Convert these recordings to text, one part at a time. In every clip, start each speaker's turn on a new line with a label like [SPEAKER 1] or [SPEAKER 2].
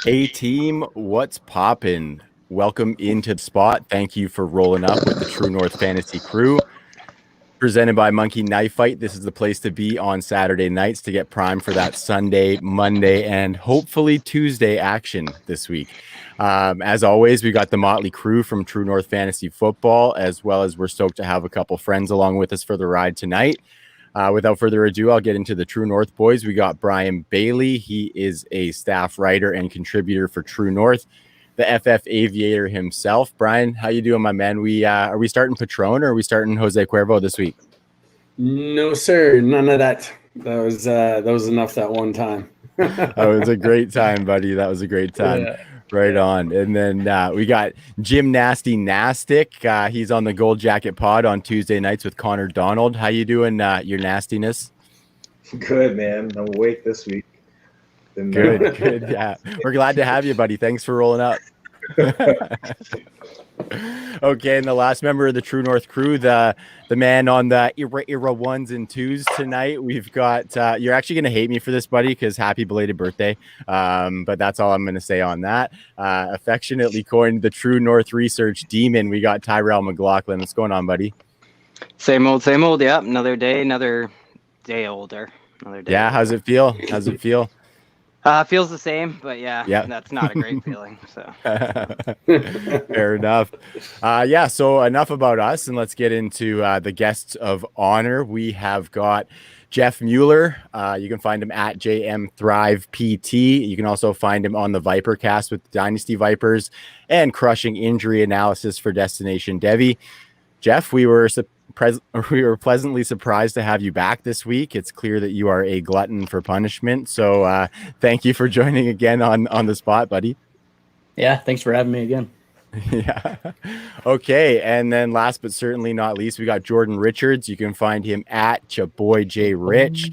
[SPEAKER 1] Hey team, what's poppin'? Welcome into the spot. Thank you for rolling up with the True North Fantasy crew. Presented by Monkey Knife Fight. This is the place to be on Saturday nights to get primed for that Sunday, Monday, and hopefully Tuesday action this week. As always, we got the motley crew from True North Fantasy Football, as well as we're stoked to have a couple friends along with us for the ride tonight. Without further ado, I'll get into the True North boys. We got Brian Bailey. He is a staff writer and contributor for True North, the FF Aviator himself. Brian, how you doing, my man? Are we starting Patron or are we starting Jose Cuervo this week?
[SPEAKER 2] No, sir. None of that. That was enough that one time.
[SPEAKER 1] Oh, it was a great time, buddy. That was a great time. Yeah. Right on. And then we got Jim Nasty Nastic. He's on the Gold Jacket Pod on Tuesday nights with Connor Donald. How you doing, your nastiness?
[SPEAKER 3] Good, man. I'm awake this week.
[SPEAKER 1] Good. Yeah. We're glad to have you, buddy. Thanks for rolling up. Okay, and the last member of the True North crew, the man on the era ones and twos tonight. We've got you're actually gonna hate me for this, buddy, because happy belated birthday. But that's all I'm gonna say on that. Affectionately coined the True North Research Demon. We got Tyrell McLaughlin. What's going on, buddy?
[SPEAKER 4] Same old. Yeah, another day older. Another day.
[SPEAKER 1] Yeah, how's it feel?
[SPEAKER 4] Feels the same, but yeah, that's not a great feeling. So
[SPEAKER 1] fair enough. So enough about us, and let's get into the guests of honor. We have got Jeff Mueller. You can find him at JM Thrive PT. You can also find him on the Vipercast with Dynasty Vipers and Crushing Injury Analysis for Destination Devi. Jeff, we were pleasantly surprised to have you back this week. It's clear that you are a glutton for punishment. So thank you for joining again on the spot, buddy.
[SPEAKER 5] Yeah, thanks for having me again.
[SPEAKER 1] Yeah. Okay. And then last but certainly not least, we got Jordan Richards. You can find him at Chaboy J Rich.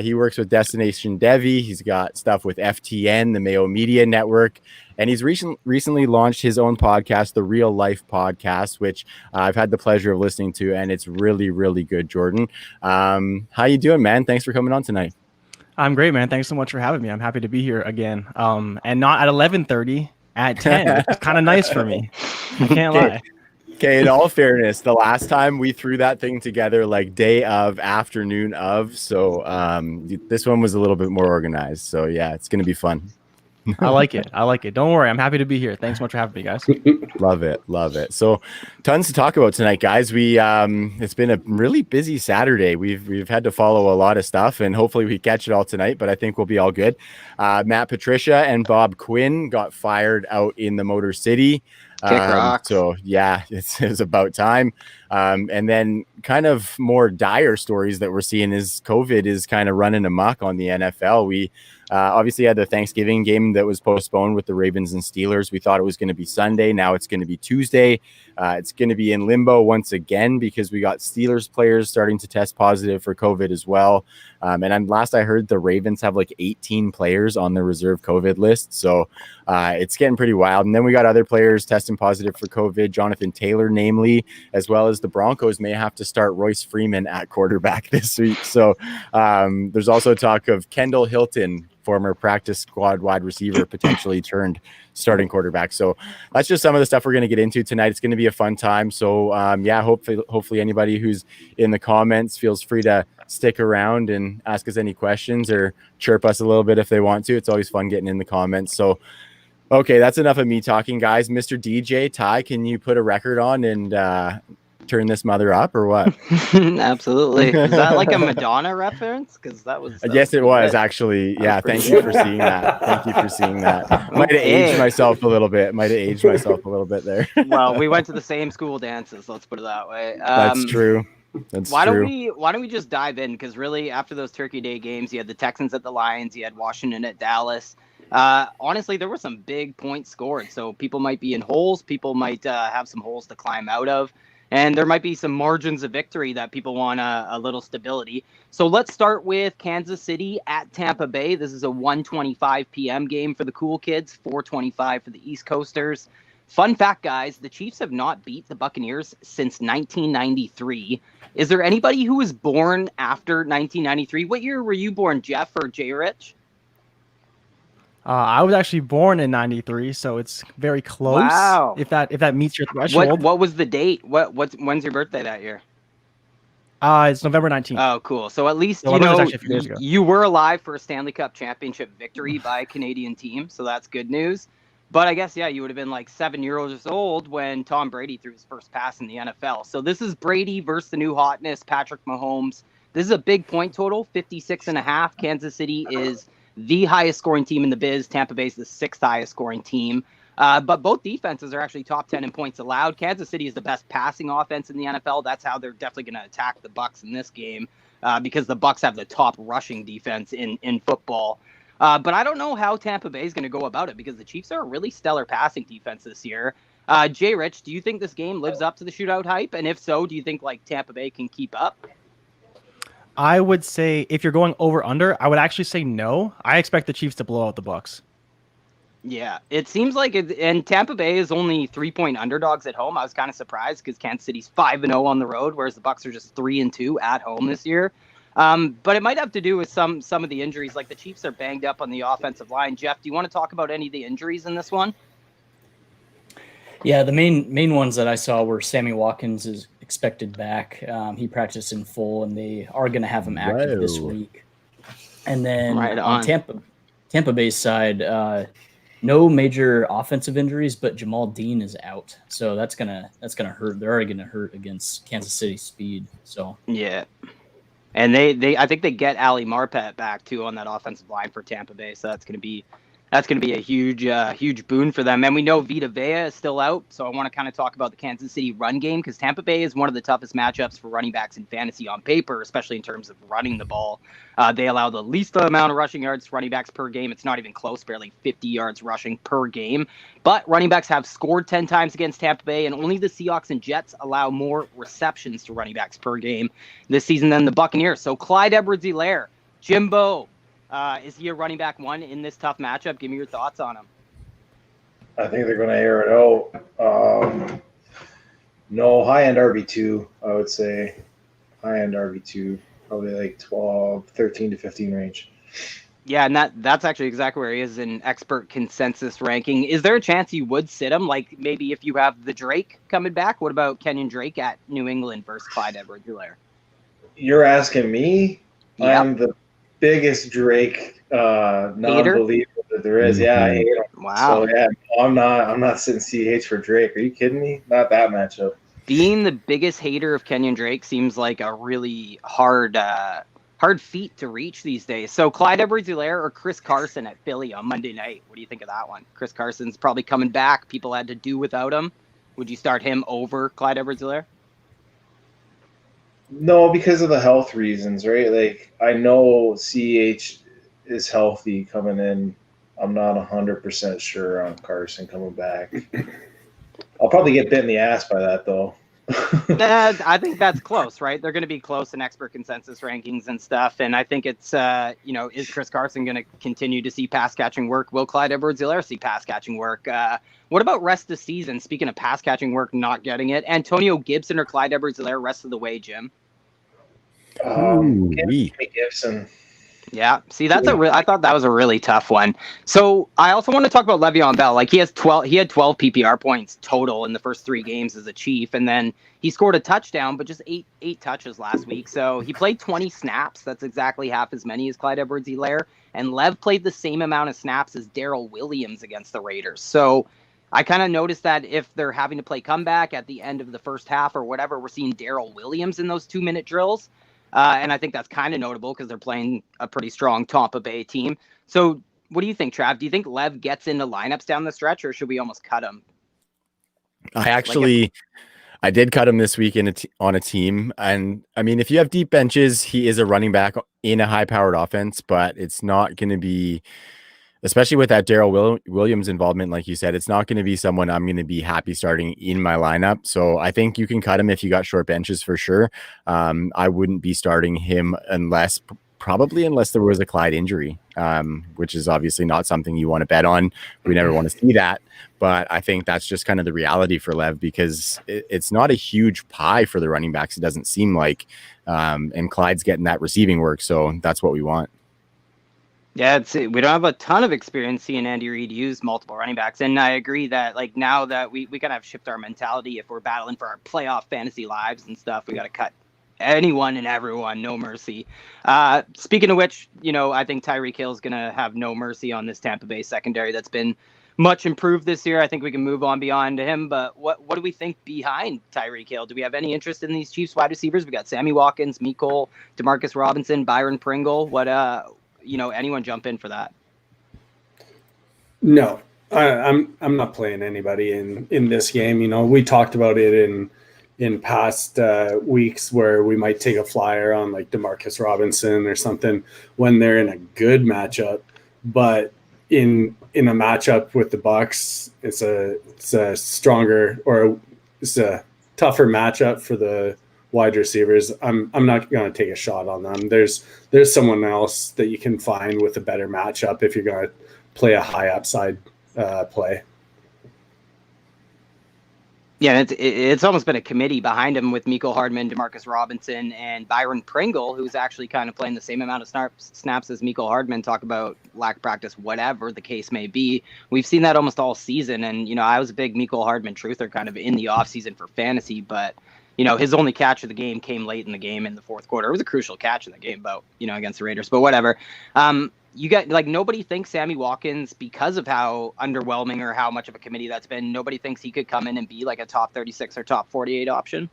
[SPEAKER 1] He works with Destination Devi. He's got stuff with FTN, the Mayo Media Network. And he's recently launched his own podcast, the Real Life Podcast, which I've had the pleasure of listening to, and it's really, really good, Jordan. How you doing, man? Thanks for coming on tonight.
[SPEAKER 6] I'm great, man. Thanks so much for having me. I'm happy to be here again. And not at 11:30, at 10. It's kind of nice for me. I can't lie.
[SPEAKER 1] Okay, in all fairness, the last time we threw that thing together like day of, afternoon of. So this one was a little bit more organized. So yeah, it's going to be fun.
[SPEAKER 6] I like it. Don't worry. I'm happy to be here. Thanks so much for having me, guys.
[SPEAKER 1] Love it. So tons to talk about tonight, guys. It's been a really busy Saturday. We've had to follow a lot of stuff, and hopefully we catch it all tonight, but I think we'll be all good. Matt Patricia and Bob Quinn got fired out in the Motor City. So yeah, it's about time. And then kind of more dire stories that we're seeing is COVID is kind of running amok on the NFL. We obviously had the Thanksgiving game that was postponed with the Ravens and Steelers. We thought it was going to be Sunday. Now it's going to be Tuesday. It's going to be in limbo once again because we got Steelers players starting to test positive for COVID as well. And last I heard, the Ravens have like 18 players on the reserve COVID list. So it's getting pretty wild. And then we got other players testing positive for COVID, Jonathan Taylor, namely, as well as the Broncos may have to start Royce Freeman at quarterback this week. So there's also talk of Kendall Hilton, former practice squad wide receiver, potentially turned starting quarterback. So that's just some of the stuff we're going to get into tonight. It's going to be a fun time. So hopefully anybody who's in the comments feels free to stick around and ask us any questions or chirp us a little bit if they want to. It's always fun getting in the comments. So okay, that's enough of me talking, guys. Mr. DJ Ty, can you put a record on and turn this mother up or what?
[SPEAKER 4] Absolutely. Is that like a Madonna reference? Because that was
[SPEAKER 1] yes, it was actually. Yeah, thank you for seeing that. Might have aged myself a little bit there.
[SPEAKER 4] Well, we went to the same school dances, let's put it that way.
[SPEAKER 1] That's true.
[SPEAKER 4] Why don't we just dive in? Because really, after those Turkey Day games, you had the Texans at the Lions, you had Washington at Dallas. Honestly, there were some big points scored, so people might be in holes. People might have some holes to climb out of. And there might be some margins of victory that people want a little stability. So let's start with Kansas City at Tampa Bay. This is a 1:25 p.m. game for the cool kids, 4:25 for the East Coasters. Fun fact, guys, the Chiefs have not beat the Buccaneers since 1993. Is there anybody who was born after 1993? What year were you born, Jeff or Jay Rich?
[SPEAKER 6] I was actually born in '93, so it's very close.
[SPEAKER 4] Wow.
[SPEAKER 6] If that meets your threshold.
[SPEAKER 4] What was the date? When's your birthday that year?
[SPEAKER 6] It's November 19th.
[SPEAKER 4] Oh, cool. So at least
[SPEAKER 6] So
[SPEAKER 4] you
[SPEAKER 6] my birthday's
[SPEAKER 4] know
[SPEAKER 6] actually a few days ago.
[SPEAKER 4] you were alive for a Stanley Cup championship victory by a Canadian team, so that's good news. But I guess, yeah, you would have been like 7 years old when Tom Brady threw his first pass in the NFL. So this is Brady versus the new hotness, Patrick Mahomes. This is a big point total, 56.5. Kansas City is the highest scoring team in the biz. Tampa Bay is the sixth highest scoring team. But both defenses are actually top 10 in points allowed. Kansas City is the best passing offense in the NFL. That's how they're definitely going to attack the Bucs in this game because the Bucs have the top rushing defense in football. But I don't know how Tampa Bay is going to go about it because the Chiefs are a really stellar passing defense this year. Jay Rich, do you think this game lives up to the shootout hype? And if so, do you think like Tampa Bay can keep up?
[SPEAKER 6] I would say if you're going over under, I would actually say no. I expect the Chiefs to blow out the Bucs.
[SPEAKER 4] Yeah, it seems like it, and Tampa Bay is only 3-point underdogs at home. I was kind of surprised because Kansas City's 5-0 on the road, whereas the Bucs are just 3-2 at home this year. But it might have to do with some of the injuries. Like the Chiefs are banged up on the offensive line. Jeff, do you want to talk about any of the injuries in this one?
[SPEAKER 5] Yeah, the main ones that I saw were Sammy Watkins is expected back. He practiced in full, and they are going to have him active this week. And then on Tampa Bay's side, no major offensive injuries, but Jamal Dean is out, so that's gonna hurt. They're already gonna hurt against Kansas City speed. So
[SPEAKER 4] yeah, and they I think they get Ali Marpet back too on that offensive line for Tampa Bay, so that's gonna be a huge boon for them. And we know Vita Vea is still out, so I want to kind of talk about the Kansas City run game because Tampa Bay is one of the toughest matchups for running backs in fantasy on paper, especially in terms of running the ball. They allow the least amount of rushing yards to running backs per game. It's not even close, barely 50 yards rushing per game. But running backs have scored 10 times against Tampa Bay, and only the Seahawks and Jets allow more receptions to running backs per game this season than the Buccaneers. So Clyde Edwards-Helaire, Jimbo, is he a running back one in this tough matchup? Give me your thoughts on him.
[SPEAKER 3] I think they're going to air it out. No, high-end RB2, I would say. High-end RB2, probably like 13 to 15 range.
[SPEAKER 4] Yeah, and that's actually exactly where he is in expert consensus ranking. Is there a chance you would sit him? Like maybe if you have the Drake coming back, what about Kenyon Drake at New England versus Clyde Edwards-Helaire?
[SPEAKER 3] You're asking me?
[SPEAKER 4] Yep.
[SPEAKER 3] I'm the biggest Drake non-believer that there is. Yeah, I hate him.
[SPEAKER 4] Wow.
[SPEAKER 3] So yeah, I'm not sitting CH for Drake. Are you kidding me? Not that matchup.
[SPEAKER 4] Being the biggest hater of Kenyon Drake seems like a really hard feat to reach these days. So Clyde Edwards-Helaire or Chris Carson at Philly on Monday night. What do you think of that one? Chris Carson's probably coming back. People had to do without him. Would you start him over Clyde Edwards-Helaire?
[SPEAKER 3] No, because of the health reasons, right? Like I know CH is healthy coming in. I'm not 100% sure on Carson coming back. I'll probably get bit in the ass by that, though.
[SPEAKER 4] I think that's close, right? They're going to be close in expert consensus rankings and stuff. And I think it's, is Chris Carson going to continue to see pass catching work? Will Clyde Edwards-Helaire see pass catching work? What about rest of the season? Speaking of pass catching work, not getting it. Antonio Gibson or Clyde Edwards-Helaire rest of the way, Jim?
[SPEAKER 3] Gibson.
[SPEAKER 4] Yeah. See, I thought that was a really tough one. So I also want to talk about Le'Veon Bell. Like he had 12 PPR points total in the first 3 games as a Chief. And then he scored a touchdown, but just eight touches last week. So he played 20 snaps. That's exactly half as many as Clyde Edwards-Helaire. And Lev played the same amount of snaps as Darrell Williams against the Raiders. So I kind of noticed that if they're having to play comeback at the end of the first half or whatever, we're seeing Darrell Williams in those 2-minute drills. And I think that's kind of notable because they're playing a pretty strong Tampa Bay team. So what do you think, Trav? Do you think Lev gets into lineups down the stretch, or should we almost cut him?
[SPEAKER 1] I did cut him this week on a team. And I mean, if you have deep benches, he is a running back in a high-powered offense, but it's not going to be, especially with that Darrell Williams involvement, like you said, it's not going to be someone I'm going to be happy starting in my lineup. So I think you can cut him if you got short benches for sure. I wouldn't be starting him unless there was a Clyde injury, which is obviously not something you want to bet on. We never want to see that. But I think that's just kind of the reality for Lev because it's not a huge pie for the running backs. It doesn't seem like, and Clyde's getting that receiving work. So that's what we want.
[SPEAKER 4] Yeah, we don't have a ton of experience seeing Andy Reid use multiple running backs. And I agree that like now that we kind of have shift our mentality, if we're battling for our playoff fantasy lives and stuff, we got to cut anyone and everyone, no mercy. Speaking of which, I think Tyreek Hill is going to have no mercy on this Tampa Bay secondary that's been much improved this year. I think we can move on beyond him. But what do we think behind Tyreek Hill? Do we have any interest in these Chiefs wide receivers? We got Sammy Watkins, Mecole, Demarcus Robinson, Byron Pringle. Anyone jump in for that?
[SPEAKER 2] No, I'm not playing anybody in this game. We talked about it in past weeks where we might take a flyer on like Demarcus Robinson or something when they're in a good matchup, but in a matchup with the Bucs, it's a stronger, or it's a tougher matchup for the wide receivers. I'm not going to take a shot on them. There's someone else that you can find with a better matchup if you're going to play a high upside play.
[SPEAKER 4] Yeah, it's almost been a committee behind him with Mecole Hardman, Demarcus Robinson, and Byron Pringle, who's actually kind of playing the same amount of snaps as Mecole Hardman. Talk about lack of practice, whatever the case may be. We've seen that almost all season. And, I was a big Mecole Hardman truther kind of in the offseason for fantasy, but his only catch of the game came late in the game in the fourth quarter. It was a crucial catch in the game, against the Raiders, but whatever. You got nobody thinks Sammy Watkins, because of how underwhelming or how much of a committee that's been, nobody thinks he could come in and be like a top 36 or top 48 option.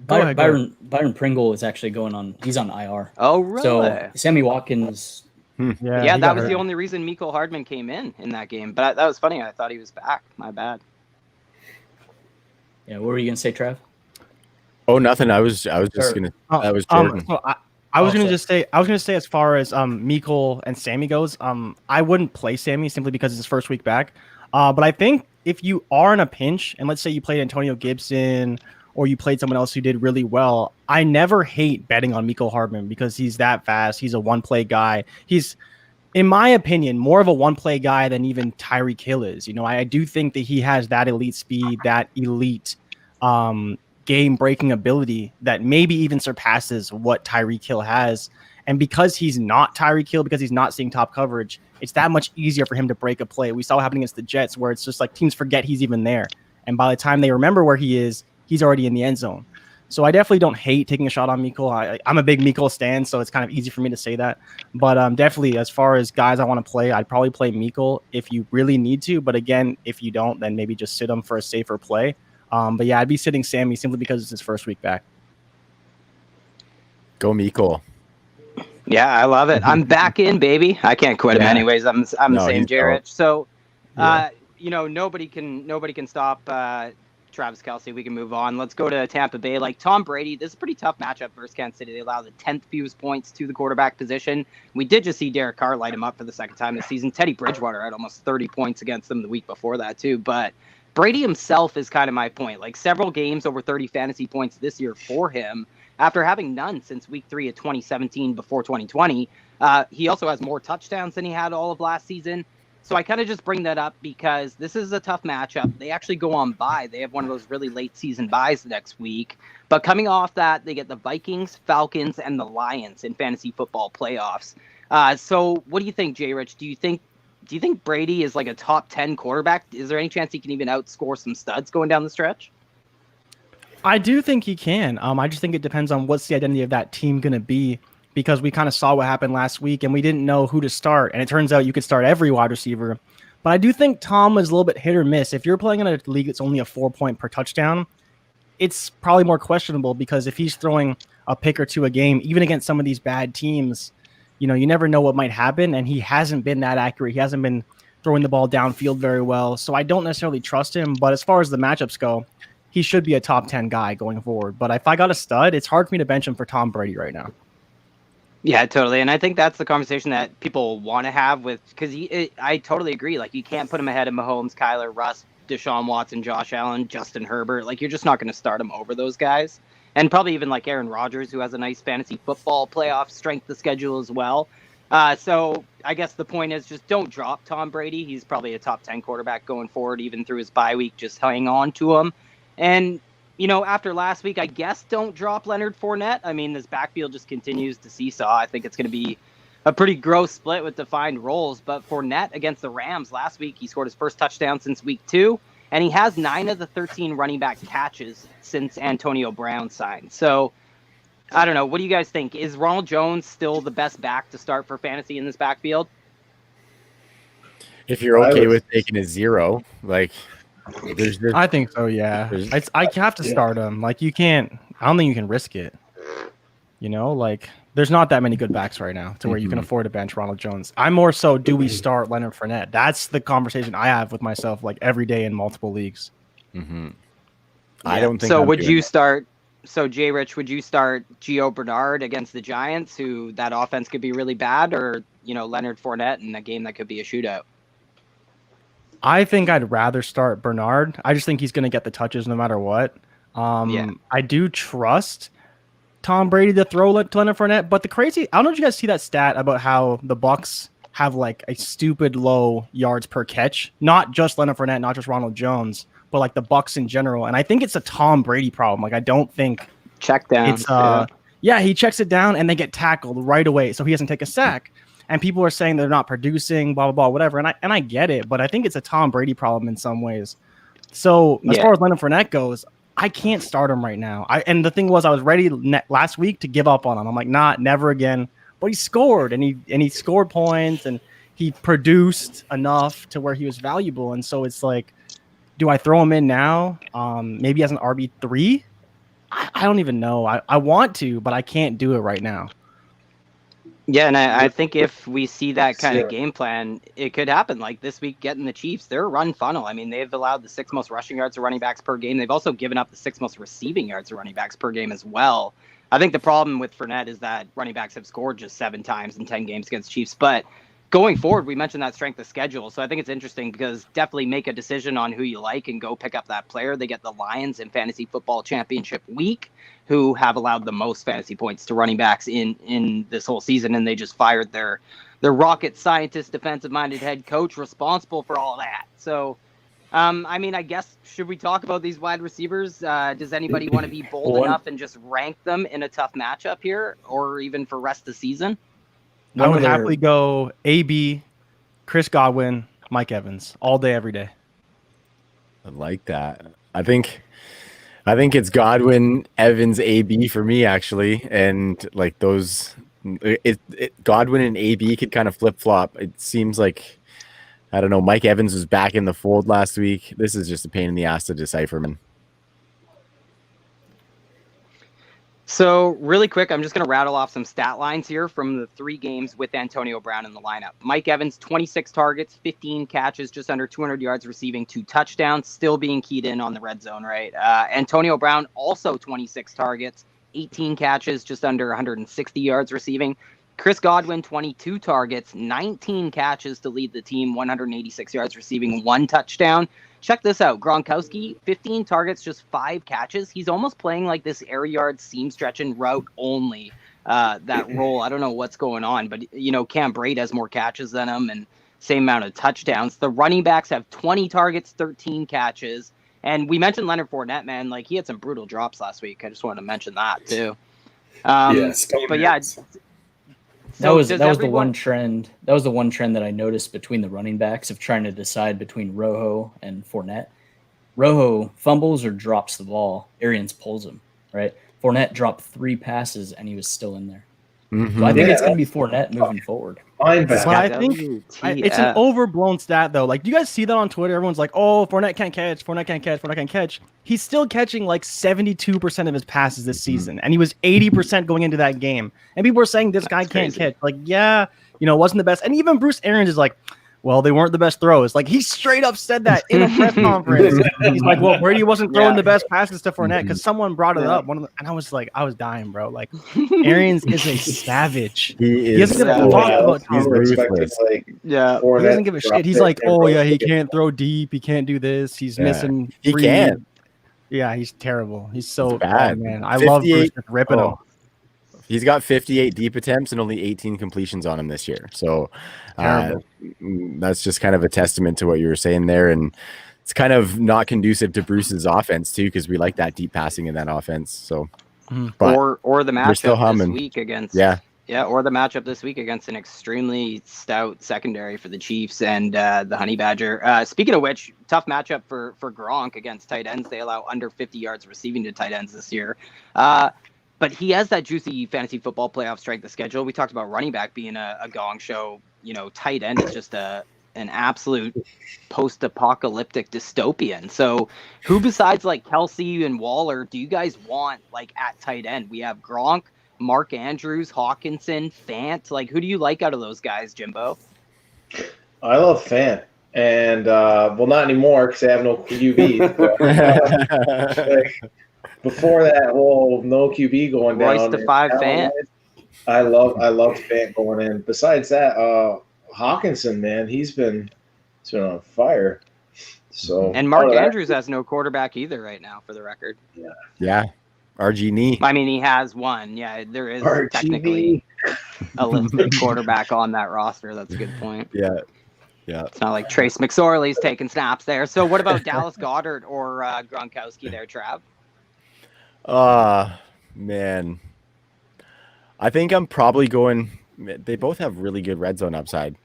[SPEAKER 5] Byron Pringle is actually he's on IR.
[SPEAKER 4] Oh, really?
[SPEAKER 5] So Sammy Watkins.
[SPEAKER 4] Yeah, that was the only reason Mecole Hardman came in that game. But that was funny. I thought he was back. My bad.
[SPEAKER 5] Yeah, what were you gonna say, Trav?
[SPEAKER 1] Oh, nothing. I was just gonna. That was Jordan.
[SPEAKER 6] So I was gonna say as far as Mecole and Sammy goes, I wouldn't play Sammy simply because it's his first week back. But I think if you are in a pinch, and let's say you played Antonio Gibson or you played someone else who did really well, I never hate betting on Mecole Hardman because he's that fast. He's a one-play guy. He's, in my opinion, more of a one-play guy than even Tyreek Hill is. I do think that he has that elite speed, that elite game-breaking ability that maybe even surpasses what Tyreek Hill has. And because he's not Tyreek Hill, because he's not seeing top coverage, it's that much easier for him to break a play. We saw it happen against the Jets where it's just like teams forget he's even there. And by the time they remember where he is, he's already in the end zone. So I definitely don't hate taking a shot on Mecole. I'm a big Mecole stan, so it's kind of easy for me to say that. But definitely, as far as guys I want to play, I'd probably play Mecole if you really need to. But again, if you don't, then maybe just sit him for a safer play. But yeah, I'd be sitting Sammy simply because it's his first week back.
[SPEAKER 1] Go Mecole.
[SPEAKER 4] Yeah, I love it. I'm back in, baby. I can't quit him anyways. I'm the same Jarrett. So, nobody can stop Travis Kelce. We can move on. Let's go to Tampa Bay. Like Tom Brady, this is a pretty tough matchup versus Kansas City. They allow the 10th fewest points to the quarterback position. We did just see Derek Carr light him up for the second time this season. Teddy Bridgewater had almost 30 points against them the week before that too. But Brady himself is kind of my point. Like several games over 30 fantasy points this year for him after having none since week 3 of 2017 before 2020. He also has more touchdowns than he had all of last season. So I kind of just bring that up because this is a tough matchup. They actually go on bye. They have one of those really late season byes next week. But coming off that, they get the Vikings, Falcons, and the Lions in fantasy football playoffs. So what do you think, Jay Rich? Do you think Brady is like a top 10 quarterback? Is there any chance he can even outscore some studs going down the stretch?
[SPEAKER 6] I do think he can. I just think it depends on what's the identity of that team going to be, because we kind of saw what happened last week and we didn't know who to start. And it turns out you could start every wide receiver. But I do think Tom is a little bit hit or miss. If you're playing in a league that's only a 4-point per touchdown, it's probably more questionable, because if he's throwing a pick or two a game, even against some of these bad teams, you never know what might happen. And he hasn't been that accurate. He hasn't been throwing the ball downfield very well. So I don't necessarily trust him. But as far as the matchups go, he should be a top 10 guy going forward. But if I got a stud, it's hard for me to bench him for Tom Brady right now.
[SPEAKER 4] Yeah, totally. And I think that's the conversation that people want to have with, because I totally agree. Like, you can't put him ahead of Mahomes, Kyler, Russ, Deshaun Watson, Josh Allen, Justin Herbert. Like, you're just not going to start him over those guys. And probably even like Aaron Rodgers, who has a nice fantasy football playoff strength of schedule as well. So I guess the point is just don't drop Tom Brady. He's probably a top 10 quarterback going forward, even through his bye week. Just hang on to him. And, after last week, I guess don't drop Leonard Fournette. I mean, this backfield just continues to seesaw. I think it's going to be a pretty gross split with defined roles. But Fournette against the Rams last week, he scored his first touchdown since week 2. And he has 9 of the 13 running back catches since Antonio Brown signed. So, I don't know. What do you guys think? Is Ronald Jones still the best back to start for fantasy in this backfield?
[SPEAKER 1] If you're okay with taking a 0,
[SPEAKER 6] I think so, yeah. I have to start him. I don't think you can risk it. There's not that many good backs right now to where you can afford to bench Ronald Jones. I'm more so, do we start Leonard Fournette? That's the conversation I have with myself every day in multiple leagues.
[SPEAKER 1] Mm-hmm. I don't think
[SPEAKER 4] so. Would you start? So Jay Rich, would you start Gio Bernard against the Giants, who that offense could be really bad, or Leonard Fournette in a game that could be a shootout?
[SPEAKER 6] I think I'd rather start Bernard. I just think he's going to get the touches no matter what. I do trust Tom Brady to throw to Leonard Fournette, but I don't know if you guys see that stat about how the Bucs have a stupid low yards per catch. Not just Leonard Fournette, not just Ronald Jones, but the Bucs in general. And I think it's a Tom Brady problem. I don't think
[SPEAKER 4] check down.
[SPEAKER 6] It's he checks it down and they get tackled right away, so he doesn't take a sack. And people are saying they're not producing, blah blah blah, whatever. And I get it, but I think it's a Tom Brady problem in some ways. So as far as Leonard Fournette goes, I can't start him right now. And the thing was, I was ready last week to give up on him. I'm like, never again. But he scored, and he scored points, and he produced enough to where he was valuable. And so it's do I throw him in now? Maybe as an RB3? I don't even know. I want to, but I can't do it right now.
[SPEAKER 4] Yeah, and I think if we see that kind of game plan, it could happen. This week, getting the Chiefs, they're a run funnel. I mean, they've allowed the 6th most rushing yards to running backs per game. They've also given up the 6th most receiving yards to running backs per game as well. I think the problem with Fournette is that running backs have scored just 7 times in 10 games against Chiefs. But going forward, we mentioned that strength of schedule. So I think it's interesting because definitely make a decision on who you like and go pick up that player. They get the Lions in Fantasy Football Championship week, who have allowed the most fantasy points to running backs in this whole season. And they just fired their rocket scientist, defensive-minded head coach responsible for all that. So, I guess, should we talk about these wide receivers? Does anybody want to be bold enough and just rank them in a tough matchup here, or even for rest of the season?
[SPEAKER 6] I would happily go AB, Chris Godwin, Mike Evans all day, every day.
[SPEAKER 1] I like that. I think it's Godwin, Evans, AB for me, actually. And those, Godwin and AB could kind of flip flop. It seems I don't know, Mike Evans was back in the fold last week. This is just a pain in the ass to decipher, man.
[SPEAKER 4] So really quick, I'm just going to rattle off some stat lines here from the 3 games with Antonio Brown in the lineup. Mike Evans, 26 targets, 15 catches, just under 200 yards receiving, 2 touchdowns, still being keyed in on the red zone, right? Antonio Brown, also 26 targets, 18 catches, just under 160 yards receiving. Chris Godwin, 22 targets, 19 catches to lead the team, 186 yards receiving, 1 touchdown. Check this out. Gronkowski, 15 targets, just 5 catches. He's almost playing this air yard seam stretch and route only, that role. I don't know what's going on, but, Cam Brate has more catches than him and same amount of touchdowns. The running backs have 20 targets, 13 catches. And we mentioned Leonard Fournette, man. He had some brutal drops last week. I just wanted to mention that, too. But, yeah.
[SPEAKER 5] That was the one trend. That was the one trend that I noticed between the running backs of trying to decide between Rojo and Fournette. Rojo fumbles or drops the ball. Arians pulls him, right? Fournette dropped 3 passes and he was still in there. Mm-hmm. So I think it's going to be Fournette moving forward.
[SPEAKER 6] But I think it's an overblown stat, though. Do you guys see that on Twitter? Everyone's like, oh, Fournette can't catch, Fournette can't catch, Fournette can't catch. He's still catching 72% of his passes this season, and he was 80% going into that game. And people are saying this guy can't catch. Wasn't the best. And even Bruce Arians is like, well, they weren't the best throws. He straight up said that in a press conference. He's like, well, Brady wasn't throwing the best passes to Fournette because someone brought it up. And I was dying, bro. Arians is a savage. He doesn't give a fuck about Tom Brady. He doesn't give a shit. He's like, oh, yeah, he can't throw deep. He can't do this. He's missing.
[SPEAKER 1] He can't.
[SPEAKER 6] Yeah, he's terrible. He's so bad, man. I love Bruce ripping him.
[SPEAKER 1] He's got 58 deep attempts and only 18 completions on him this year. So that's just kind of a testament to what you were saying there. And it's kind of not conducive to Bruce's offense too, because we like that deep passing in that offense. So,
[SPEAKER 4] but or the matchup this week against or the matchup this week against an extremely stout secondary for the Chiefs and the Honey Badger. Speaking of which, tough matchup for Gronk against tight ends. They allow under 50 yards receiving to tight ends this year. But he has that juicy fantasy football playoff strength of schedule. We talked about running back being a gong show. Tight end is just an absolute post-apocalyptic dystopian. So who besides like Kelsey and Waller do you guys want like at tight end? We have Gronk, Mark Andrews, Hawkinson, Fant. Like, who do you like out of those guys, Jimbo?
[SPEAKER 3] I love Fant. And, not anymore because I have no QB. Before that whole no QB going down.
[SPEAKER 4] Royce to 5 Fant.
[SPEAKER 3] I love Fant going in. Besides that, Hawkinson, man, he's been on fire. So
[SPEAKER 4] and Mark Andrews has no quarterback either right now, for the record.
[SPEAKER 1] Yeah. RG-knee.
[SPEAKER 4] I mean, he has one. Yeah, there is technically a listed quarterback on that roster. That's a good point.
[SPEAKER 1] Yeah.
[SPEAKER 4] It's not like Trace McSorley's taking snaps there. So what about Dallas Goedert or Gronkowski there, Trav?
[SPEAKER 1] Man. I think I'm probably going. They both have really good red zone upside.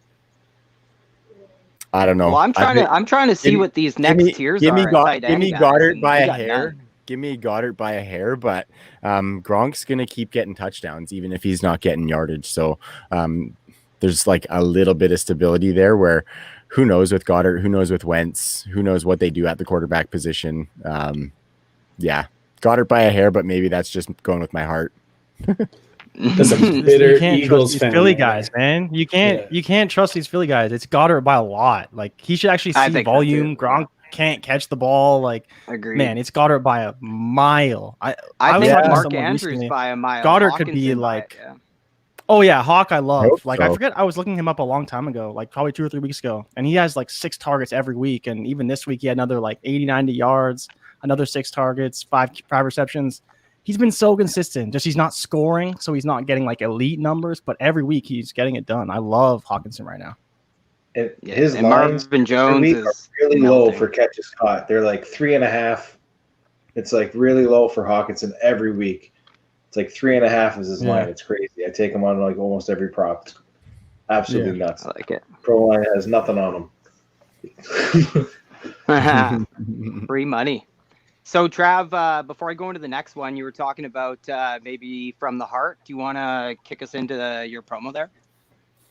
[SPEAKER 1] I don't know.
[SPEAKER 4] Well, I'm trying to see what these next tiers are.
[SPEAKER 1] Give me Goddard by a hair. Give me Goddard by a hair, but Gronk's gonna keep getting touchdowns even if he's not getting yardage. So there's like a little bit of stability there. Where who knows with Goddard? Who knows with Wentz? Who knows what they do at the quarterback position? Goddard by a hair, but maybe that's just going with my heart.
[SPEAKER 2] That's a bitter Eagles fan.
[SPEAKER 6] Philly guys, man. You can't trust these Philly guys. It's Goddard by a lot. Like he should actually see volume. Gronk can't catch the ball. Like,
[SPEAKER 4] agreed.
[SPEAKER 6] Man, it's Goddard by a mile. I
[SPEAKER 4] was talking Mark Andrews recently, by a mile.
[SPEAKER 6] Goddard could be like, Hawk. I love. I forget. I was looking him up a long time ago, like probably 2 or 3 weeks ago, and he has like 6 targets every week. And even this week, he had another like 80, 90 yards, another 6 targets, 5 receptions. He's been so consistent. Just he's not scoring, so he's not getting like elite numbers, but every week he's getting it done. I love Hawkinson right now.
[SPEAKER 3] His
[SPEAKER 4] and Marvin Jones is
[SPEAKER 3] really low for catches caught. They're like 3.5. It's like really low for Hawkinson every week. It's like 3.5 is his line. It's crazy. I take him on like almost every prop. Absolutely nuts.
[SPEAKER 4] I like it.
[SPEAKER 3] Pro line has nothing on
[SPEAKER 4] him. Free money. So, Trav, before I go into the next one, you were talking about maybe from the heart. Do you want to kick us into your promo there?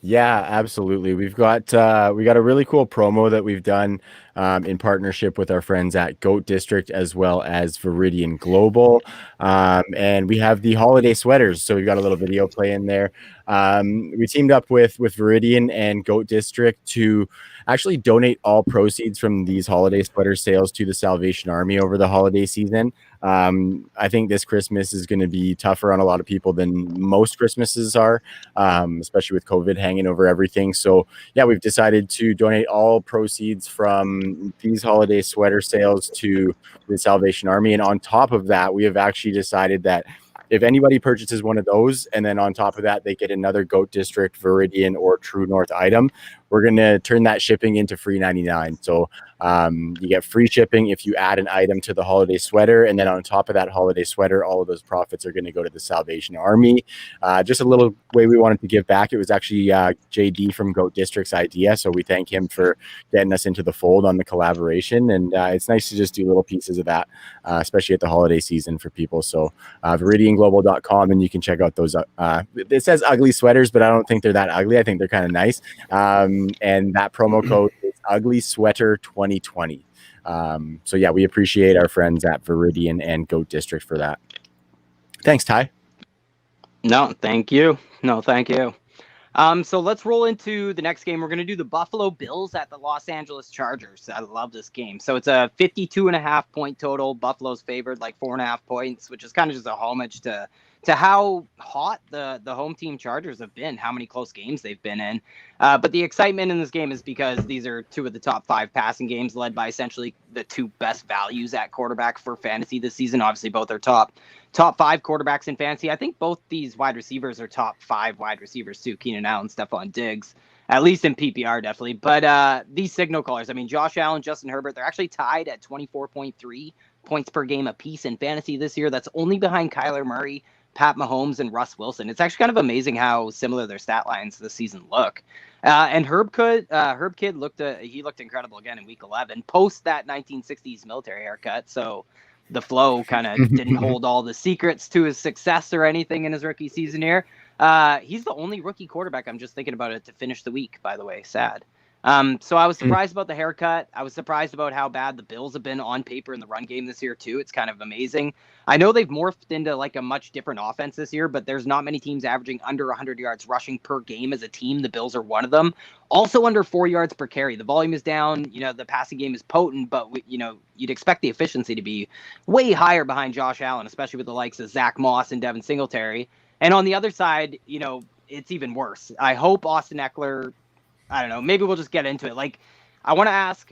[SPEAKER 1] Yeah, absolutely. We got a really cool promo that we've done in partnership with our friends at Goat District as well as Viridian Global. And we have the holiday sweaters. So we've got a little video playing there. We teamed up with Viridian and Goat District to actually donate all proceeds from these holiday sweater sales to the Salvation Army over the holiday season. I think this Christmas is going to be tougher on a lot of people than most Christmases are, especially with COVID hanging over everything. So yeah, we've decided to donate all proceeds from these holiday sweater sales to the Salvation Army. And on top of that, we have actually decided that if anybody purchases one of those, and then on top of that, they get another Goat District, Viridian, or True North item, we're going to turn that shipping into free 99. So you get free shipping if you add an item to the holiday sweater. And then on top of that holiday sweater, all of those profits are going to go to the Salvation Army. Just a little way we wanted to give back. It was actually JD from Goat District's idea. So we thank him for getting us into the fold on the collaboration. And it's nice to just do little pieces of that, especially at the holiday season for people. So ViridianGlobal.com, and you can check out those. It says ugly sweaters, but I don't think they're that ugly. I think they're kind of nice. And that promo code is Ugly Sweater 2020. So yeah, we appreciate our friends at Viridian and Goat District for that. Thanks, Ty.
[SPEAKER 4] No, thank you. So let's roll into the next game. We're going to do the Buffalo Bills at the Los Angeles Chargers. I love this game. So it's a 52.5 point total. Buffalo's favored like 4.5 points, which is kind of just a homage to how hot the home team Chargers have been, how many close games they've been in. But the excitement in this game is because these are 2 of the top 5 passing games led by essentially the 2 best values at quarterback for fantasy this season. Obviously, both are top 5 quarterbacks in fantasy. I think both these wide receivers are top 5 wide receivers too. Keenan Allen, Stephon Diggs. at least in PPR, definitely. But these signal callers, I mean, Josh Allen, Justin Herbert, they're actually tied at 24.3 points per game apiece in fantasy this year. That's only behind Kyler Murray, Pat Mahomes, and Russ Wilson. It's actually kind of amazing how similar their stat lines this season look. And Herb Kid looked incredible again in Week 11, post that 1960s military haircut. So the flow kind of didn't hold all the secrets to his success or anything in his rookie season here. He's the only rookie quarterback, I'm just thinking about it, to finish the week, by the way. Sad. So I was surprised about the haircut. I was surprised about how bad the Bills have been on paper in the run game this year, too. It's kind of amazing. I know they've morphed into like a much different offense this year, but there's not many teams averaging under 100 yards rushing per game as a team. The Bills are one of them. Also under 4 yards per carry. The volume is down. You know, the passing game is potent, but, you'd expect the efficiency to be way higher behind Josh Allen, especially with the likes of Zach Moss and Devin Singletary. And on the other side, it's even worse. I hope Austin Eckler, I don't know, maybe we'll just get into it. Like, I want to ask,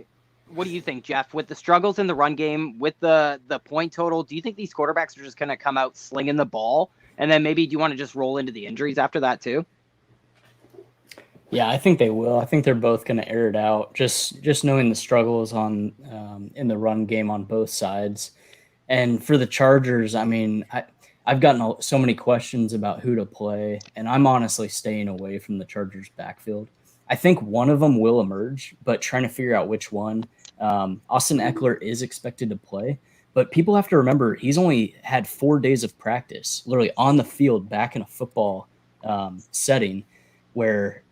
[SPEAKER 4] what do you think, Jeff, with the struggles in the run game, with the point total, do you think these quarterbacks are just going to come out slinging the ball? And then maybe do you want to just roll into the injuries after that too?
[SPEAKER 5] Yeah, I think they will. I think they're both going to air it out. Just knowing the struggles on in the run game on both sides. And for the Chargers, I mean, I've gotten so many questions about who to play, and I'm honestly staying away from the Chargers backfield. I think one of them will emerge, but trying to figure out which one. Austin Eckler is expected to play, but people have to remember he's only had 4 days of practice, literally on the field, back in a football setting where,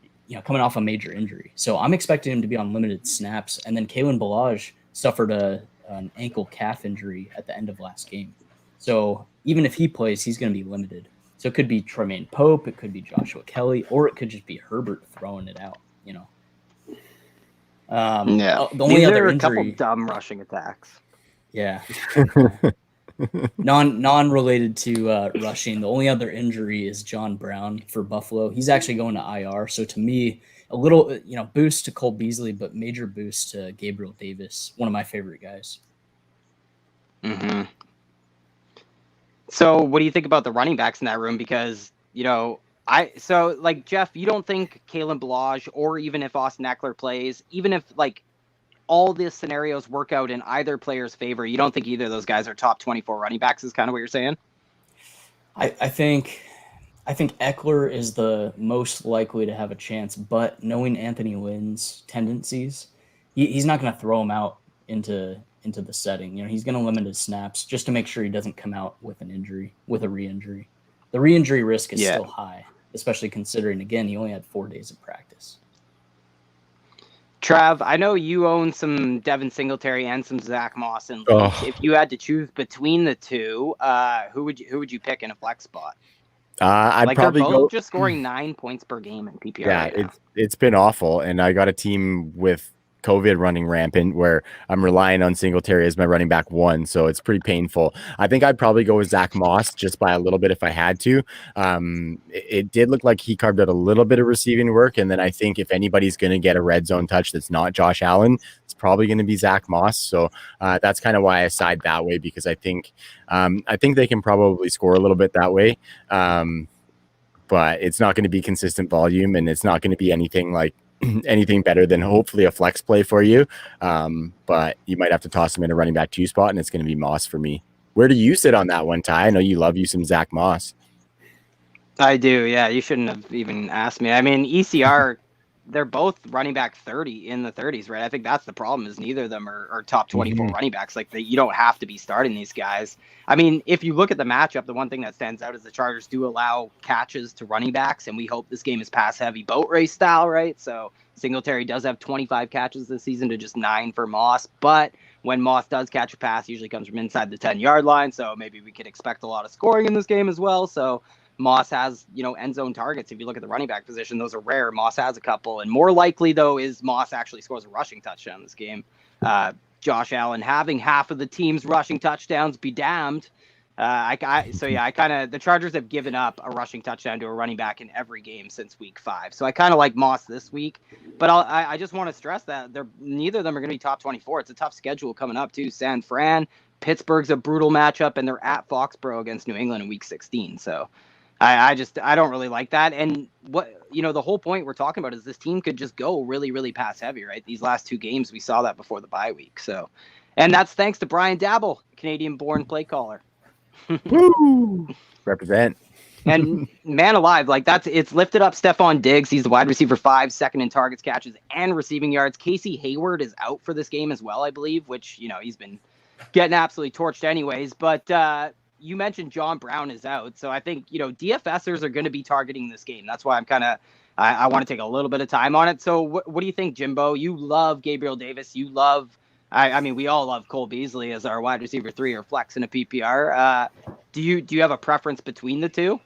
[SPEAKER 5] coming off a major injury. So I'm expecting him to be on limited snaps. And then Kalen Ballage suffered an ankle calf injury at the end of last game. So even if he plays, he's going to be limited. So it could be Tremaine Pope, it could be Joshua Kelly, or it could just be Herbert throwing it out,
[SPEAKER 4] The only
[SPEAKER 5] These
[SPEAKER 4] other
[SPEAKER 5] are
[SPEAKER 4] a couple dumb rushing attacks.
[SPEAKER 5] Yeah. Non-related to rushing. The only other injury is John Brown for Buffalo. He's actually going to IR. So to me, a little, boost to Cole Beasley, but major boost to Gabriel Davis, one of my favorite guys.
[SPEAKER 4] Mm-hmm. So what do you think about the running backs in that room? Because, Jeff, you don't think Kalen Ballage, or even if Austin Eckler plays, even if all these scenarios work out in either player's favor, you don't think either of those guys are top 24 running backs is kind of what you're saying?
[SPEAKER 5] I think Eckler is the most likely to have a chance, but knowing Anthony Lynn's tendencies, he's not going to throw him out into the setting. He's going to limit his snaps just to make sure he doesn't come out with an injury, with a re-injury. The re-injury risk is still high, especially considering, again, he only had 4 days of practice.
[SPEAKER 4] Trav, I know you own some Devin Singletary and some Zach Moss in league. If you had to choose between the two, who would you pick in a flex spot?
[SPEAKER 1] I'd probably
[SPEAKER 4] they're both
[SPEAKER 1] go
[SPEAKER 4] just scoring 9 points per game in PPR.
[SPEAKER 1] Yeah,
[SPEAKER 4] right now.
[SPEAKER 1] it's been awful, and I got a team with COVID running rampant where I'm relying on Singletary as my running back one, so it's pretty painful. I think I'd probably go with Zach Moss just by a little bit if I had to. It did look like he carved out a little bit of receiving work, and then I think if anybody's going to get a red zone touch that's not Josh Allen, it's probably going to be Zach Moss. So that's kind of why I side that way, because I think they can probably score a little bit that way. But it's not going to be consistent volume, and it's not going to be anything better than hopefully a flex play for you. But you might have to toss him in a running back 2 spot, and it's going to be Moss for me. Where do you sit on that one, Ty? I know you love you some Zach Moss.
[SPEAKER 4] I do. Yeah. You shouldn't have even asked me. I mean, ECR, they're both running back 30 in the 30s, right? I think that's the problem, is neither of them are top 24 running backs. You don't have to be starting these guys. I mean, if you look at the matchup, the one thing that stands out is the Chargers do allow catches to running backs, and we hope this game is pass heavy boat race style, right? So Singletary does have 25 catches this season to just 9 for Moss, but when Moss does catch a pass, it usually comes from inside the 10-yard line. So maybe we could expect a lot of scoring in this game as well. So Moss has, end zone targets. If you look at the running back position, those are rare. Moss has a couple, and more likely though is Moss actually scores a rushing touchdown this game. Josh Allen having half of the team's rushing touchdowns be damned. The Chargers have given up a rushing touchdown to a running back in every game since week 5. So I kind of like Moss this week, but I just want to stress that neither of them are going to be top 24. It's a tough schedule coming up too. San Fran, Pittsburgh's a brutal matchup, and they're at Foxborough against New England in week 16. So I don't really like that. And the whole point we're talking about is this team could just go really, really pass heavy, right? These last 2 games, we saw that before the bye week. So, and that's thanks to Brian Dabble, Canadian-born play caller.
[SPEAKER 1] Woo! Represent.
[SPEAKER 4] And man alive, it's lifted up Stephon Diggs. He's the wide receiver 5, second in targets, catches, and receiving yards. Casey Hayward is out for this game as well, I believe, which, he's been getting absolutely torched anyways. But you mentioned John Brown is out. So I think, DFSers are going to be targeting this game. That's why I want to take a little bit of time on it. So what do you think, Jimbo? You love Gabriel Davis. You love, we all love Cole Beasley as our wide receiver 3 or flex in a PPR. Do you have a preference between the two?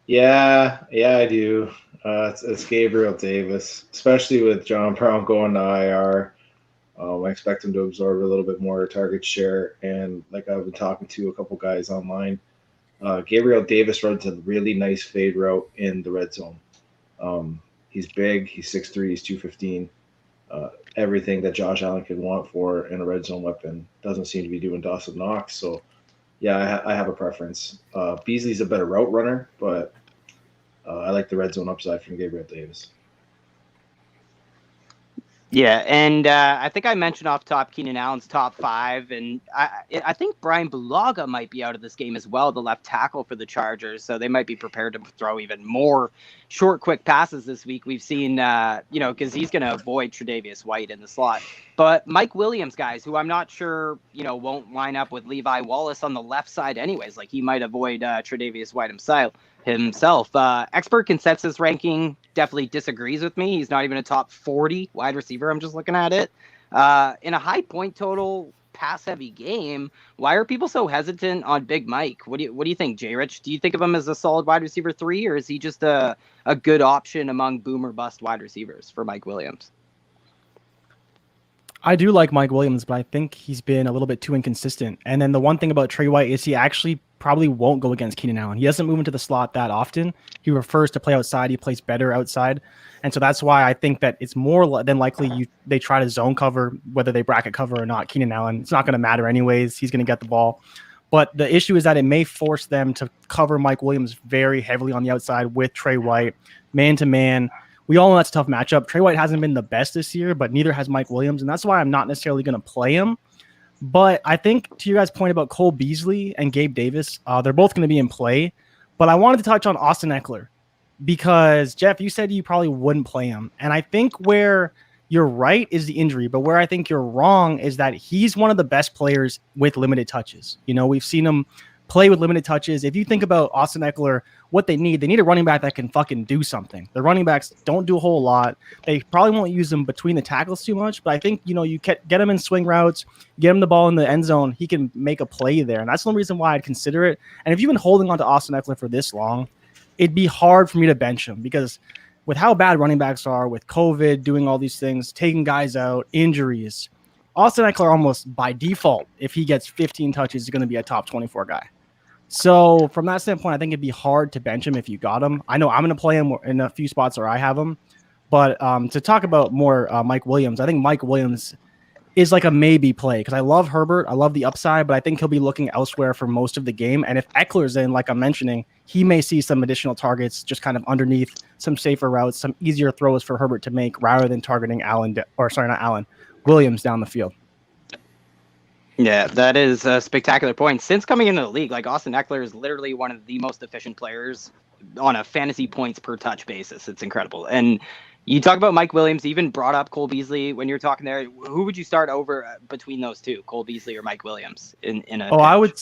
[SPEAKER 3] Yeah, I do. It's Gabriel Davis, especially with John Brown going to IR. I expect him to absorb a little bit more target share. And like I've been talking to a couple guys online, Gabriel Davis runs a really nice fade route in the red zone. He's big. He's 6'3". He's 215. Everything that Josh Allen could want for in a red zone weapon. Doesn't seem to be doing Dawson Knox. So, yeah, I have a preference. Beasley's a better route runner, but I like the red zone upside from Gabriel Davis.
[SPEAKER 4] Yeah, and I think I mentioned off top Keenan Allen's top 5, and I think Brian Bulaga might be out of this game as well, the left tackle for the Chargers, so they might be prepared to throw even more short, quick passes this week. We've seen, because he's going to avoid Tre'Davious White in the slot. But Mike Williams, guys, who I'm not sure, won't line up with Levi Wallace on the left side anyways, like he might avoid Tre'Davious White himself. Expert consensus ranking definitely disagrees with me. He's not even a top 40 wide receiver. I'm just looking at it. In a high point total pass heavy game, why are people so hesitant on Big Mike? What do you think, Jay Rich? Do you think of him as a solid wide receiver 3, or is he just a good option among boom or bust wide receivers for Mike Williams?
[SPEAKER 6] I do like Mike Williams, but I think he's been a little bit too inconsistent. And then the one thing about Trey White is he actually probably won't go against Keenan Allen. He doesn't move into the slot that often. He prefers to play outside. He plays better outside. And so that's why I think that it's more than likely they try to zone cover, whether they bracket cover or not. Keenan Allen, it's not going to matter anyways. He's going to get the ball. But the issue is that it may force them to cover Mike Williams very heavily on the outside with Trey White, man-to-man. We all know that's a tough matchup. Trey White hasn't been the best this year, but neither has Mike Williams, and that's why I'm not necessarily going to play him. But I think to your guys' point about Cole Beasley and Gabe Davis, they're both going to be in play. But I wanted to touch on Austin Eckler because, Jeff, you said you probably wouldn't play him. And I think where you're right is the injury, but where I think you're wrong is that he's one of the best players with limited touches. We've seen him play with limited touches. If you think about Austin Eckler, what they need a running back that can fucking do something. The running backs don't do a whole lot. They probably won't use him between the tackles too much, but I think, you get him in swing routes, get him the ball in the end zone, he can make a play there. And that's the reason why I'd consider it. And if you've been holding on to Austin Eckler for this long, it'd be hard for me to bench him because with how bad running backs are, with COVID, doing all these things, taking guys out, injuries, Austin Eckler almost by default, if he gets 15 touches, is going to be a top 24 guy. So from that standpoint, I think it'd be hard to bench him if you got him. I know I'm going to play him in a few spots where I have him. But to talk about more Mike Williams, I think Mike Williams is like a maybe play because I love Herbert. I love the upside, but I think he'll be looking elsewhere for most of the game. And if Eckler's in, like I'm mentioning, he may see some additional targets just kind of underneath some safer routes, some easier throws for Herbert to make rather than targeting Williams down the field.
[SPEAKER 4] Yeah, that is a spectacular point. Since coming into the league, like Austin Eckler is literally one of the most efficient players on a fantasy points per touch basis. It's incredible. And you talk about Mike Williams, even brought up Cole Beasley when you're talking there. Who would you start over between those two, Cole Beasley or Mike Williams?
[SPEAKER 6] I would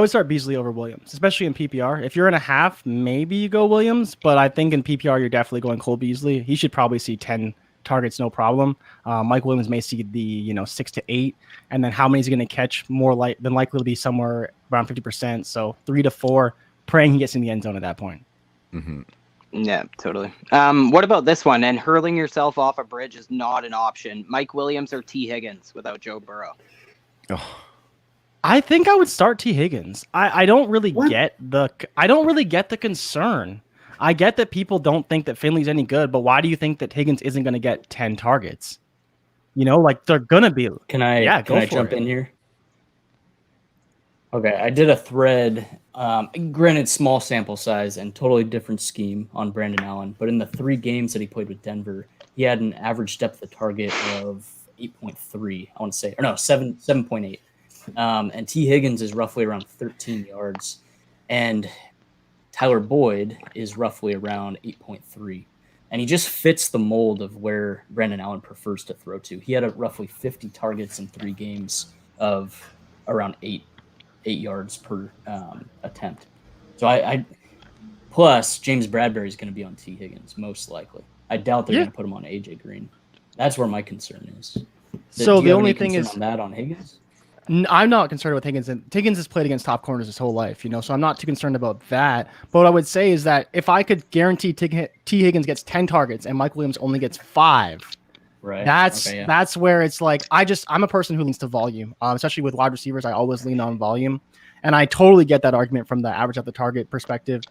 [SPEAKER 6] start Beasley over Williams, especially in PPR. If you're in a half, maybe you go Williams, but I think in PPR you're definitely going Cole Beasley. He should probably see 10 targets, no problem. Mike Williams may see the 6 to 8, and then how many is he going to catch? More than likely to be somewhere around 50%. So 3 to 4, praying he gets in the end zone at that point.
[SPEAKER 1] Mm-hmm.
[SPEAKER 4] Yeah, totally. What about this one? And hurling yourself off a bridge is not an option. Mike Williams or T. Higgins without Joe Burrow?
[SPEAKER 1] Oh.
[SPEAKER 6] I think I would start T. Higgins. I don't really get the concern. I get that people don't think that Finley's any good, but why do you think that Higgins isn't going to get 10 targets? They're going to be.
[SPEAKER 5] Can I jump in here? Okay, I did a thread, granted small sample size and totally different scheme on Brandon Allen, but in the 3 games that he played with Denver, he had an average depth of target of 8.3, I want to say, or no, 7.8. And T. Higgins is roughly around 13 yards, and Tyler Boyd is roughly around 8.3. And he just fits the mold of where Brandon Allen prefers to throw to. He had roughly 50 targets in 3 games of around 8 yards per attempt. So I plus James Bradbury is going to be on T. Higgins most likely. I doubt they're going to put him on AJ Green. That's where my concern is.
[SPEAKER 6] So the only thing is
[SPEAKER 5] on that on Higgins.
[SPEAKER 6] I'm not concerned with Higgins, and Higgins has played against top corners his whole life, so I'm not too concerned about that. But what I would say is that if I could guarantee T. Higgins gets 10 targets and Mike Williams only gets 5,
[SPEAKER 5] right?
[SPEAKER 6] That's where it's like I'm a person who leans to volume, especially with wide receivers. I always lean on volume, and I totally get that argument from the average at the target perspective.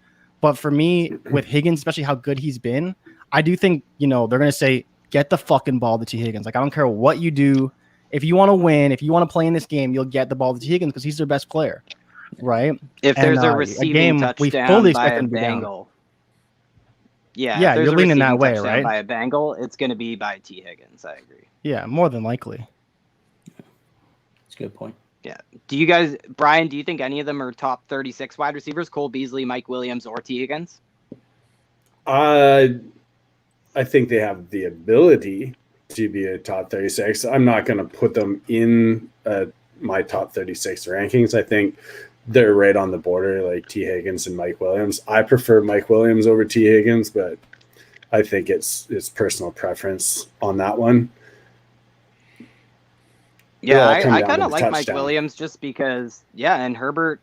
[SPEAKER 6] But for me, with Higgins, especially how good he's been, I do think they're gonna say get the fucking ball to T. Higgins. Like I don't care what you do. If you want to win, if you want to play in this game, you'll get the ball to T. Higgins because he's their best player, right?
[SPEAKER 4] If there's a receiving touchdown by a Bengal,
[SPEAKER 6] you're leaning that way, right?
[SPEAKER 4] By a Bengal, it's going to be by T. Higgins. I agree.
[SPEAKER 6] Yeah, more than likely.
[SPEAKER 5] That's a good point.
[SPEAKER 4] Yeah. Do you guys, Brian? Do you think any of them are top 36 wide receivers? Cole Beasley, Mike Williams, or T. Higgins?
[SPEAKER 2] I think they have the ability to be a top 36. I'm not going to put them in my top 36 rankings. I think they're right on the border, like T. Higgins and Mike Williams. I prefer Mike Williams over T. Higgins, but I think it's personal preference on that one.
[SPEAKER 4] Yeah, I kind of like Mike Williams just because, and Herbert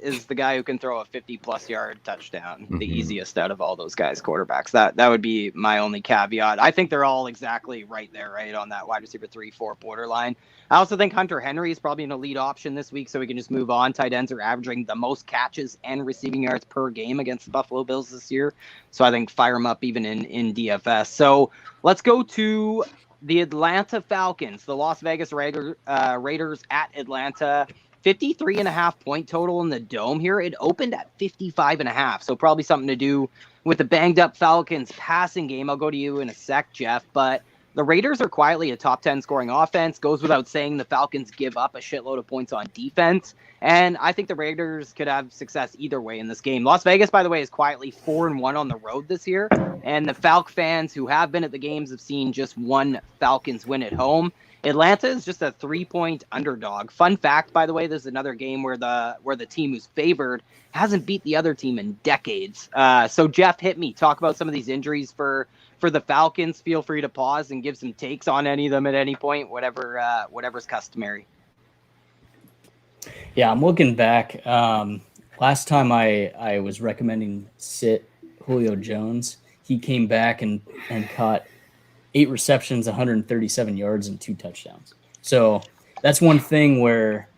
[SPEAKER 4] is the guy who can throw a 50-plus yard touchdown, the easiest out of all those guys, quarterbacks. That would be my only caveat. I think they're all exactly right there, right on that wide receiver 3-4 borderline. I also think Hunter Henry is probably an elite option this week, so we can just move on. Tight ends are averaging the most catches and receiving yards per game against the Buffalo Bills this year, so I think fire them up even in DFS. So let's go to the Atlanta Falcons, the Las Vegas Raiders at Atlanta. 53.5 point total in the Dome here. It opened at 55.5, so probably something to do with the banged up Falcons passing game. I'll go to you in a sec, Jeff, but the Raiders are quietly a top 10 scoring offense. Goes without saying the Falcons give up a shitload of points on defense, and I think the Raiders could have success either way in this game. Las Vegas, by the way, is quietly 4-1 on the road this year, and the Falc fans who have been at the games have seen just one Falcons win at home. Atlanta is just a 3-point underdog. Fun fact, by the way, this is another game where the team who's favored hasn't beat the other team in decades. So Jeff, hit me. Talk about some of these injuries for the Falcons. Feel free to pause and give some takes on any of them at any point, whatever's customary.
[SPEAKER 5] Yeah, I'm looking back. Last time I was recommending sit Julio Jones, he came back and caught 8 receptions, 137 yards, and 2 touchdowns. So that's one thing where,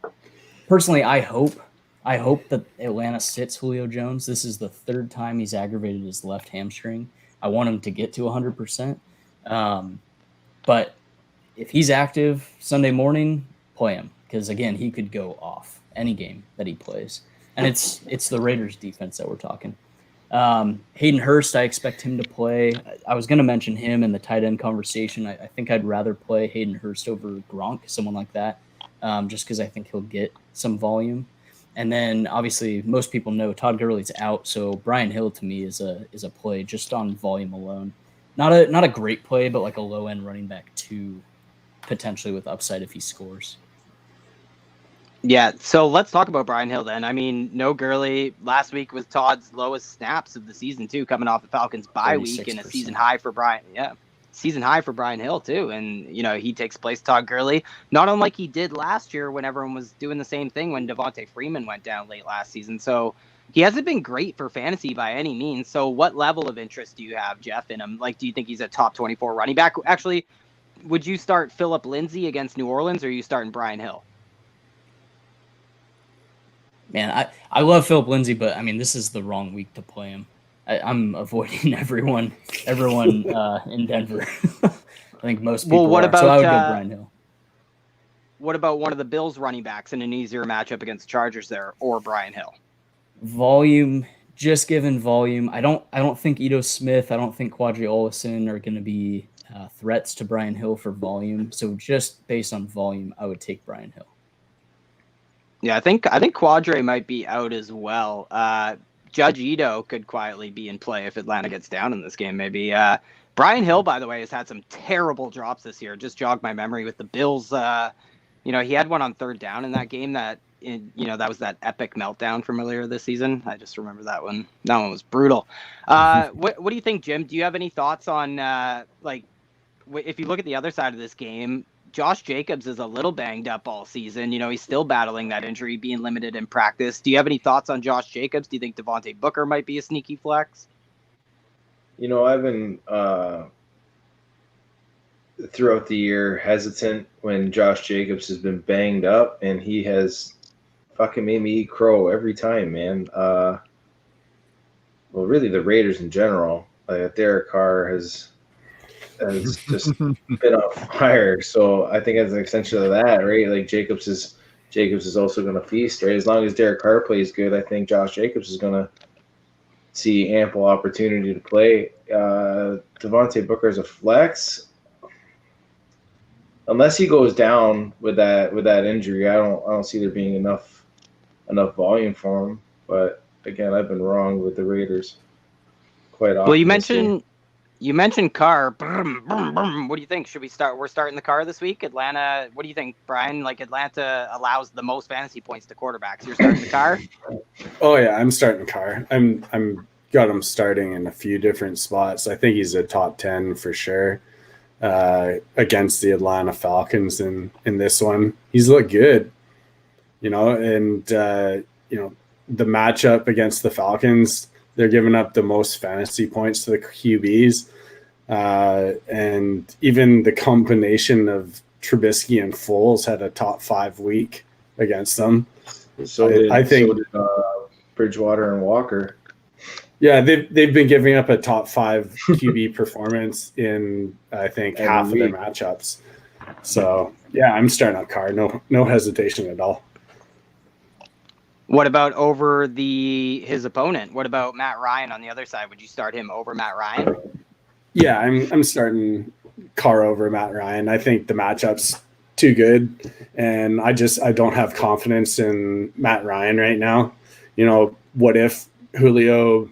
[SPEAKER 5] personally, I hope that Atlanta sits Julio Jones. This is the 3rd time he's aggravated his left hamstring. I want him to get to 100%. But if he's active Sunday morning, play him. Because, again, he could go off any game that he plays. And it's the Raiders defense that we're talking. Hayden Hurst, I expect him to play. I was going to mention him in the tight end conversation. I think I'd rather play Hayden Hurst over Gronk, someone like that, just because I think he'll get some volume. And then, obviously, most people know Todd Gurley's out, so Brian Hill to me is a play just on volume alone. Not a great play, but like a low end running back 2, potentially with upside if he scores.
[SPEAKER 4] Yeah, so let's talk about Brian Hill then. I mean, no Gurley. Last week was Todd's lowest snaps of the season too, coming off the Falcons bye week, and a season high for Brian. Yeah, season high for Brian Hill too, and he takes place Todd Gurley, not unlike he did last year when everyone was doing the same thing when Devontae Freeman went down late last season. So he hasn't been great for fantasy by any means. So what level of interest do you have, Jeff, in him? Like, do you think he's a top 24 running back? Actually, would you start Phillip Lindsay against New Orleans, or are you starting Brian Hill?
[SPEAKER 5] Man, I love Phillip Lindsay, but I mean, this is the wrong week to play him. I'm avoiding everyone in Denver. I think most people.
[SPEAKER 4] Well, what
[SPEAKER 5] are.
[SPEAKER 4] about?
[SPEAKER 5] So I would go Brian Hill.
[SPEAKER 4] what about one of the Bills running backs in an easier matchup against the Chargers there, or Brian Hill?
[SPEAKER 5] Volume, just given volume. I don't think Ito Smith, I don't think Quadri Olison are going to be threats to Brian Hill for volume. So just based on volume, I would take Brian Hill.
[SPEAKER 4] Yeah, I think Quadre might be out as well. Judge Ito could quietly be in play if Atlanta gets down in this game, maybe. Brian Hill, by the way, has had some terrible drops this year. Just jogged my memory with the Bills. He had one on third down in that game that was that epic meltdown from earlier this season. I just remember that one. That one was brutal. What do you think, Jim? Do you have any thoughts on, if you look at the other side of this game, Josh Jacobs is a little banged up all season. He's still battling that injury, being limited in practice. Do you have any thoughts on Josh Jacobs? Do you think Devontae Booker might be a sneaky flex?
[SPEAKER 3] I've been throughout the year hesitant when Josh Jacobs has been banged up, and he has fucking made me eat crow every time, man. Well, really the Raiders in general. Derek Carr has just been on fire. So I think as an extension of that, right? Like Jacobs is also going to feast, right? As long as Derek Carr plays good, I think Josh Jacobs is going to see ample opportunity to play. Devontae Booker is a flex, unless he goes down with that injury. I don't see there being enough volume for him. But again, I've been wrong with the Raiders quite often.
[SPEAKER 4] Well, you mentioned Carr. What do you think? Should we start? We're starting the Carr this week. Atlanta. What do you think, Brian? Atlanta allows the most fantasy points to quarterbacks. You're starting the Carr?
[SPEAKER 2] Oh yeah, I'm starting Carr. I'm got him starting in a few different spots. I think he's a top 10 for sure against the Atlanta Falcons in this one. He's looked good, and the matchup against the Falcons, they're giving up the most fantasy points to the QBs. And even the combination of Trubisky and Foles had a top 5 week against them.
[SPEAKER 3] I think Bridgewater and Walker.
[SPEAKER 2] Yeah, they've been giving up a top 5 QB performance in, I think, half of their matchups. So yeah, I'm starting out Carr. No hesitation at all.
[SPEAKER 4] What about over his opponent? What about Matt Ryan on the other side? Would you start him over Matt Ryan?
[SPEAKER 2] Yeah, I'm starting Carr over Matt Ryan. I think the matchup's too good, and I don't have confidence in Matt Ryan right now. What if Julio,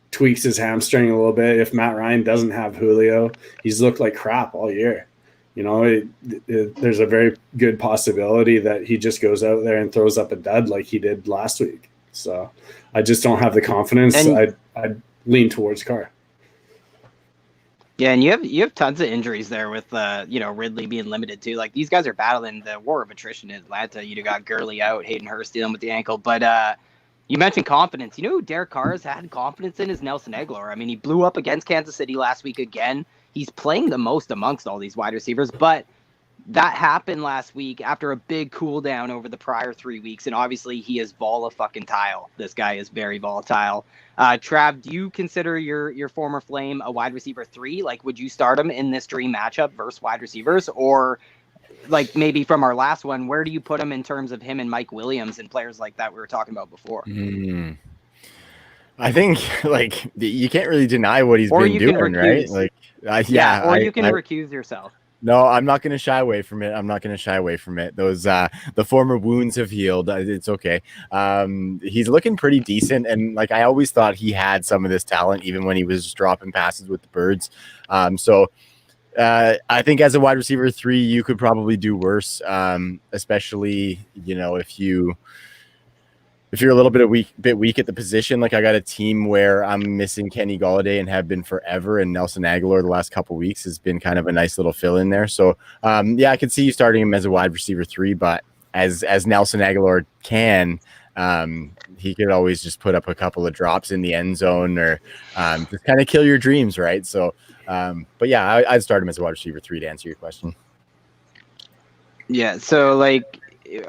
[SPEAKER 2] tweaks his hamstring a little bit? If Matt Ryan doesn't have Julio, he's looked like crap all year. There's a very good possibility that he just goes out there and throws up a dud like he did last week. So I just don't have the confidence. I'd lean towards Carr.
[SPEAKER 4] Yeah, and you have tons of injuries there with Ridley being limited too. Like these guys are battling the war of attrition in Atlanta. You got Gurley out, Hayden Hurst dealing with the ankle, but you mentioned confidence. You know who Derek Carr has had confidence in is Nelson Aguilar. I mean, he blew up against Kansas City last week again. He's playing the most amongst all these wide receivers, but that happened last week after a big cool down over the prior 3 weeks. And obviously he is volatile. This guy is very volatile. Trav, do you consider your former Flame a wide receiver 3? Like, would you start him in this dream matchup versus wide receivers? Or like maybe from our last one, where do you put him in terms of him and Mike Williams and players like that we were talking about before?
[SPEAKER 1] I think you can't really deny what he's been doing, right?
[SPEAKER 4] You can recuse yourself.
[SPEAKER 1] No, I'm not going to shy away from it. Those the former wounds have healed. It's okay. He's looking pretty decent, and I always thought he had some of this talent, even when he was dropping passes with the Birds. So I think as a wide receiver 3, you could probably do worse, especially if you're a little bit weak at the position. Like I got a team where I'm missing Kenny Golladay and have been forever, and Nelson Aguilar the last couple of weeks has been kind of a nice little fill in there. So I could see you starting him as a wide receiver 3, but as Nelson Aguilar can, he could always just put up a couple of drops in the end zone or just kind of kill your dreams, right? So, but yeah, I'd start him as a wide receiver 3 to answer your question.
[SPEAKER 4] Yeah, so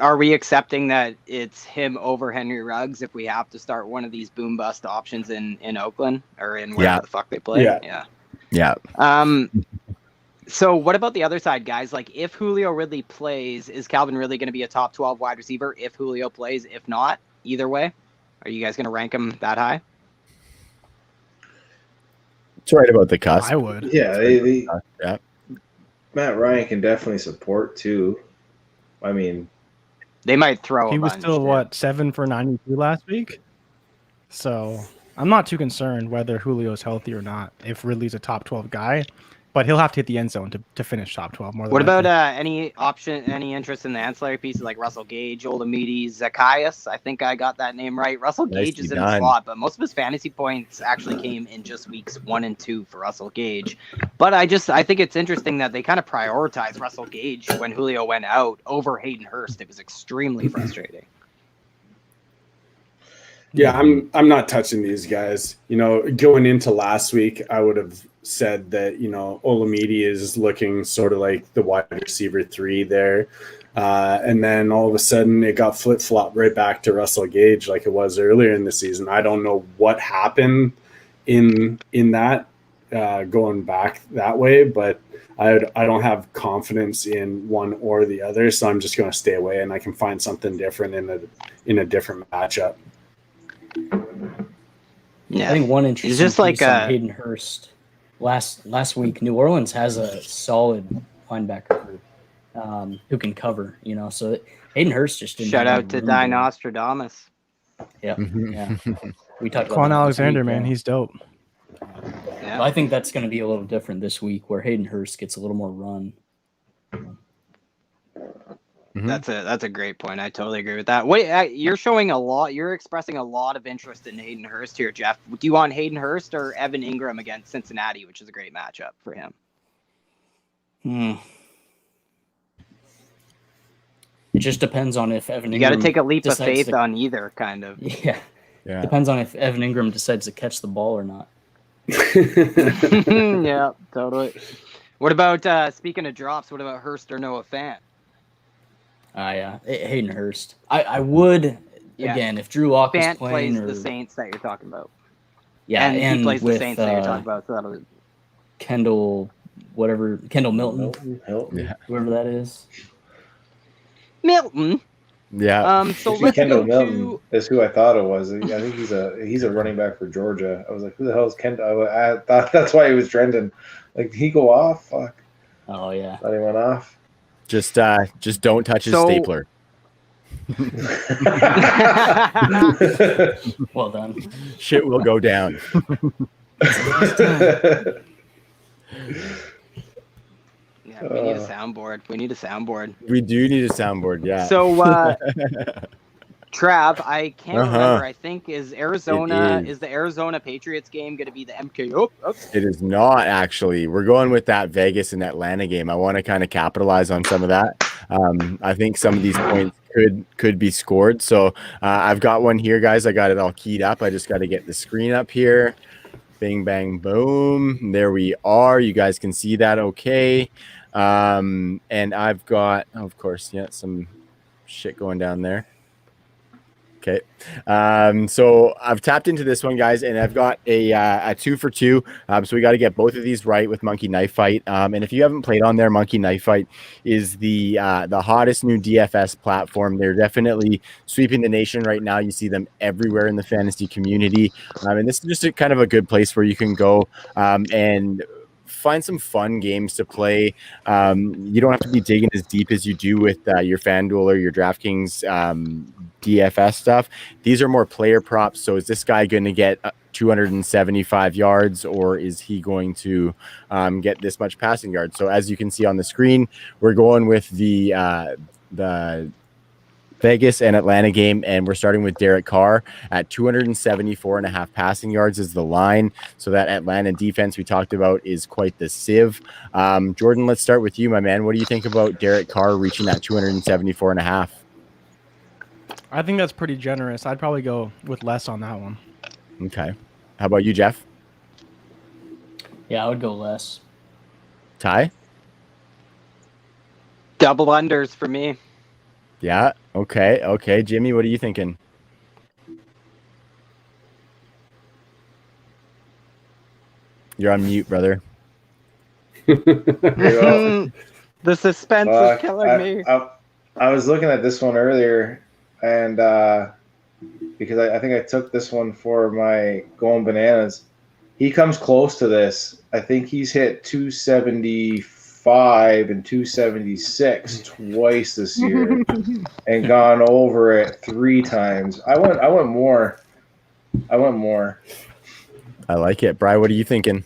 [SPEAKER 4] are we accepting that it's him over Henry Ruggs if we have to start one of these boom bust options in Oakland or in wherever the fuck they play?
[SPEAKER 2] Yeah.
[SPEAKER 4] So what about the other side, guys? Like, if Julio Ridley plays, is Calvin Ridley going to be a top 12 wide receiver if Julio plays? If not, either way, are you guys going to rank him that high?
[SPEAKER 1] It's right about the cusp.
[SPEAKER 6] I would.
[SPEAKER 3] Yeah,
[SPEAKER 1] Yeah.
[SPEAKER 3] Matt Ryan can definitely support too. I mean,
[SPEAKER 4] they might throw.
[SPEAKER 6] He was still 7 for 92 last week, so I'm not too concerned whether Julio's healthy or not. If Ridley's a top 12 guy, but he'll have to hit the end zone to finish top 12. More than
[SPEAKER 4] what
[SPEAKER 6] likely.
[SPEAKER 4] about any interest in the ancillary pieces like Russell Gage, Olamide, Zacchaeus? I think I got that name right. Russell Gage is in the slot, but most of his fantasy points actually came in just weeks 1 and 2 for Russell Gage. But I think it's interesting that they kind of prioritized Russell Gage when Julio went out over Hayden Hurst. It was extremely frustrating.
[SPEAKER 2] Yeah, I'm not touching these guys. Going into last week, I would have said that, Olamide is looking sort of like the wide receiver 3 there. And then all of a sudden it got flip-flopped right back to Russell Gage like it was earlier in the season. I don't know what happened in that going back that way, but I don't have confidence in one or the other, so I'm just going to stay away, and I can find something different in a different matchup.
[SPEAKER 5] Yeah, I think one interesting
[SPEAKER 4] it's just like
[SPEAKER 5] Hayden Hurst. Last week, New Orleans has a solid linebacker group who can cover. So Hayden Hurst just didn't.
[SPEAKER 4] Shout out to Nostradamus.
[SPEAKER 5] Yeah, yeah. We talked
[SPEAKER 6] Quan
[SPEAKER 5] about
[SPEAKER 6] Alexander, man, he's dope.
[SPEAKER 5] Yeah. I think that's going to be a little different this week, where Hayden Hurst gets a little more run.
[SPEAKER 4] That's a great point. I totally agree with that. Wait, you're expressing a lot of interest in Hayden Hurst here, Jeff. Do you want Hayden Hurst or Evan Ingram against Cincinnati, which is a great matchup for him?
[SPEAKER 5] It just depends on if Evan Ingram.
[SPEAKER 4] You got to take a leap of faith on either, kind of.
[SPEAKER 5] Yeah. Depends on if Evan Ingram decides to catch the ball or not.
[SPEAKER 4] Yeah, totally. What about speaking of drops? What about Hurst or Noah Fant?
[SPEAKER 5] Yeah, Hayden Hurst. I would
[SPEAKER 4] again
[SPEAKER 5] if Drew Lock
[SPEAKER 4] Fant
[SPEAKER 5] was playing
[SPEAKER 4] plays
[SPEAKER 5] or
[SPEAKER 4] the Saints that you're talking about.
[SPEAKER 5] Yeah,
[SPEAKER 4] and he plays the Saints that you're talking about. So that'll
[SPEAKER 5] Kendall Milton, whoever that is.
[SPEAKER 4] Milton.
[SPEAKER 1] Yeah.
[SPEAKER 4] So let's
[SPEAKER 3] Kendall
[SPEAKER 4] go
[SPEAKER 3] Milton is who I thought it was. I think he's a running back for Georgia. I was like, who the hell is Kendall? I thought that's why he was trending. Like, did he go off? Fuck.
[SPEAKER 5] Oh yeah.
[SPEAKER 3] Thought he went off.
[SPEAKER 1] Just don't touch his stapler.
[SPEAKER 5] Well done.
[SPEAKER 1] Shit will go down.
[SPEAKER 4] Yeah, we need a soundboard.
[SPEAKER 1] We do need a soundboard, yeah.
[SPEAKER 4] So, Trav, I can't remember. I think is the Arizona Patriots game going to be the MKO?
[SPEAKER 1] It is not, actually. We're going with that Vegas and Atlanta game. I want to kind of capitalize on some of that. I think some of these points could be scored. So I've got one here, guys. I got it all keyed up. I just got to get the screen up here. Bing, bang, boom. There we are. You guys can see that okay. And I've got, of course, some shit going down there. Okay. So I've tapped into this one, guys, and I've got a 2 for 2. So we got to get both of these right with Monkey Knife Fight. And if you haven't played on there, Monkey Knife Fight is the hottest new DFS platform. They're definitely sweeping the nation right now. You see them everywhere in the fantasy community. And this is just kind of a good place where you can go and find some fun games to play. You don't have to be digging as deep as you do with your FanDuel or your DraftKings DFS stuff. These are more player props. So is this guy going to get 275 yards, or is he going to get this much passing yards? So as you can see on the screen, we're going with the Vegas and Atlanta game, and we're starting with Derek Carr at 274.5 passing yards is the line. So that Atlanta defense we talked about is quite the sieve. Jordan, let's start with you, my man. What do you think about Derek Carr reaching that 274.5?
[SPEAKER 6] I think that's pretty generous. I'd probably go with less on that one.
[SPEAKER 1] Okay. How about you, Jeff?
[SPEAKER 5] Yeah, I would go less.
[SPEAKER 1] Ty?
[SPEAKER 4] Double unders for me.
[SPEAKER 1] Yeah. Okay. Jimmy, what are you thinking? You're on mute, brother.
[SPEAKER 4] The suspense is killing me.
[SPEAKER 3] I was looking at this one earlier, and because I think I took this one for my going bananas. He comes close to this. I think he's hit 275 and 276 twice this year, and gone over it 3 times. I went more. I
[SPEAKER 1] I like it. Bri, what are you thinking?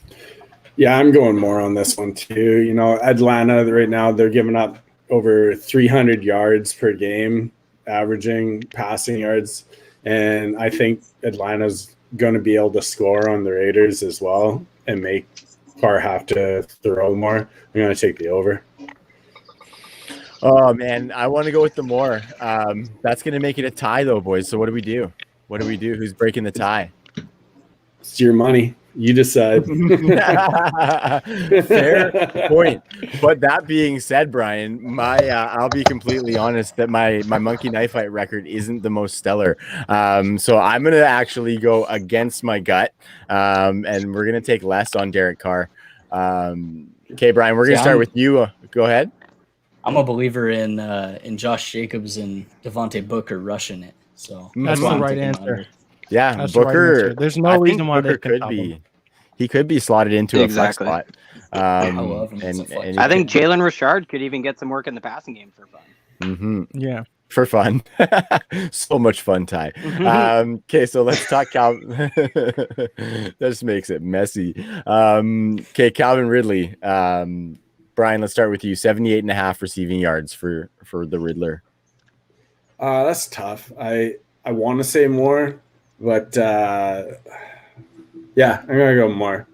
[SPEAKER 2] Yeah, I'm going more on this one too. You know, Atlanta right now, they're giving up over 300 yards per game, averaging passing yards. And I think Atlanta's going to be able to score on the Raiders as well and make Carr have to throw more. I'm going to take the over.
[SPEAKER 1] Oh, man, I want to go with the more. That's going to make it a tie, though, boys. So what do we do? Who's breaking the tie?
[SPEAKER 2] It's your money. You decide.
[SPEAKER 1] Fair point. But that being said, Brian, I'll be completely honest that my monkey knife fight record isn't the most stellar. So I'm gonna actually go against my gut, and we're gonna take less on Derek Carr. Okay, Brian, we're gonna start with you. Go ahead.
[SPEAKER 5] I'm a believer in Josh Jacobs and Devontae Booker rushing it. So
[SPEAKER 6] that's the right answer.
[SPEAKER 1] Yeah,
[SPEAKER 6] that's
[SPEAKER 1] Booker.
[SPEAKER 6] Right. There's no reason why
[SPEAKER 1] Booker could be. He could be slotted into a flex spot.
[SPEAKER 5] I love him.
[SPEAKER 4] And I think Jalen Richard could even get some work in the passing game for fun.
[SPEAKER 1] Mm-hmm.
[SPEAKER 6] Yeah,
[SPEAKER 1] for fun. So much fun, Ty. Okay, so let's talk Calvin. That just makes it messy. Okay, Calvin Ridley. Brian, let's start with you. 78.5 receiving yards for the Riddler.
[SPEAKER 2] That's tough. I want to say more, but yeah, I'm gonna go more.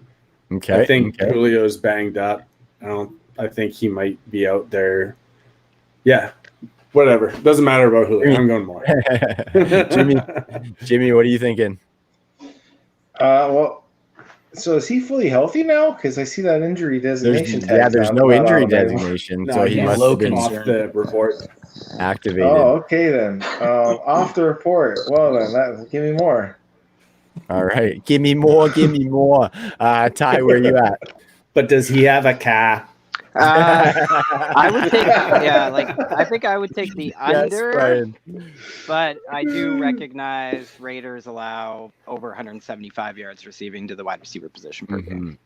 [SPEAKER 1] Okay.
[SPEAKER 2] I think Julio's banged up. I think he might be out there. Yeah, whatever. Doesn't matter about Julio. I'm going more.
[SPEAKER 1] Jimmy, what are you thinking?
[SPEAKER 3] Well, so is he fully healthy now? Because I see that injury designation tag.
[SPEAKER 1] There's no injury designation, so he must have been
[SPEAKER 2] off the report.
[SPEAKER 1] Activated.
[SPEAKER 3] Oh, okay then. Off the report. Well then, give me more.
[SPEAKER 1] All right, give me more. Ty, where you at?
[SPEAKER 2] But does he have a car?
[SPEAKER 4] I would take, I think I would take the under.
[SPEAKER 1] Yes,
[SPEAKER 4] but I do recognize Raiders allow over 175 yards receiving to the wide receiver position per game.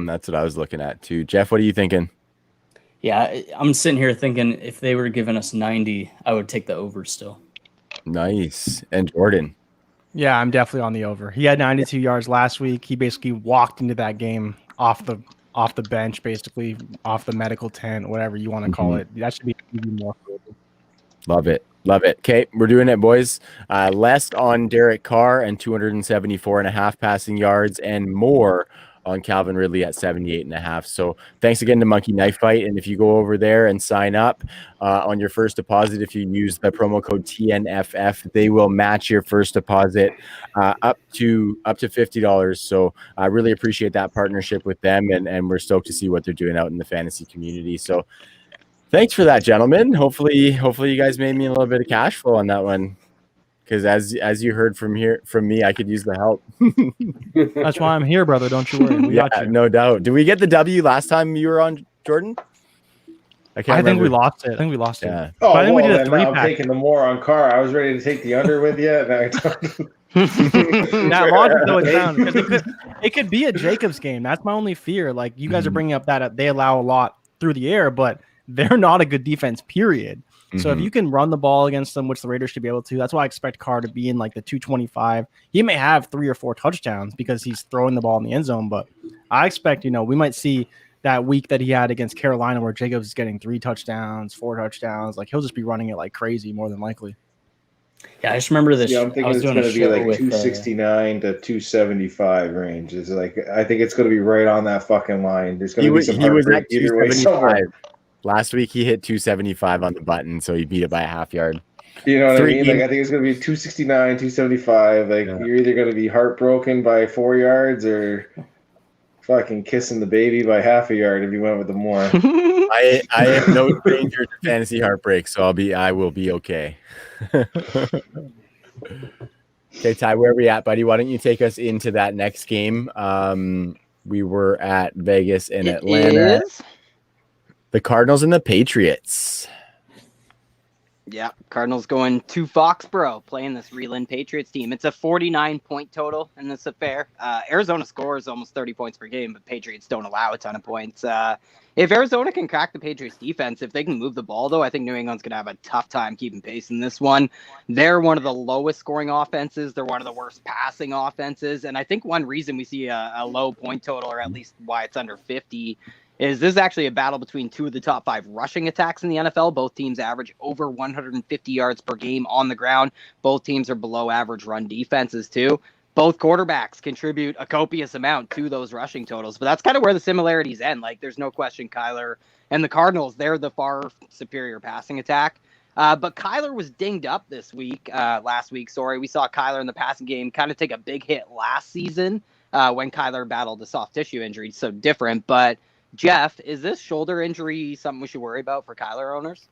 [SPEAKER 1] That's what I was looking at too. Jeff, what are you thinking?
[SPEAKER 5] Yeah, I'm sitting here thinking if they were giving us 90, I would take the over still.
[SPEAKER 1] Nice. And Jordan?
[SPEAKER 6] Yeah, I'm definitely on the over. He had 92 yards last week. He basically walked into that game off the bench, basically off the medical tent, whatever you want to call it. That should be even more cool.
[SPEAKER 1] Love it. Okay, we're doing it, boys. Less on Derek Carr and 274.5 passing yards, and more on Calvin Ridley at 78.5. So thanks again to Monkey Knife Fight. And if you go over there and sign up on your first deposit, if you use the promo code TNFF, they will match your first deposit up to $50. So I really appreciate that partnership with them, and we're stoked to see what they're doing out in the fantasy community. So thanks for that, gentlemen. Hopefully you guys made me a little bit of cash flow on that one. Because as you heard from me, I could use the help.
[SPEAKER 6] That's why I'm here, brother. Don't you worry. We got you.
[SPEAKER 1] No doubt. Did we get the W last time you were on, Jordan?
[SPEAKER 6] I think we lost it.
[SPEAKER 1] Yeah.
[SPEAKER 3] Oh,
[SPEAKER 6] but I think we did a 3-pack.
[SPEAKER 3] I'm taking the more on Carr. I was ready to take the under with you.
[SPEAKER 6] That logic though is down because it could be a Jacobs game. That's my only fear. Like you guys are bringing up that they allow a lot through the air, but they're not a good defense. Period. So if you can run the ball against them, which the Raiders should be able to, that's why I expect Carr to be in like the 225. He may have 3 or 4 touchdowns because he's throwing the ball in the end zone, but I expect, we might see that week that he had against Carolina where Jacobs is getting 3 touchdowns, 4 touchdowns. Like he'll just be running it like crazy more than likely.
[SPEAKER 5] Yeah, I just remember this.
[SPEAKER 3] Yeah, I'm thinking it's going to be like 269 to 275 range. It's like I think it's going to be right on that fucking line. There's going to be some heartbreak either way somewhere.
[SPEAKER 1] Last week he hit 275 on the button, so he beat it by a half yard.
[SPEAKER 3] You know what I mean? Like I think it's going to be 269, 275. Like you're either going to be heartbroken by 4 yards or fucking kissing the baby by half a yard if you went with the more.
[SPEAKER 1] I am no stranger to fantasy heartbreak, so I will be okay. Okay, Ty, where are we at, buddy? Why don't you take us into that next game? We were at Vegas and Atlanta. The Cardinals and the Patriots.
[SPEAKER 4] Yeah, Cardinals going to Foxborough, playing this Reland Patriots team. It's a 49-point total in this affair. Arizona scores almost 30 points per game, but Patriots don't allow a ton of points. If Arizona can crack the Patriots defense, if they can move the ball, though, I think New England's going to have a tough time keeping pace in this one. They're one of the lowest scoring offenses. They're one of the worst passing offenses. And I think one reason we see a low point total, or at least why it's under 50, is this is actually a battle between two of the top 5 rushing attacks in the NFL. Both teams average over 150 yards per game on the ground. Both teams are below average run defenses, too. Both quarterbacks contribute a copious amount to those rushing totals, but that's kind of where the similarities end. Like, there's no question Kyler and the Cardinals, they're the far superior passing attack. But Kyler was dinged up last week. We saw Kyler in the passing game kind of take a big hit last season when Kyler battled a soft tissue injury. So different. But Jeff, is this shoulder injury something we should worry about for Kyler owners?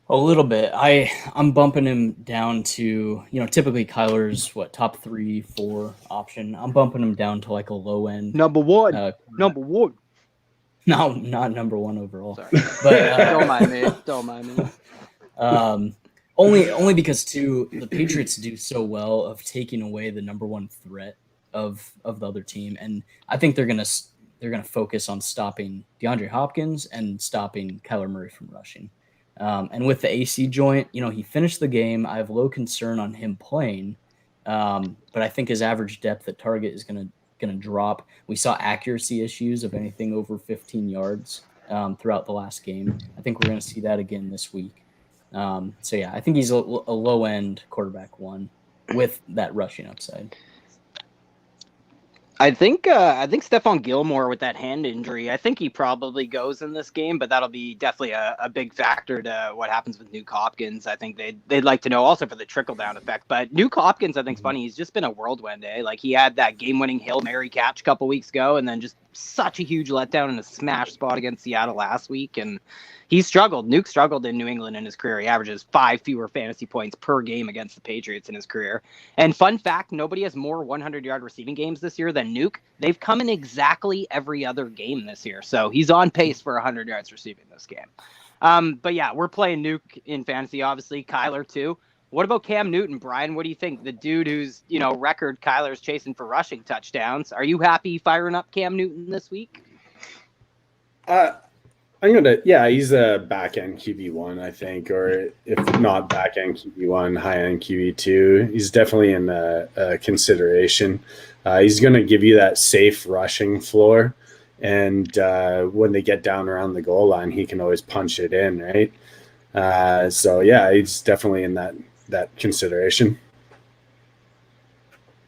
[SPEAKER 5] A little bit. I'm bumping him down to, typically Kyler's top 3, 4 option. I'm bumping him down to like a low end.
[SPEAKER 4] Number one.
[SPEAKER 5] No, not number 1 overall.
[SPEAKER 4] Sorry.
[SPEAKER 5] But
[SPEAKER 4] Don't mind me.
[SPEAKER 5] Only because too, the Patriots do so well of taking away the number 1 threat of the other team, and I think they're gonna focus on stopping DeAndre Hopkins and stopping Kyler Murray from rushing. And with the AC joint, he finished the game. I have low concern on him playing, but I think his average depth at target is gonna drop. We saw accuracy issues of anything over 15 yards throughout the last game. I think we're gonna see that again this week. I think he's a low end quarterback 1 with that rushing upside.
[SPEAKER 4] I think Stephon Gilmore with that hand injury, I think he probably goes in this game, but that'll be definitely a big factor to what happens with Nuke Hopkins. I think they'd like to know also for the trickle-down effect. But Nuke Hopkins, I think, is funny. He's just been a whirlwind, eh? Like, he had that game-winning Hail Mary catch a couple weeks ago, and then just such a huge letdown in a smash spot against Seattle last week. And he struggled. Nuke struggled in New England in his career. He averages 5 fewer fantasy points per game against the Patriots in his career. And fun fact, nobody has more 100-yard receiving games this year than Nuke. They've come in exactly every other game this year. So he's on pace for 100 yards receiving this game. But yeah, we're playing Nuke in fantasy, obviously. Kyler too. What about Cam Newton, Brian? What do you think? The dude who's, record Kyler's chasing for rushing touchdowns. Are you happy firing up Cam Newton this week?
[SPEAKER 2] He's a back-end QB1, I think, or if not back-end QB1, high-end QB2. He's definitely in a consideration. He's going to give you that safe rushing floor, and when they get down around the goal line, he can always punch it in, right? He's definitely in that consideration.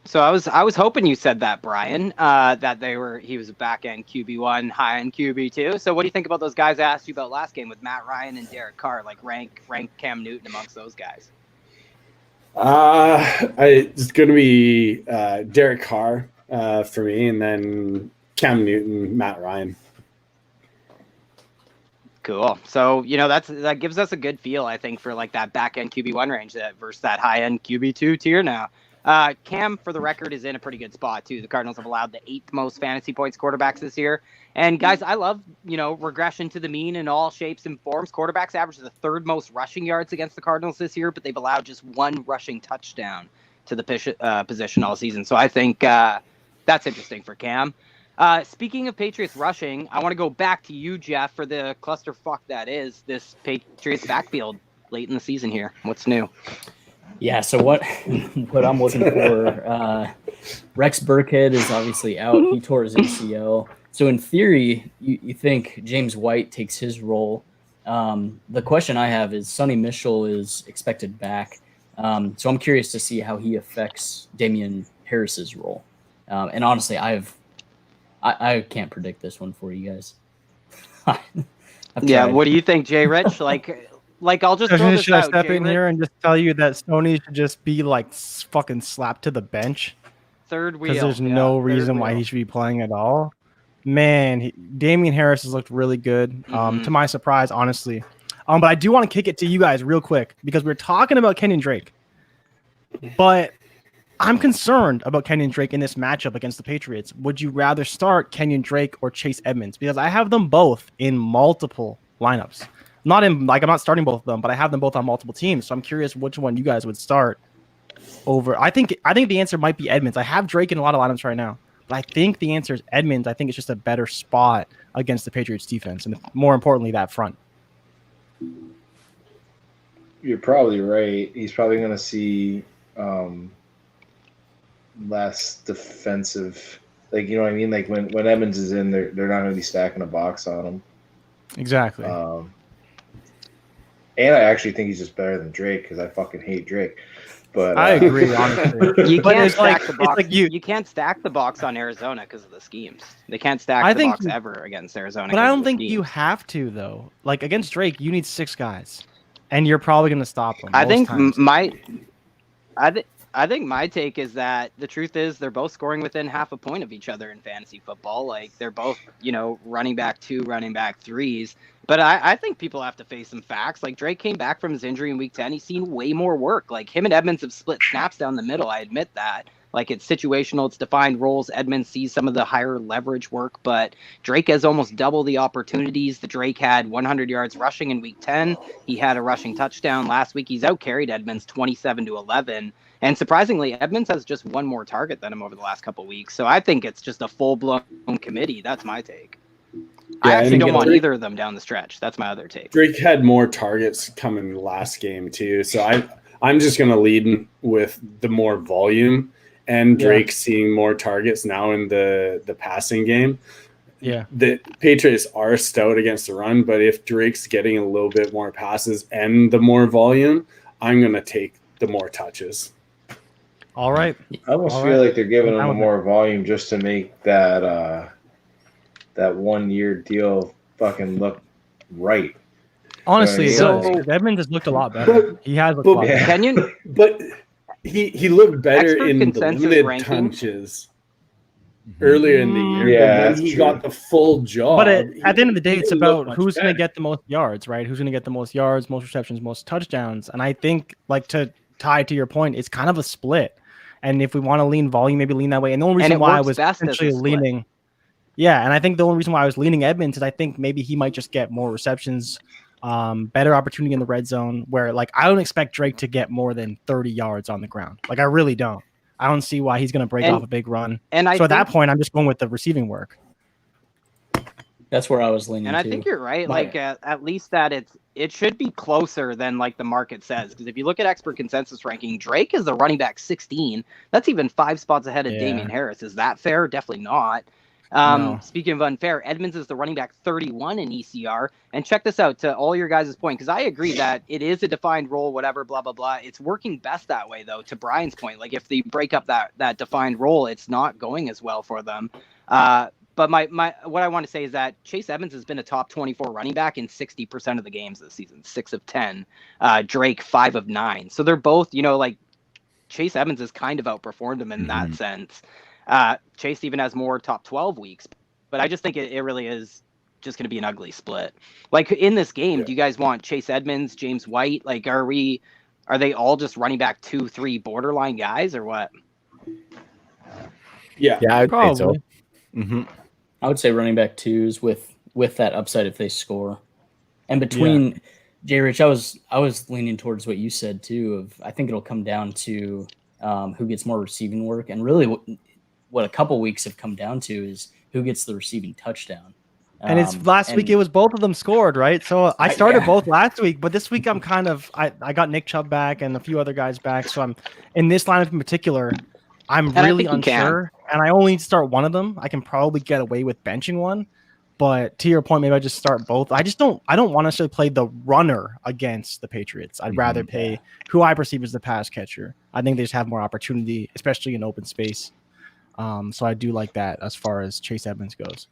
[SPEAKER 4] So I was hoping you said that, Brian, that he was a back-end QB1, high-end QB2. So what do you think about those guys I asked you about last game with Matt Ryan and Derek Carr? Like, rank Cam Newton amongst those guys.
[SPEAKER 2] It's going to be Derek Carr for me, and then Cam Newton, Matt Ryan.
[SPEAKER 4] Cool. So, that gives us a good feel, I think, for like that back-end QB1 range versus that high-end QB2 tier now. Cam, for the record, is in a pretty good spot, too. The Cardinals have allowed the 8th most fantasy points quarterbacks this year. And, guys, I love, regression to the mean in all shapes and forms. Quarterbacks average the 3rd most rushing yards against the Cardinals this year, but they've allowed just 1 rushing touchdown to the position all season. So I think that's interesting for Cam. Speaking of Patriots rushing, I want to go back to you, Jeff, for the clusterfuck that is this Patriots backfield late in the season here. What's new?
[SPEAKER 5] Yeah, so what I'm looking for, Rex Burkhead is obviously out. He tore his ACL. So in theory, you think James White takes his role. The question I have is Sonny Michel is expected back. So I'm curious to see how he affects Damian Harris's role. And honestly, I can't predict this one for you guys.
[SPEAKER 6] Yeah,
[SPEAKER 4] what do you think, Jay Rich? Like, I'll just throw this
[SPEAKER 6] should
[SPEAKER 4] out.
[SPEAKER 6] I step
[SPEAKER 4] Jay
[SPEAKER 6] in
[SPEAKER 4] Rich?
[SPEAKER 6] here and just tell you that Stoney should just be fucking slapped to the bench?
[SPEAKER 4] Third wheel.
[SPEAKER 6] Because there's no reason why he should be playing at all. Man, Damian Harris has looked really good. To my surprise, honestly. But I do want to kick it to you guys real quick because we're talking about Kenyon Drake. But I'm concerned about Kenyon Drake in this matchup against the Patriots. Would you rather start Kenyon Drake or Chase Edmonds? Because I have them both in multiple lineups. I'm not starting both of them, but I have them both on multiple teams. So I'm curious which one you guys would start over. I think the answer might be Edmonds. I have Drake in a lot of lineups right now, but I think the answer is Edmonds. I think it's just a better spot against the Patriots defense, and more importantly, that front.
[SPEAKER 3] You're probably right. He's probably going to see less defensive. Like, you know what I mean? Like when Edmonds is in, they're not going to be stacking a box on him.
[SPEAKER 6] Exactly.
[SPEAKER 3] And I actually think he's just better than Drake because I fucking hate Drake. But
[SPEAKER 6] I agree, honestly.
[SPEAKER 4] You can't stack the box. You can't stack the box on Arizona because of the schemes. They can't stack the box ever against Arizona.
[SPEAKER 6] But I don't think you have to, though. Like against Drake, you need 6 guys, and you're probably going to stop them.
[SPEAKER 4] I think my take is that the truth is they're both scoring within half a point of each other in fantasy football. Like they're both, running back 2, running back 3s. But I think people have to face some facts. Like Drake came back from his injury in week 10. He's seen way more work. Like him and Edmonds have split snaps down the middle. I admit that. Like it's situational, it's defined roles. Edmonds sees some of the higher leverage work, but Drake has almost double the opportunities. The Drake had 100 yards rushing in week 10. He had a rushing touchdown last week. He's outcarried Edmonds 27-11. And surprisingly, Edmonds has just one more target than him over the last couple of weeks. So I think it's just a full-blown committee. That's my take. I actually don't want either of them down the stretch. That's my other take.
[SPEAKER 2] Drake had more targets coming last game too. So I'm just going to lead with the more volume and Drake seeing more targets now in the passing game.
[SPEAKER 6] Yeah.
[SPEAKER 2] The Patriots are stout against the run, but if Drake's getting a little bit more passes and the more volume, I'm going to take the more touches.
[SPEAKER 6] All right.
[SPEAKER 3] I almost feel like they're giving him more volume just to make that 1-year deal fucking look right.
[SPEAKER 6] Honestly, Edmonds has looked a lot better. He has looked a lot better.
[SPEAKER 4] Kenyon,
[SPEAKER 2] but he looked better in the limited touches earlier in the year.
[SPEAKER 3] Yeah,
[SPEAKER 2] but then he got the full job.
[SPEAKER 6] But at the end of the day, it's about who's going to get the most yards, right? Who's going to get the most yards, most receptions, most touchdowns. And I think, like, to tie to your point, it's kind of a split. And if we want to lean volume, maybe lean that way. And the only reason why I was essentially leaning, and I think the only reason why I was leaning Edmonds is I think maybe he might just get more receptions, better opportunity in the red zone. Where like I don't expect Drake to get more than 30 yards on the ground. Like I really don't. I don't see why he's going to break off a big run. And so at that point, I'm just going with the receiving work.
[SPEAKER 5] That's where I was leaning.
[SPEAKER 4] And I think you're right. Like at least that it should be closer than like the market says. Because if you look at expert consensus ranking, Drake is the running back 16. That's even 5 spots ahead of Damian Harris. Is that fair? Definitely not.
[SPEAKER 6] No.
[SPEAKER 4] Speaking of unfair, Edmonds is the running back 31 in ECR. And check this out to all your guys' point, because I agree that it is a defined role, whatever, blah, blah, blah. It's working best that way, though, to Brian's point. Like if they break up that defined role, it's not going as well for them. But my what I want to say is that Chase Edmonds has been a top 24 running back in 60% of the games this season, 6 of 10. Drake 5 of 9. So they're both, like Chase Edmonds has kind of outperformed him in that sense. Chase even has more top 12 weeks, but I just think it really is just going to be an ugly split. Like in this game, do you guys want Chase Edmonds, James White? Like, are they all just running back 2-3 borderline guys or what?
[SPEAKER 2] Yeah,
[SPEAKER 1] I'd
[SPEAKER 6] probably.
[SPEAKER 1] say so. Mm-hmm.
[SPEAKER 5] I would say running back 2s with that upside if they score. And between Jay Rich, I was leaning towards what you said too. I think it'll come down to who gets more receiving work, and really what a couple weeks have come down to is who gets the receiving touchdown.
[SPEAKER 6] And it's last week it was both of them scored, right? So I started both last week, but this week I'm kind of I got Nick Chubb back and a few other guys back. So I'm in this lineup in particular, I'm really unsure. And I only need to start one of them. I can probably get away with benching one. But to your point, maybe I just start both. I don't want to necessarily play the runner against the Patriots. I'd rather pay who I perceive as the pass catcher. I think they just have more opportunity, especially in open space. So I do like that as far as Chase Edmonds goes.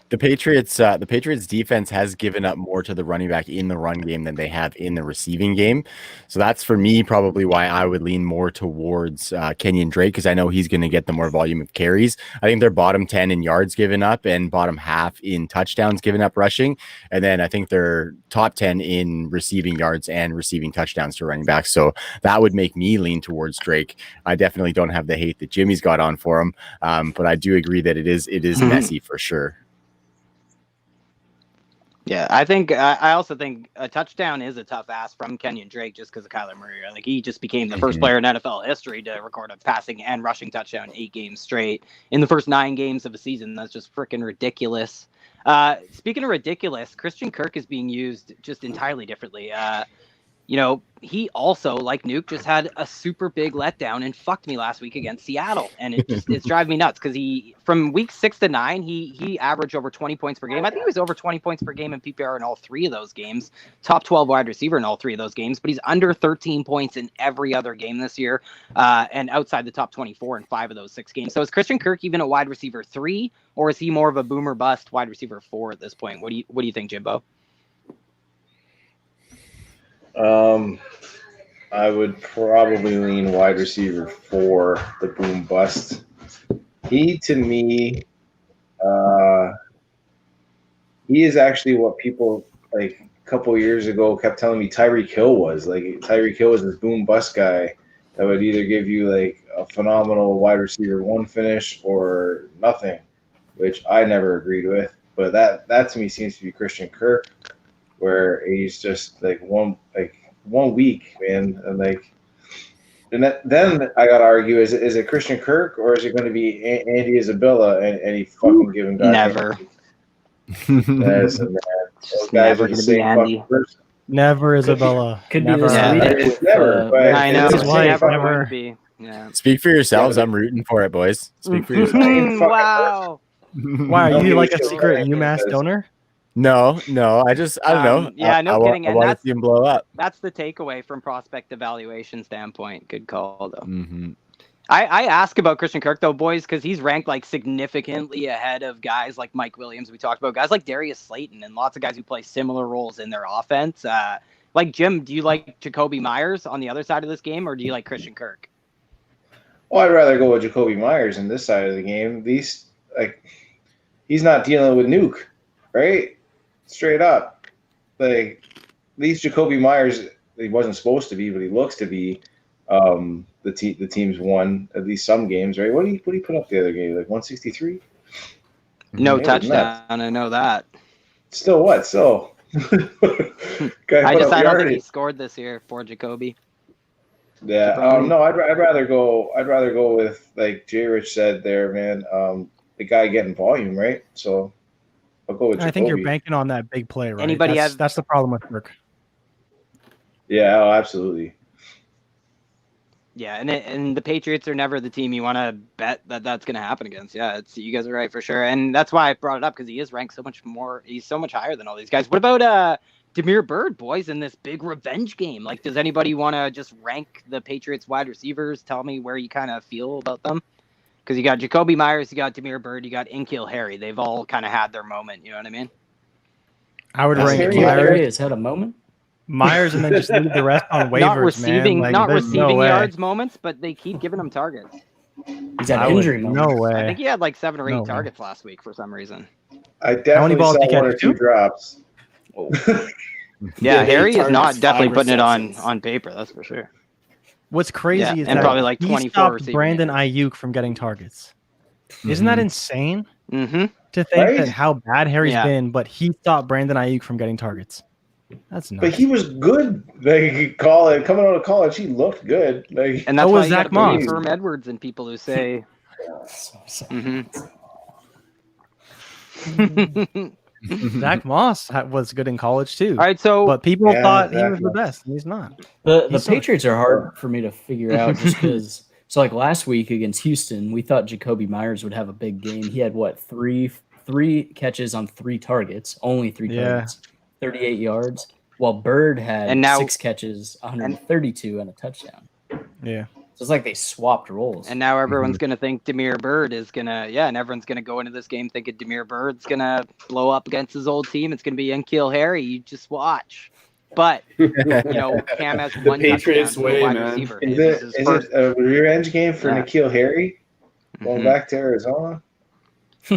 [SPEAKER 1] The Patriots defense has given up more to the running back in the run game than they have in the receiving game. So that's for me probably why I would lean more towards Kenyon Drake, because I know he's going to get the more volume of carries. I think they're bottom 10 in yards given up and bottom half in touchdowns given up rushing. And then I think they're top 10 in receiving yards and receiving touchdowns to running backs. So that would make me lean towards Drake. I definitely don't have the hate that Jimmy's got on for him. But I do agree that it is messy for sure.
[SPEAKER 4] Yeah, I also think a touchdown is a tough ask from Kenyon Drake just because of Kyler Murray. Like, he just became the first player in NFL history to record a passing and rushing touchdown 8 games straight in the first 9 games of a season. That's just freaking ridiculous. Speaking of ridiculous, Christian Kirk is being used just entirely differently. He also, like Nuke, just had a super big letdown and fucked me last week against Seattle. And it's driving me nuts because from week 6 to 9, he averaged over 20 points per game. I think he was over 20 points per game in PPR in all 3 of those games. Top 12 wide receiver in all 3 of those games. But he's under 13 points in every other game this year and outside the top 24 in 5 of those 6 games. So is Christian Kirk even a wide receiver 3, or is he more of a boomer bust wide receiver 4 at this point? What do you think, Jimbo?
[SPEAKER 3] I would probably lean wide receiver 4, the boom bust. He, to me, he is actually what people like a couple years ago kept telling me Tyreek Hill was. Like, Tyreek Hill was this boom bust guy that would either give you like a phenomenal wide receiver 1 finish or nothing, which I never agreed with. But that to me seems to be Christian Kirk, where he's just like one week, man, and then I gotta argue: is it Christian Kirk, or is it going to be Andy Isabella and he fucking giving God
[SPEAKER 4] never?
[SPEAKER 3] Yes, man. Those guys are the same fucking person.
[SPEAKER 6] Never Isabella.
[SPEAKER 5] Could
[SPEAKER 6] never.
[SPEAKER 5] be this week.
[SPEAKER 3] Never. But
[SPEAKER 4] I know.
[SPEAKER 3] it's
[SPEAKER 6] Never.
[SPEAKER 4] Yeah.
[SPEAKER 1] Speak for yourselves. I'm rooting for it, boys. Speak for yourselves.
[SPEAKER 4] Wow.
[SPEAKER 6] Why, are you like a secret UMass donor?
[SPEAKER 1] No, I don't know.
[SPEAKER 4] Yeah, no kidding.
[SPEAKER 1] I
[SPEAKER 4] And
[SPEAKER 1] want to see him blow up.
[SPEAKER 4] That's the takeaway from prospect evaluation standpoint. Good call, though.
[SPEAKER 1] Mm-hmm.
[SPEAKER 4] I ask about Christian Kirk, though, boys, because he's ranked like significantly ahead of guys like Mike Williams. We talked about guys like Darius Slayton and lots of guys who play similar roles in their offense. Like, Jim, do you like Jacoby Myers on the other side of this game, or do you like Christian Kirk?
[SPEAKER 3] Well, I'd rather go with Jacoby Myers on this side of the game. He's not dealing with Nuke, right? Straight up. Like, these Jacoby Myers, he wasn't supposed to be, but he looks to be. The team's won at least some games, right? What did he put up the other game? Like 163?
[SPEAKER 4] No touchdown. I know that.
[SPEAKER 3] Still what? So
[SPEAKER 4] I don't think he scored this year for Jacoby.
[SPEAKER 3] Yeah. No, I'd rather go with, like J Rich said there, man. The guy getting volume, right? So I'll go with Jacoby.
[SPEAKER 6] I think you're banking on that big play, right?
[SPEAKER 4] Anybody
[SPEAKER 6] that's the problem with Kirk.
[SPEAKER 3] Yeah, absolutely.
[SPEAKER 4] Yeah, and the Patriots are never the team you want to bet that's going to happen against. Yeah, you guys are right for sure, and that's why I brought it up, because he is ranked so much more. He's so much higher than all these guys. What about Damiere Byrd, boys, in this big revenge game? Like, does anybody want to just rank the Patriots wide receivers? Tell me where you kind of feel about them, because you got Jacoby Myers, you got Damiere Byrd, you got N'Keal Harry. They've all kind of had their moment. You know what I mean?
[SPEAKER 6] I would rank
[SPEAKER 5] Myers has had a moment.
[SPEAKER 6] Myers, and then just leave the rest on waivers,
[SPEAKER 4] not
[SPEAKER 6] man.
[SPEAKER 4] receiving yards moments, but they keep giving him targets.
[SPEAKER 5] He's had injury moments.
[SPEAKER 6] No way.
[SPEAKER 4] I think he had like 7 or 8 targets last week for some reason.
[SPEAKER 3] I definitely saw 1 or 2 drops.
[SPEAKER 4] Oh. Yeah, Harry is not definitely putting it on paper. That's for sure.
[SPEAKER 6] What's crazy is
[SPEAKER 4] and
[SPEAKER 6] that
[SPEAKER 4] probably like
[SPEAKER 6] he
[SPEAKER 4] 24
[SPEAKER 6] stopped Brandon Ayuk from getting targets. Isn't that insane?
[SPEAKER 4] Mm-hmm.
[SPEAKER 6] To think that how bad Harry's been, but he stopped Brandon Ayuk from getting targets. That's nuts.
[SPEAKER 3] But he was good. Like, coming out of college, he looked good. Like,
[SPEAKER 4] and that's why
[SPEAKER 6] was Zach Moss,
[SPEAKER 4] Herm Edwards, and people who say,
[SPEAKER 6] Zach Moss was good in college too.
[SPEAKER 4] All right, so
[SPEAKER 6] but people thought he was the best. He's not.
[SPEAKER 5] The Patriots are hard for me to figure out just because. So like last week against Houston, we thought Jacoby Myers would have a big game. He had what three catches on 3 targets, only 3 targets. 38 yards, while Bird had 6 catches, 132, and a touchdown.
[SPEAKER 6] Yeah.
[SPEAKER 5] So it's like they swapped roles.
[SPEAKER 4] And now everyone's going to think Demir Bird is going to, and everyone's going to go into this game thinking Demir Bird's going to blow up against his old team. It's going to be N'Keal Harry. You just watch. But, Cam has one
[SPEAKER 2] Patriots
[SPEAKER 4] touchdown
[SPEAKER 2] way,
[SPEAKER 4] to a wide
[SPEAKER 2] man.
[SPEAKER 4] receiver.
[SPEAKER 3] Is it a revenge game for N'Keal Harry going back to Arizona?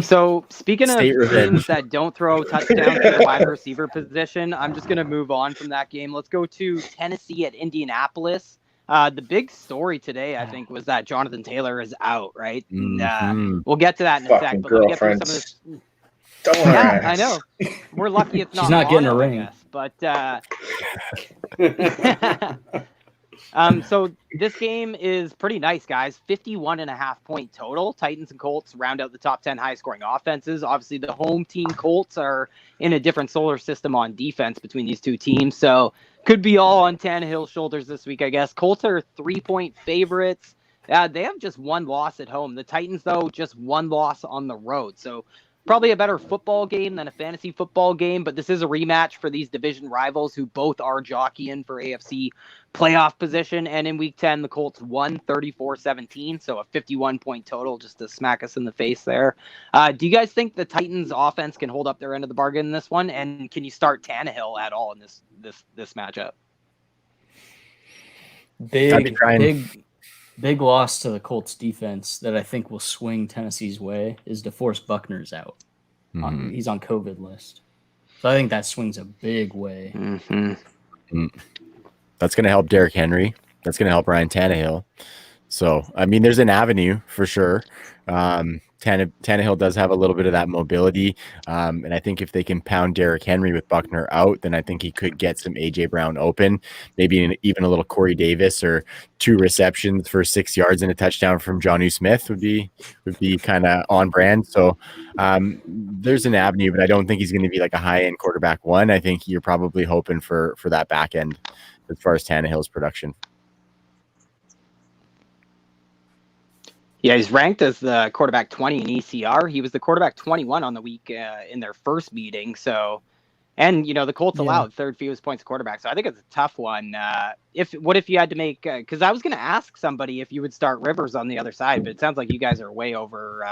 [SPEAKER 4] So, speaking of
[SPEAKER 1] State
[SPEAKER 4] teams
[SPEAKER 1] revenge.
[SPEAKER 4] that don't throw touchdowns to the wide receiver position, I'm just going to move on from that game. Let's go to Tennessee at Indianapolis. The big story today, I think, was that Jonathan Taylor is out, right? And, we'll get to that in a sec. But let me get through some of this. Yeah, I know. We're lucky it's not.
[SPEAKER 5] She's not getting a ring.
[SPEAKER 4] I guess. But so this game is pretty nice, guys. 51.5-point total. Titans and Colts round out the top 10 high scoring offenses. Obviously, the home team Colts are in a different solar system on defense between these two teams. So could be all on Tannehill's shoulders this week, I guess. Colts are 3-point favorites. They have just one loss at home. The Titans, though, just one loss on the road. So probably a better football game than a fantasy football game, but this is a rematch for these division rivals who both are jockeying for AFC playoff position. And in week 10, the Colts won 34-17, so a 51-point total just to smack us in the face there. Do you guys think the Titans offense can hold up their end of the bargain in this one? And can you start Tannehill at all in this matchup?
[SPEAKER 5] Big loss to the Colts defense that I think will swing Tennessee's way is DeForest Buckner's out. He's on COVID list. So I think that swings a big way.
[SPEAKER 1] That's going to help Derrick Henry. That's going to help Ryan Tannehill. So, I mean, there's an avenue for sure. Tannehill does have a little bit of that mobility. And I think if they can pound Derrick Henry with Buckner out, then I think he could get some A.J. Brown open, maybe even a little Corey Davis or 2 receptions for 6 yards and a touchdown from Jonnu Smith would be kind of on brand. So there's an avenue, but I don't think he's going to be like a high-end quarterback one. I think you're probably hoping for that back end as far as Tannehill's production.
[SPEAKER 4] Yeah, he's ranked as the quarterback 20 in ECR. He was the quarterback 21 on the week in their first meeting. So, and the Colts allowed third fewest points of quarterback. So I think it's a tough one. What if you had to make? Because I was going to ask somebody if you would start Rivers on the other side, but it sounds like you guys are way over.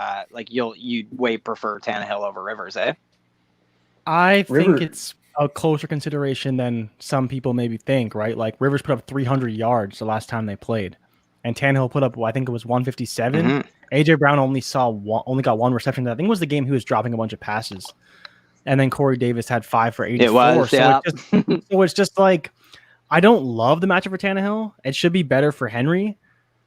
[SPEAKER 4] You'd way prefer Tannehill over Rivers, eh?
[SPEAKER 6] I think it's a closer consideration than some people maybe think. Right, like Rivers put up 300 yards the last time they played. And Tannehill put up, I think it was 157. A.J. Brown only got one reception. I think it was the game he was dropping a bunch of passes. And then Corey Davis had 5 for 84.
[SPEAKER 4] It was,
[SPEAKER 6] so it's just like, I don't love the matchup for Tannehill. It should be better for Henry.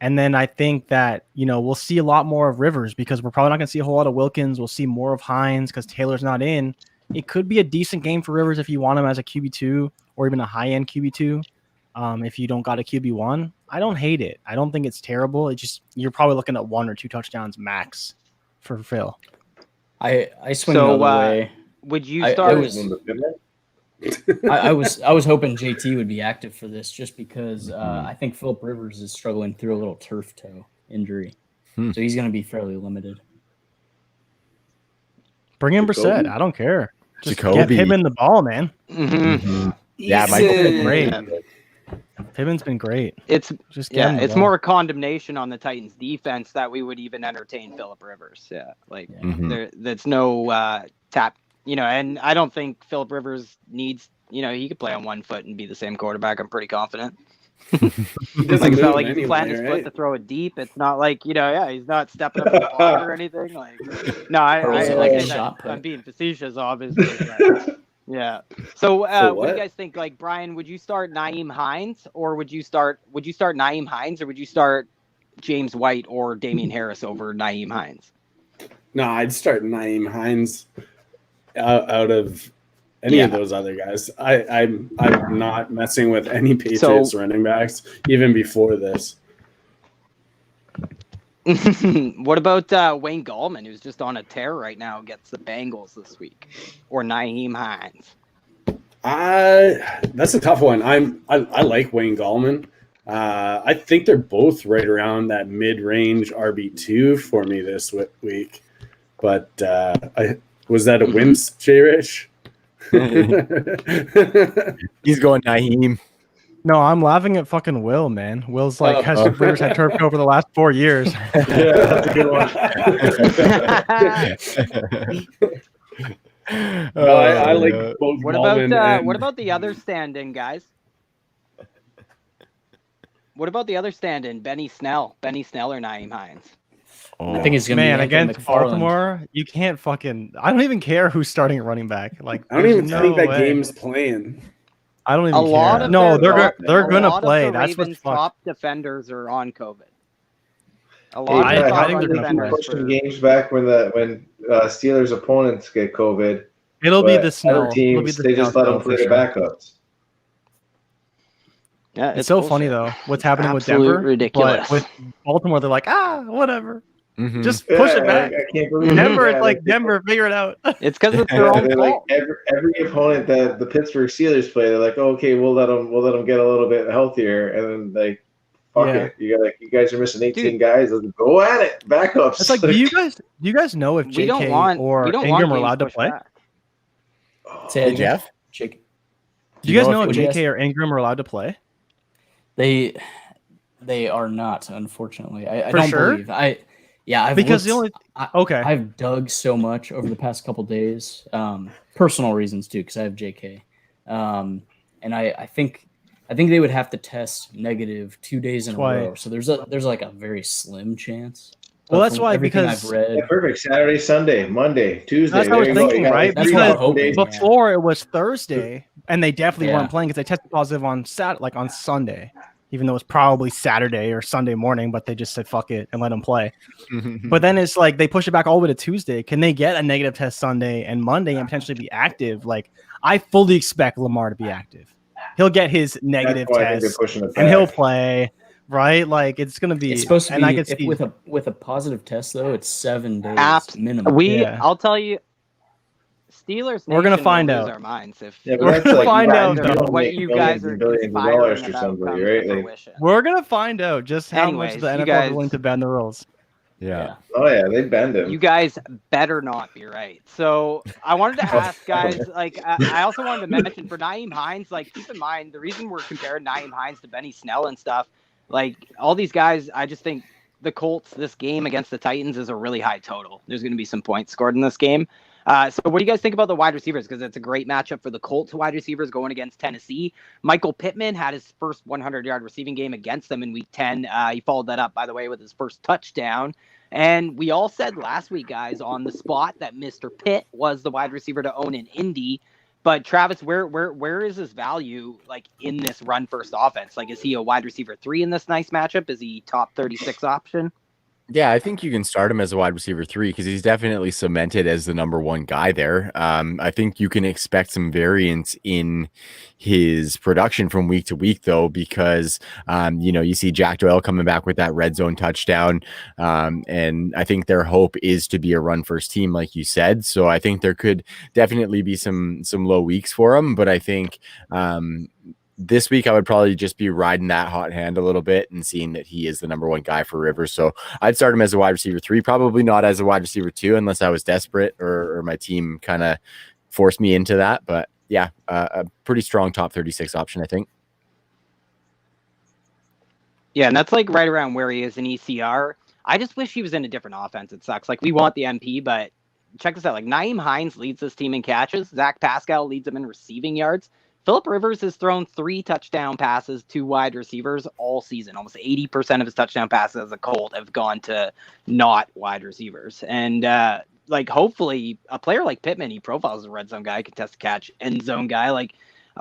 [SPEAKER 6] And then I think that, we'll see a lot more of Rivers because we're probably not going to see a whole lot of Wilkins. We'll see more of Hines because Taylor's not in. It could be a decent game for Rivers if you want him as a QB2 or even a high-end QB2. If you don't got a QB1, I don't hate it. I don't think it's terrible. It's just you're probably looking at 1 or 2 touchdowns max for Phil.
[SPEAKER 5] I swing the other way.
[SPEAKER 4] Would you start?
[SPEAKER 5] I was hoping JT would be active for this just because I think Phillip Rivers is struggling through a little turf toe injury, so he's going to be fairly limited.
[SPEAKER 6] Bring in Brissett. I don't care. Just get him in the ball, man.
[SPEAKER 1] Yeah, Michael's been great.
[SPEAKER 6] Pittman's been great.
[SPEAKER 4] It's more a condemnation on the Titans defense that we would even entertain Phillip Rivers. That's no tap, and I don't think Phillip Rivers needs, he could play on one foot and be the same quarterback. I'm pretty confident. It's not like he's planting his foot to throw it deep. It's not like, he's not stepping up in the pocket or anything. I'm being facetious, obviously. But, yeah. So what do you guys think? Like, Brian, would you start Nyheim Hines or would you start Nyheim Hines or would you start James White or Damian Harris over Nyheim Hines?
[SPEAKER 2] No, I'd start Nyheim Hines out of any of those other guys. I'm not messing with any Patriots running backs even before this.
[SPEAKER 4] What about Wayne Gallman, who's just on a tear right now, gets the Bengals this week, or Nyheim Hines?
[SPEAKER 2] That's a tough one. I like Wayne Gallman. I think they're both right around that mid-range RB2 for me this week. But was that a wince, J. Rich?
[SPEAKER 1] He's going Nyheim.
[SPEAKER 6] No, I'm laughing at fucking Will, man. Will's like, Rivers had turf over the last 4 years.
[SPEAKER 3] Yeah, that's a good one.
[SPEAKER 2] No, I like both.
[SPEAKER 4] What about the other stand-in, guys? What about the other stand-in, Benny Snell or Nyheim Hines?
[SPEAKER 5] I think it's gonna be
[SPEAKER 6] against
[SPEAKER 5] McFarland.
[SPEAKER 6] Baltimore. You can't fucking. I don't even care who's starting at running back. Like,
[SPEAKER 2] I don't even think that
[SPEAKER 6] way.
[SPEAKER 2] game's playing.
[SPEAKER 6] I don't even
[SPEAKER 4] A lot
[SPEAKER 6] care.
[SPEAKER 4] of
[SPEAKER 6] No,
[SPEAKER 4] their
[SPEAKER 6] they're gonna
[SPEAKER 4] lot
[SPEAKER 6] play.
[SPEAKER 4] Of the
[SPEAKER 6] That's what's
[SPEAKER 4] Ravens'
[SPEAKER 6] fucked.
[SPEAKER 4] top defenders are on COVID. A lot
[SPEAKER 6] I
[SPEAKER 4] of the
[SPEAKER 6] think
[SPEAKER 4] top
[SPEAKER 6] they're gonna
[SPEAKER 4] defenders
[SPEAKER 3] pushing games back when Steelers opponents get COVID.
[SPEAKER 6] It'll be the
[SPEAKER 3] Other
[SPEAKER 6] Snell.
[SPEAKER 3] teams, they just let them play the backups.
[SPEAKER 4] Yeah,
[SPEAKER 6] it's so bullshit. Funny though. What's happening with Denver?
[SPEAKER 4] Ridiculous.
[SPEAKER 6] But with Baltimore, they're like, whatever.
[SPEAKER 1] Mm-hmm.
[SPEAKER 6] Just push it back.
[SPEAKER 3] I can't believe
[SPEAKER 6] Denver. It's like Denver, figure it out.
[SPEAKER 4] It's because it's their own fault.
[SPEAKER 3] Like every opponent that the Pittsburgh Steelers play, they're like, oh, okay, we'll let them get a little bit healthier, and then like, fuck it, you guys are missing 18 guys. Let's go at it, backups.
[SPEAKER 6] It's like, do you guys know if JK or Ingram are allowed to play?
[SPEAKER 5] Say
[SPEAKER 1] Jeff.
[SPEAKER 6] Do you guys know if JK or Ingram are allowed to play?
[SPEAKER 5] They are not, unfortunately. I don't believe. I've I've dug so much over the past couple days, personal reasons too, because I have JK, and I think they would have to test negative 2 days in a row. So there's like a very slim chance.
[SPEAKER 6] Well, that's why, because
[SPEAKER 3] I've read, perfect Saturday, Sunday, Monday, Tuesday.
[SPEAKER 6] That's what I was thinking, right? Because before it was Thursday, and they definitely weren't playing because they tested positive on Sunday, even though it's probably Saturday or Sunday morning, but they just said fuck it and let them play. But then it's like they push it back all the way to Tuesday. Can they get a negative test Sunday and Monday and potentially be active? Like, I fully expect Lamar to be active. He'll get his negative test and he'll play. Right, like it's gonna be.
[SPEAKER 5] It's supposed to be.
[SPEAKER 6] I can see
[SPEAKER 5] with a positive test though, it's 7 days minimum.
[SPEAKER 4] I'll tell you, Steelers.
[SPEAKER 6] We're gonna find out.
[SPEAKER 4] Our minds if
[SPEAKER 6] we're gonna find out
[SPEAKER 4] what you guys are conspiring about.
[SPEAKER 3] Right?
[SPEAKER 6] We're gonna find out just how much the NFL is willing to bend the rules.
[SPEAKER 1] Yeah.
[SPEAKER 3] Oh yeah, they bend him.
[SPEAKER 4] You guys better not be right. So I wanted to ask guys, like, I also wanted to mention for Nyheim Hines, like, keep in mind the reason we're comparing Nyheim Hines to Benny Snell and stuff. Like, all these guys, I just think the Colts, this game against the Titans is a really high total. There's going to be some points scored in this game. So what do you guys think about the wide receivers? Because it's a great matchup for the Colts wide receivers going against Tennessee. Michael Pittman had his first 100-yard receiving game against them in Week 10. He followed that up, by the way, with his first touchdown. And we all said last week, guys, on the spot that Mr. Pitt was the wide receiver to own in Indy. But Travis, where is his value, like, in this run first offense? Like, is he a wide receiver 3 in this nice matchup? Is he top 36 option?
[SPEAKER 1] Yeah, I think you can start him as a wide receiver 3 because he's definitely cemented as the number 1 guy there. I think you can expect some variance in his production from week to week, though, because, you see Jack Doyle coming back with that red zone touchdown. And I think their hope is to be a run first team, like you said. So I think there could definitely be some low weeks for him. But I think this week I would probably just be riding that hot hand a little bit and seeing that he is the number 1 guy for Rivers. So I'd start him as a wide receiver 3, probably not as a wide receiver 2 unless I was desperate or my team kind of forced me into that. But yeah, a pretty strong top 36 option, I think.
[SPEAKER 4] Yeah, and that's like right around where he is in ECR. I just wish he was in a different offense. It sucks. Like, we want the MP, but check this out. Like, Nyheim Hines leads this team in catches. Zach Pascal leads them in receiving yards. Phillip Rivers has thrown 3 touchdown passes to wide receivers all season. Almost 80% of his touchdown passes as a Colt have gone to not wide receivers. And hopefully a player like Pittman, he profiles as a red zone guy, contested catch, end zone guy. Like,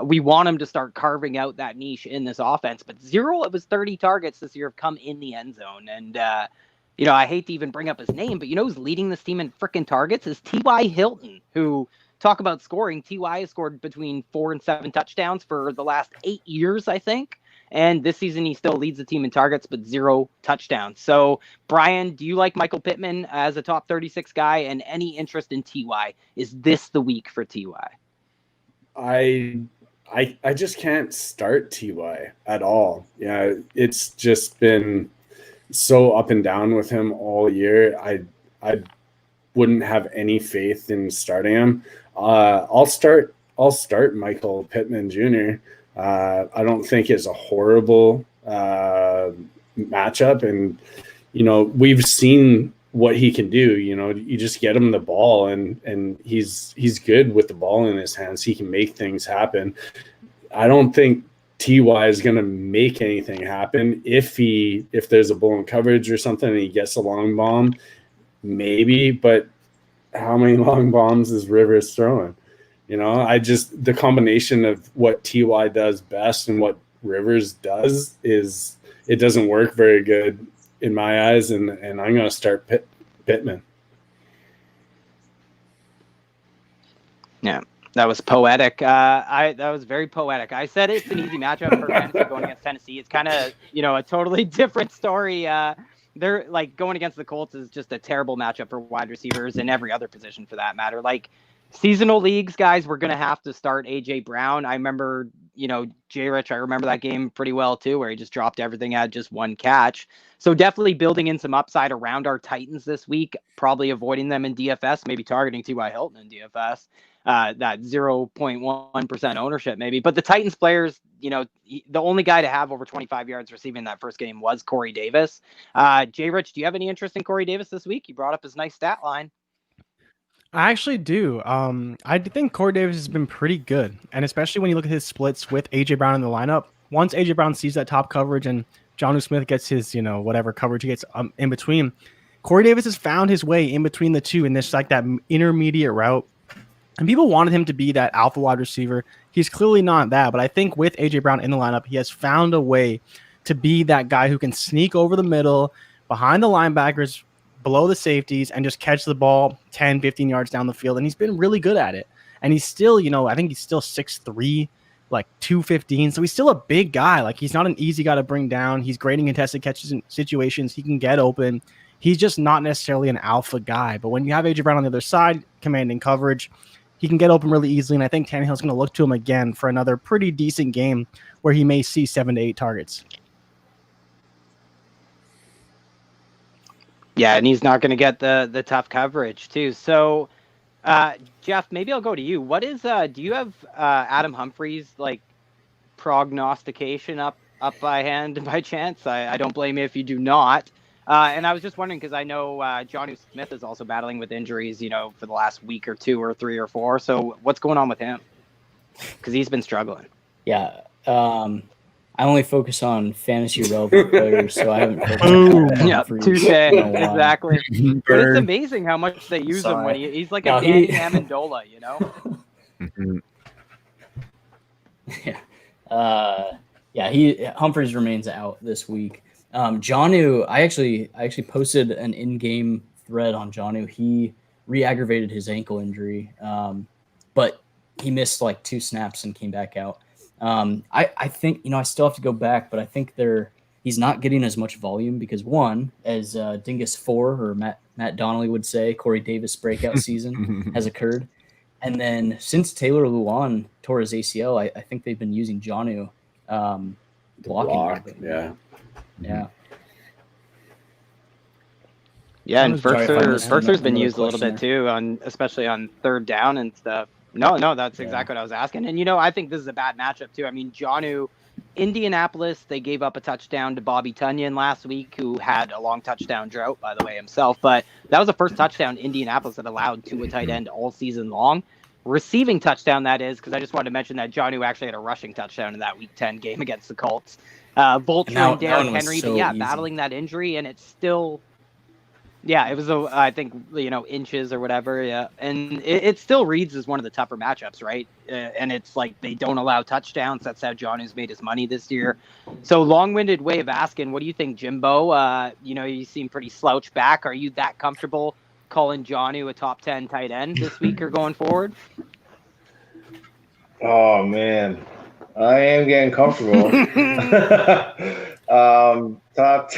[SPEAKER 4] we want him to start carving out that niche in this offense. But 0 of his 30 targets this year have come in the end zone. And, I hate to even bring up his name, but who's leading this team in freaking targets is T.Y. Hilton, who... Talk about scoring. T.Y. has scored between 4 and 7 touchdowns for the last 8 years, I think. And this season, he still leads the team in targets, but 0 touchdowns. So, Brian, do you like Michael Pittman as a top 36 guy? And any interest in T.Y.? Is this the week for T.Y.?
[SPEAKER 2] I just can't start T.Y. at all. Yeah, it's just been so up and down with him all year. I wouldn't have any faith in starting him. I'll start Michael Pittman Jr. I don't think is a horrible matchup. And, we've seen what he can do. You just get him the ball and he's good with the ball in his hands. He can make things happen. I don't think TY is going to make anything happen. If there's a bull in coverage or something and he gets a long bomb, maybe, but how many long bombs is Rivers throwing? The combination of what TY does best and what Rivers does is it doesn't work very good in my eyes. And I'm going to start Pittman.
[SPEAKER 4] Yeah. That was poetic. That was very poetic. I said it's an easy matchup for fantasy going against Tennessee. It's kind of, a totally different story. They're like going against the Colts is just a terrible matchup for wide receivers and every other position for that matter. Like seasonal leagues, guys, we're going to have to start AJ Brown. I remember, Jay Rich, I remember that game pretty well too, where he just dropped everything, had just one catch. So definitely building in some upside around our Titans this week, probably avoiding them in DFS, maybe targeting T.Y. Hilton in DFS. That 0.1% ownership maybe. But the Titans players, the only guy to have over 25 yards receiving that first game was Corey Davis. Jay Rich, do you have any interest in Corey Davis this week? You brought up his nice stat line.
[SPEAKER 6] I actually do. I think Corey Davis has been pretty good. And especially when you look at his splits with AJ Brown in the lineup, once AJ Brown sees that top coverage and Jonnu Smith gets his, whatever coverage he gets in between, Corey Davis has found his way in between the two in this like that intermediate route. And people wanted him to be that alpha wide receiver. He's clearly not that. But I think with A.J. Brown in the lineup, he has found a way to be that guy who can sneak over the middle, behind the linebackers, below the safeties, and just catch the ball 10, 15 yards down the field. And he's been really good at it. And he's still, I think he's still 6'3", like 215. So he's still a big guy. Like he's not an easy guy to bring down. He's great in contested catches in situations. He can get open. He's just not necessarily an alpha guy. But when you have A.J. Brown on the other side, commanding coverage, he can get open really easily, and I think Tannehill's going to look to him again for another pretty decent game where he may see 7 to 8 targets.
[SPEAKER 4] Yeah, and he's not going to get the tough coverage too. So, Jeff, maybe I'll go to you. What is do you have Adam Humphries like prognostication up by hand by chance? I don't blame you if you do not. And I was just wondering because I know Jonnu Smith is also battling with injuries, for the last week or 2 or 3 or 4. So what's going on with him? Because he's been struggling.
[SPEAKER 5] Yeah. I only focus on fantasy relevant players, so I haven't focused on
[SPEAKER 4] yeah, touche. Exactly. But it's amazing how much they use him when he's like a Danny Amendola,
[SPEAKER 5] Yeah. Humphries remains out this week. Jonnu, I actually posted an in-game thread on Jonnu. He re-aggravated his ankle injury, but he missed like 2 snaps and came back out. I think, I still have to go back, but I think he's not getting as much volume because one, as Dingus 4 or Matt Donnelly would say, Corey Davis breakout season has occurred. And then since Taylor Lewan tore his ACL, I think they've been using Jonnu blocking. Yeah.
[SPEAKER 4] Yeah, and Firkser's been used a little bit too, especially on 3rd down and stuff. No, that's exactly what I was asking. And I think this is a bad matchup too. I mean, Jonnu, Indianapolis, they gave up a touchdown to Bobby Tunyon last week, who had a long touchdown drought, by the way, himself. But that was the first touchdown Indianapolis had allowed to a tight end all season long. Receiving touchdown, that is, because I just wanted to mention that Jonnu actually had a rushing touchdown in that Week 10 game against the Colts. Vulturing Derrick Henry, but yeah, battling that injury, and it's still, it was, I think, inches or whatever, yeah. And it still reads as one of the tougher matchups, right? And it's like they don't allow touchdowns. That's how Jonnu's made his money this year. So long-winded way of asking, what do you think, Jimbo? You seem pretty slouched back. Are you that comfortable calling Jonnu a top 10 tight end this week or going forward?
[SPEAKER 3] Oh, man. I am getting comfortable. Top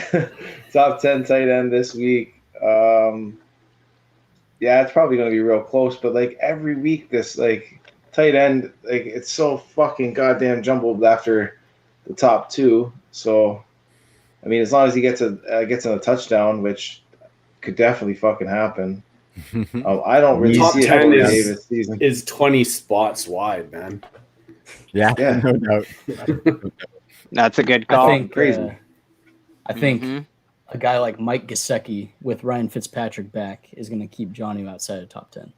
[SPEAKER 3] 10 tight end this week. It's probably going to be real close, but like every week, this like tight end, like it's so fucking goddamn jumbled after the top 2. So, I mean, as long as he gets in a touchdown, which could definitely fucking happen. I don't really
[SPEAKER 2] top
[SPEAKER 3] see
[SPEAKER 2] 10
[SPEAKER 3] Davis season
[SPEAKER 2] is 20 spots wide, man.
[SPEAKER 1] Yeah,
[SPEAKER 3] Yeah.
[SPEAKER 1] no doubt.
[SPEAKER 4] That's a good call.
[SPEAKER 5] I think a guy like Mike Gesicki with Ryan Fitzpatrick back is going to keep Johnny outside of top 10.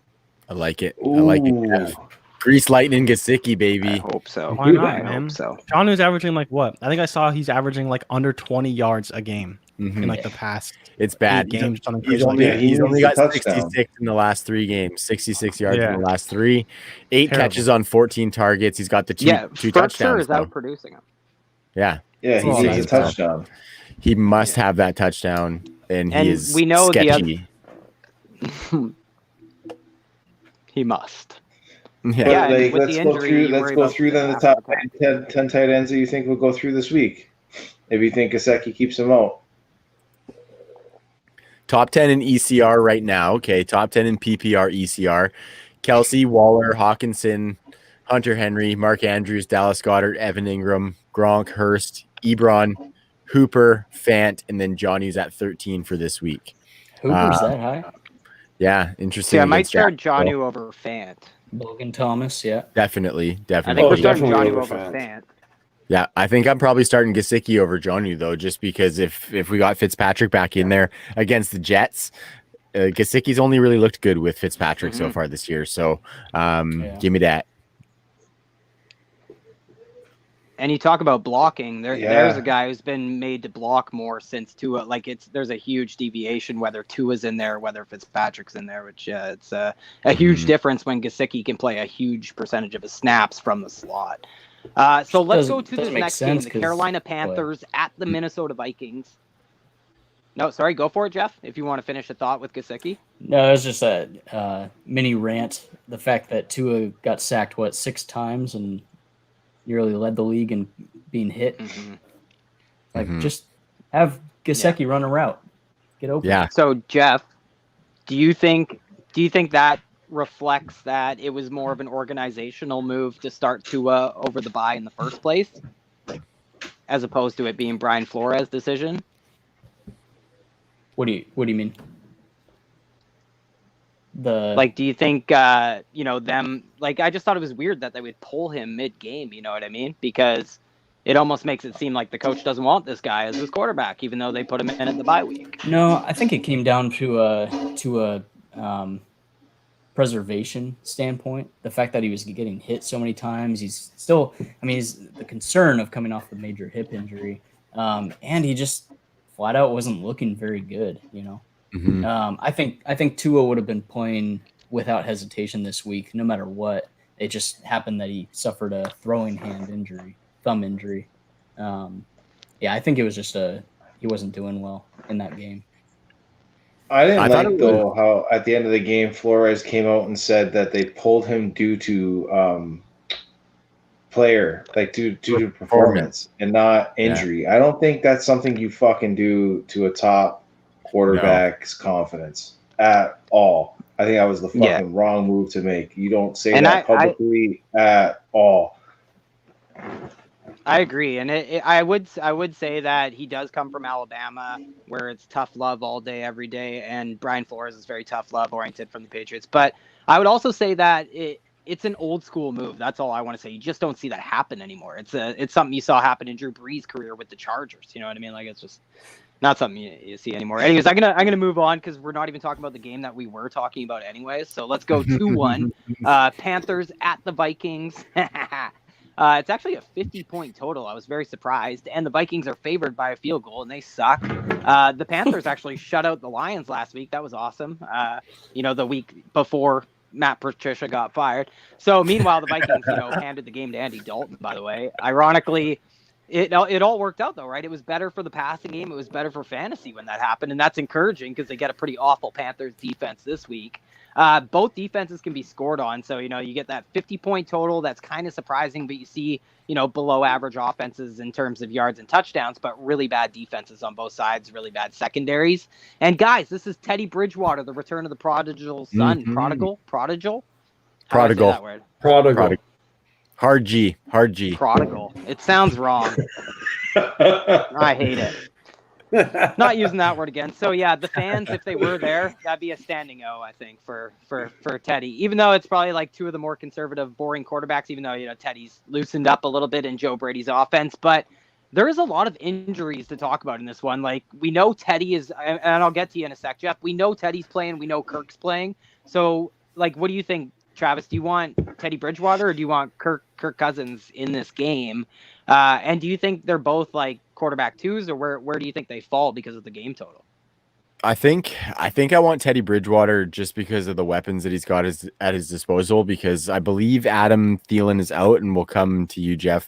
[SPEAKER 1] I like it. I like it. Jeff. Grease Lightning Gesicki, baby.
[SPEAKER 4] I hope so.
[SPEAKER 6] Why not,
[SPEAKER 4] I
[SPEAKER 6] man?
[SPEAKER 4] hope so.
[SPEAKER 6] Johnny's averaging like what? I think I saw he's averaging like under 20 yards a game in like the past.
[SPEAKER 1] It's bad.
[SPEAKER 6] Games.
[SPEAKER 1] He's only got 66 in the last 3 games. 66 yards in the last 3. 8 catches on 14 targets. He's got the two touchdowns.
[SPEAKER 4] Sure is out producing him.
[SPEAKER 1] Yeah.
[SPEAKER 3] Yeah, he needs a touchdown.
[SPEAKER 1] He must have that touchdown, and he is
[SPEAKER 4] we know
[SPEAKER 1] sketchy.
[SPEAKER 4] He must.
[SPEAKER 1] Yeah.
[SPEAKER 3] Like, let's go through then the top 10 tight ends that you think will go through this week. If you think Gesicki keeps them out.
[SPEAKER 1] Top 10 in ECR right now. Okay, top 10 in PPR ECR. Kelsey, Waller, Hawkinson, Hunter Henry, Mark Andrews, Dallas Goedert, Evan Ingram, Gronk, Hurst, Ebron, Hooper, Fant, and then Johnny's at 13 for this week.
[SPEAKER 5] Hooper's that high?
[SPEAKER 1] Yeah, interesting.
[SPEAKER 4] I might start Johnny over Fant.
[SPEAKER 5] Logan Thomas, yeah.
[SPEAKER 1] Definitely.
[SPEAKER 4] I think we're starting Johnny over Fant.
[SPEAKER 1] Yeah, I think I'm probably starting Gesicki over Johnny, though, just because if we got Fitzpatrick back in there against the Jets, Gesicki's only really looked good with Fitzpatrick so far this year. So give me that.
[SPEAKER 4] And you talk about blocking. There's a guy who's been made to block more since Tua. Like there's a huge deviation whether Tua's in there, whether Fitzpatrick's in there, which it's a huge difference when Gesicki can play a huge percentage of his snaps from the slot. So let's go to this next game: the Carolina Panthers at the Minnesota Vikings. No, sorry, go for it, Jeff. If you want to finish a thought with Gesicki.
[SPEAKER 5] No, it's just a mini rant. The fact that Tua got sacked 6 times and nearly led the league in being hit. Just have Gesicki run a route, get open.
[SPEAKER 1] Yeah.
[SPEAKER 4] So Jeff, do you think that reflects that it was more of an organizational move to start Tua over the bye in the first place, as opposed to it being Brian Flores' decision?
[SPEAKER 5] What do you mean?
[SPEAKER 4] Do you think them, I just thought it was weird that they would pull him mid-game, you know what I mean? Because it almost makes it seem like the coach doesn't want this guy as his quarterback, even though they put him in at the bye week.
[SPEAKER 5] No, I think it came down to a preservation standpoint. The fact that he was getting hit so many times, he's the concern of coming off the major hip injury, and he just flat out wasn't looking very good, I think Tua would have been playing without hesitation this week, no matter what. It just happened that he suffered a throwing thumb injury. I think it was just he wasn't doing well in that game.
[SPEAKER 3] I didn't like how at the end of the game Flores came out and said that they pulled him due to due to performance and not injury. I don't think that's something you fucking do to a top quarterback's confidence at all. I think that was the fucking wrong move to make. You don't say that publicly at all.
[SPEAKER 4] I agree, and I would say that he does come from Alabama, where it's tough love all day, every day, and Brian Flores is very tough love oriented from the Patriots. But I would also say that it's an old school move. That's all I want to say. You just don't see that happen anymore. It's something you saw happen in Drew Brees' career with the Chargers. You know what I mean? It's just not something you see anymore. Anyways, I'm gonna move on because we're not even talking about the game that we were talking about anyways. So let's go 2-1. Panthers at the Vikings. It's actually a 50-point total. I was very surprised. And the Vikings are favored by a field goal, and they suck. The Panthers actually shut out the Lions last week. That was awesome. The week before Matt Patricia got fired. So meanwhile, the Vikings, handed the game to Andy Dalton, by the way. Ironically, it all worked out, though, right? It was better for the passing game. It was better for fantasy when that happened. And that's encouraging because they get a pretty awful Panthers defense this week. Both defenses can be scored on. So, you get that 50-point total. That's kind of surprising, but you see, below average offenses in terms of yards and touchdowns, but really bad defenses on both sides, really bad secondaries. And guys, this is Teddy Bridgewater, the return of the prodigal son. Prodigal. That word?
[SPEAKER 2] Prodigal.
[SPEAKER 1] Hard G.
[SPEAKER 4] Prodigal. It sounds wrong. I hate it. Not using that word again. So yeah, the fans, if they were there, that'd be a standing O, I think, for Teddy. Even though it's probably like two of the more conservative, boring quarterbacks. Even though Teddy's loosened up a little bit in Joe Brady's offense, but there is a lot of injuries to talk about in this one. Like we know Teddy is, and I'll get to you in a sec, Jeff. We know Teddy's playing. We know Kirk's playing. So like, what do you think, Travis? Do you want Teddy Bridgewater or do you want Kirk Cousins in this game? And do you think they're both like quarterback twos, or where do you think they fall because of the game total?
[SPEAKER 1] I think I want Teddy Bridgewater just because of the weapons that he's got at his disposal, because I believe Adam Thielen is out, and we'll come to you, Jeff.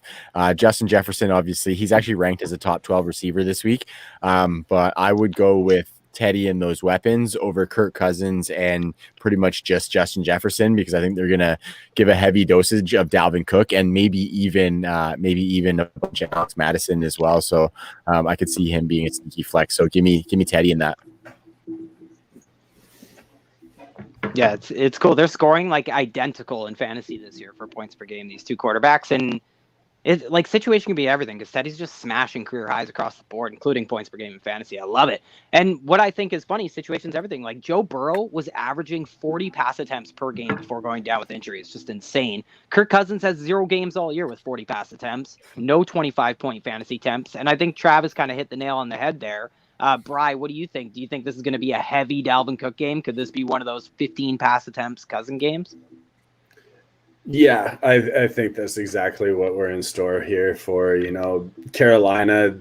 [SPEAKER 1] Justin Jefferson, obviously, he's actually ranked as a top 12 receiver this week. But I would go with Teddy and those weapons over Kirk Cousins and pretty much just Justin Jefferson, because I think they're going to give a heavy dosage of Dalvin Cook and maybe even a bunch of Alex Madison as well. So I could see him being a sneaky flex. So give me Teddy in that.
[SPEAKER 4] Yeah, it's cool. They're scoring like identical in fantasy this year for points per game, these two quarterbacks, and it's like situation can be everything because Teddy's just smashing career highs across the board, including points per game in fantasy. I love it. And what I think is funny, situation's everything. Like Joe Burrow was averaging 40 pass attempts per game before going down with injury. It's just insane. Kirk Cousins has 0 games all year with 40 pass attempts, no 25-point fantasy attempts. And I think Travis kind of hit the nail on the head there. Bri, what do you think? Do you think this is going to be a heavy Dalvin Cook game? Could this be one of those 15 pass attempts Cousin games?
[SPEAKER 2] Yeah, I think that's exactly what we're in store here for, Carolina.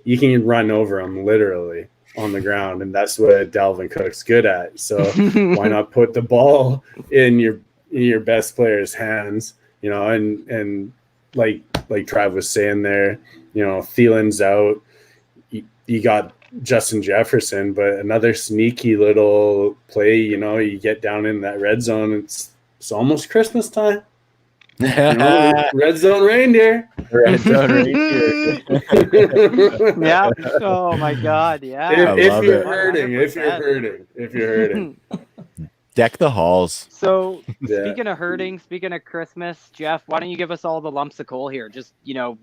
[SPEAKER 2] You can run over them literally on the ground, and that's what Dalvin Cook's good at. So why not put the ball in your best player's hands, and like Trav was saying there, Thielen's out. You got Justin Jefferson, but another sneaky little play, you get down in that red zone. It's almost Christmas time. Red zone reindeer.
[SPEAKER 1] Red zone reindeer.
[SPEAKER 4] Yeah. Oh my God. Yeah.
[SPEAKER 2] If you're hurting.
[SPEAKER 1] Deck the halls.
[SPEAKER 4] So speaking of hurting, speaking of Christmas, Jeff, why don't you give us all the lumps of coal here? Just,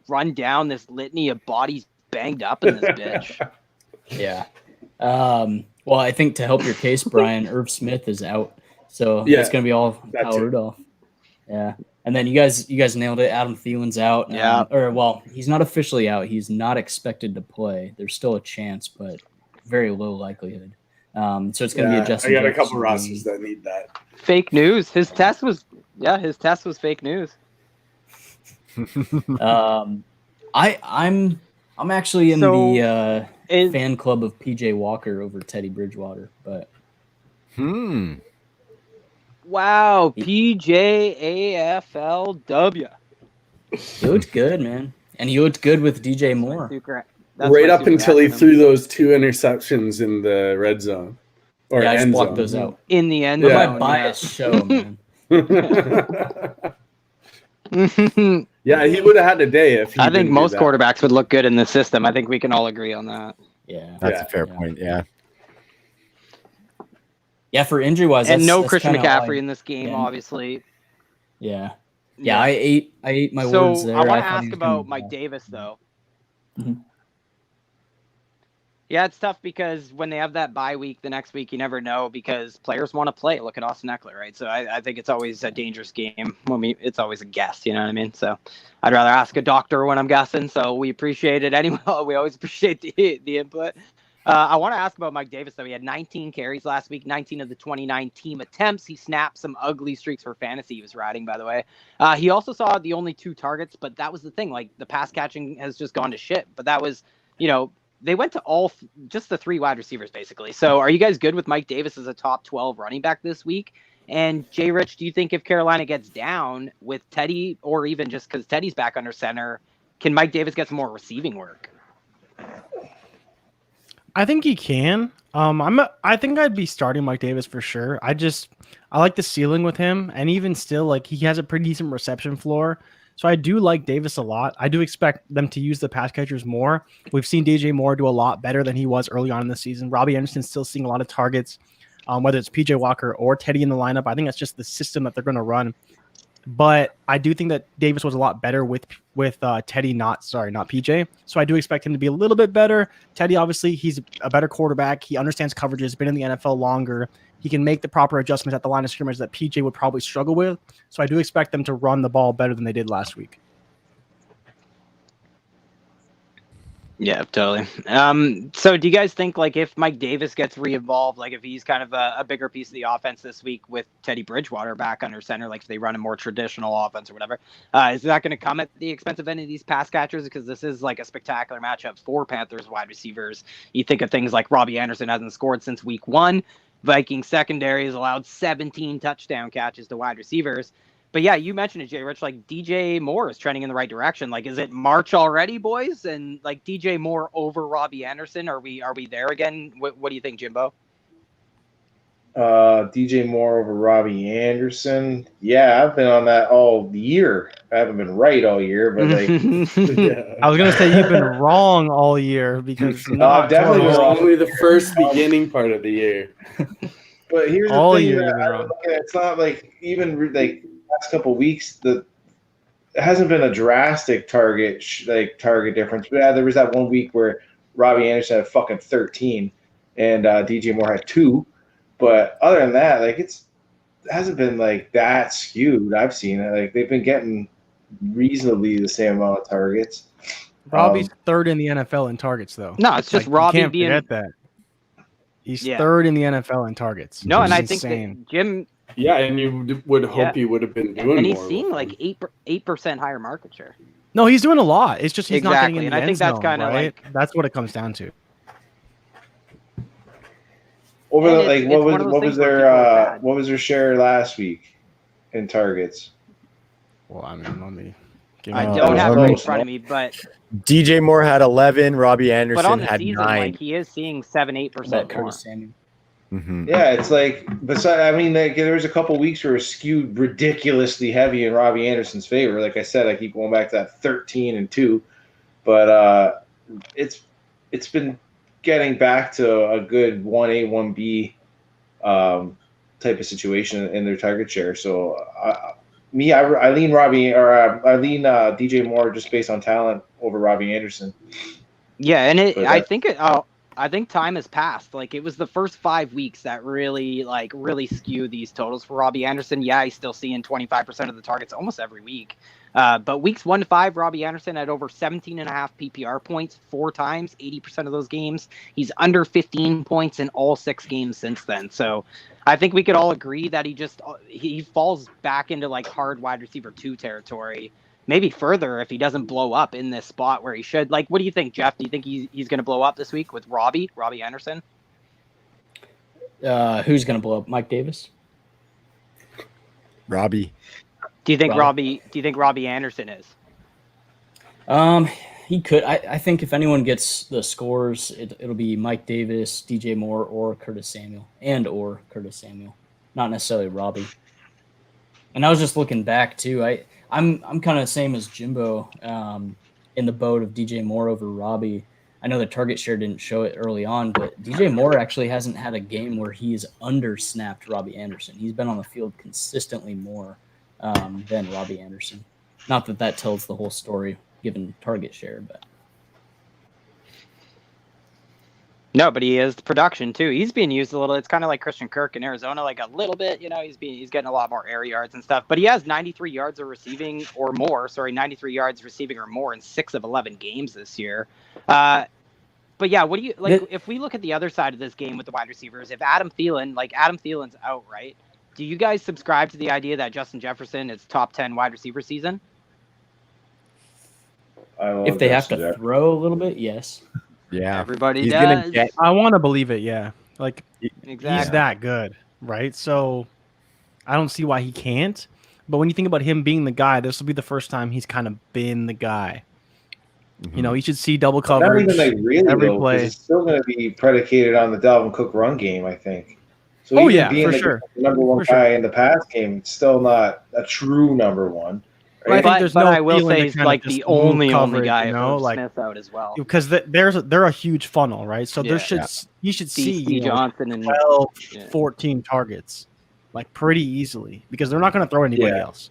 [SPEAKER 4] run down this litany of bodies banged up in this bitch.
[SPEAKER 5] Yeah. Well, I think to help your case, Brian, Irv Smith is out. So it's going to be all Kyle Rudolph. Yeah. And then you guys nailed it. Adam Thielen's out.
[SPEAKER 4] Yeah.
[SPEAKER 5] He's not officially out. He's not expected to play. There's still a chance, but very low likelihood. So it's going to be a Justin.
[SPEAKER 2] I got a couple rosters that need that.
[SPEAKER 4] Fake news. His test was fake news.
[SPEAKER 5] I'm actually in the fan club of PJ Walker over Teddy Bridgewater, but
[SPEAKER 4] wow, PJAFLW.
[SPEAKER 5] He looked good, man, and he looked good with DJ Moore.
[SPEAKER 2] Right up until he threw those 2 interceptions in the red zone. Or
[SPEAKER 5] I just blocked
[SPEAKER 2] zone.
[SPEAKER 5] Those out
[SPEAKER 4] in the end zone.
[SPEAKER 5] My bias show, man.
[SPEAKER 2] Yeah, he would have had a day if he
[SPEAKER 4] I think most quarterbacks would look good in the system. I think we can all agree on that.
[SPEAKER 5] Yeah.
[SPEAKER 1] That's a fair point, yeah.
[SPEAKER 5] Yeah, for injury-wise,
[SPEAKER 4] and no Christian McCaffrey in this game, obviously.
[SPEAKER 5] Yeah. Yeah, I ate my words there.
[SPEAKER 4] I want to ask about Mike Davis, though.
[SPEAKER 5] Mm-hmm.
[SPEAKER 4] Yeah, it's tough because when they have that bye week, the next week, you never know because players want to play. Look at Austin Eckler, right? So I think it's always a dangerous game. It's always a guess, you know what I mean? So I'd rather ask a doctor when I'm guessing. So we appreciate it anyway. We always appreciate the input. I want to ask about Mike Davis, though. He had 19 carries last week, 19 of the 29 team attempts. He snapped some ugly streaks for fantasy he was riding, by the way. He also saw the only 2 targets, but that was the thing. Like, the pass catching has just gone to shit. But that was, they went to just the 3 wide receivers, basically. So are you guys good with Mike Davis as a top 12 running back this week? And Jay Rich, do you think if Carolina gets down with Teddy, or even just because Teddy's back under center, can Mike Davis get some more receiving work?
[SPEAKER 6] I think he can. I think I'd be starting Mike Davis for sure. I like the ceiling with him, and even still, like, he has a pretty decent reception floor. So I do like Davis a lot. I do expect them to use the pass catchers more. We've seen DJ Moore do a lot better than he was early on in the season. Robbie Anderson's still seeing a lot of targets, whether it's PJ Walker or Teddy in the lineup. I think that's just the system that they're going to run. But I do think that Davis was a lot better with Teddy, not PJ. So I do expect him to be a little bit better. Teddy, obviously, he's a better quarterback. He understands coverages, been in the NFL longer. He can make the proper adjustments at the line of scrimmage that PJ would probably struggle with. So I do expect them to run the ball better than they did last week.
[SPEAKER 4] Yeah, totally. So do you guys think, like, if Mike Davis gets re-involved, like if he's kind of a bigger piece of the offense this week with Teddy Bridgewater back under center, like if they run a more traditional offense or whatever, is that going to come at the expense of any of these pass catchers? Because this is like a spectacular matchup for Panthers wide receivers. You think of things like Robbie Anderson hasn't scored since week 1. Viking secondary has allowed 17 touchdown catches to wide receivers. But yeah, you mentioned it, Jay Rich, like DJ Moore is trending in the right direction. Like, is it March already, boys? And like DJ Moore over Robbie Anderson? Are we there again? What do you think, Jimbo?
[SPEAKER 3] DJ Moore over Robbie Anderson. Yeah, I've been on that all year. I haven't been right all year, but like
[SPEAKER 6] yeah. I was gonna say you've been wrong all year because
[SPEAKER 3] I've definitely been wrong.
[SPEAKER 2] Only the first beginning part of the year.
[SPEAKER 3] But here's
[SPEAKER 6] all
[SPEAKER 3] the thing
[SPEAKER 6] year
[SPEAKER 3] that it's not like even like last couple of weeks it hasn't been a drastic target difference. But yeah, there was that one week where Robbie Anderson had fucking 13 and DJ Moore had 2. But other than that, like it hasn't been like that skewed. I've seen it. Like they've been getting reasonably the same amount of targets.
[SPEAKER 6] Robbie's third in the NFL in targets, though.
[SPEAKER 4] No, it's just Robbie
[SPEAKER 6] you can't
[SPEAKER 4] being
[SPEAKER 6] forget that. He's third in the NFL in targets.
[SPEAKER 4] No, and I think that Jim.
[SPEAKER 2] Yeah, and you would hope he would have been doing more.
[SPEAKER 4] And he's seeing like 8% higher market share.
[SPEAKER 6] No, he's doing a lot. It's just he's not getting in the
[SPEAKER 4] end zone,
[SPEAKER 6] I think that's kind of
[SPEAKER 4] like
[SPEAKER 6] that's what it comes down to.
[SPEAKER 3] What was their share last week in targets?
[SPEAKER 6] Well, I mean, let me.
[SPEAKER 4] I don't have it in front of me, but
[SPEAKER 1] DJ Moore had 11. Robbie Anderson
[SPEAKER 4] but on the
[SPEAKER 1] had
[SPEAKER 4] season,
[SPEAKER 1] 9.
[SPEAKER 4] like he is seeing 7-8% more.
[SPEAKER 1] Mm-hmm.
[SPEAKER 3] Yeah, it's like, I mean, like, there was a couple weeks where it skewed ridiculously heavy in Robbie Anderson's favor. Like I said, I keep going back to that 13 and 2, but it's been getting back to a good 1A, 1B type of situation in their target share. So I lean DJ Moore just based on talent over Robbie Anderson.
[SPEAKER 4] Yeah, and I think time has passed. Like it was the first 5 weeks that really skew these totals for Robbie Anderson. Yeah, he's still seeing 25% of the targets almost every week. But weeks 1 to 5, Robbie Anderson had over 17.5 PPR points 4 times, 80% of those games. He's under 15 points in all 6 games since then. So I think we could all agree that he falls back into like hard wide receiver 2 territory. Maybe further if he doesn't blow up in this spot where he should. Like, what do you think, Jeff? Do you think he's going to blow up this week with Robbie Anderson?
[SPEAKER 5] Who's going to blow up? Mike Davis?
[SPEAKER 1] Robbie.
[SPEAKER 4] Do you think Robbie Anderson is?
[SPEAKER 5] He could. I think if anyone gets the scores, it'll be Mike Davis, DJ Moore, or Curtis Samuel, not necessarily Robbie. And I was just looking back too. I'm kind of the same as Jimbo in the boat of DJ Moore over Robbie. I know the target share didn't show it early on, but DJ Moore actually hasn't had a game where he's undersnapped Robbie Anderson. He's been on the field consistently more than Robbie Anderson. Not that tells the whole story given target share, but.
[SPEAKER 4] No, but he is the production too. He's being used a little. It's kind of like Christian Kirk in Arizona, like a little bit. You know, he's getting a lot more air yards and stuff. But he has 93 yards of receiving or more. 93 yards receiving or more in 6 of 11 games this year. But yeah, what do you like? If we look at the other side of this game with the wide receivers, if Adam Thielen's out, right? Do you guys subscribe to the idea that Justin Jefferson is top 10 wide receiver season?
[SPEAKER 5] If they have to throw a little bit, yes.
[SPEAKER 1] Yeah,
[SPEAKER 4] everybody does.
[SPEAKER 6] I want to believe it. Yeah, like
[SPEAKER 4] exactly.
[SPEAKER 6] He's that good, right? So I don't see why he can't. But when you think about him being the guy, this will be the first time he's kind of been the guy. Mm-hmm. You know, he should see double coverage every play.
[SPEAKER 3] It's still going to be predicated on the Dalvin Cook run game, I think. So
[SPEAKER 6] for sure.
[SPEAKER 3] Number one guy in the pass game, it's still not a true number one.
[SPEAKER 4] Right? But I will say he's like the only guy, you know, like Smith out as well,
[SPEAKER 6] because they're a huge funnel, right? So you should see
[SPEAKER 4] Johnson and
[SPEAKER 6] 12, 14 targets, like pretty easily, because they're not going to throw anybody else.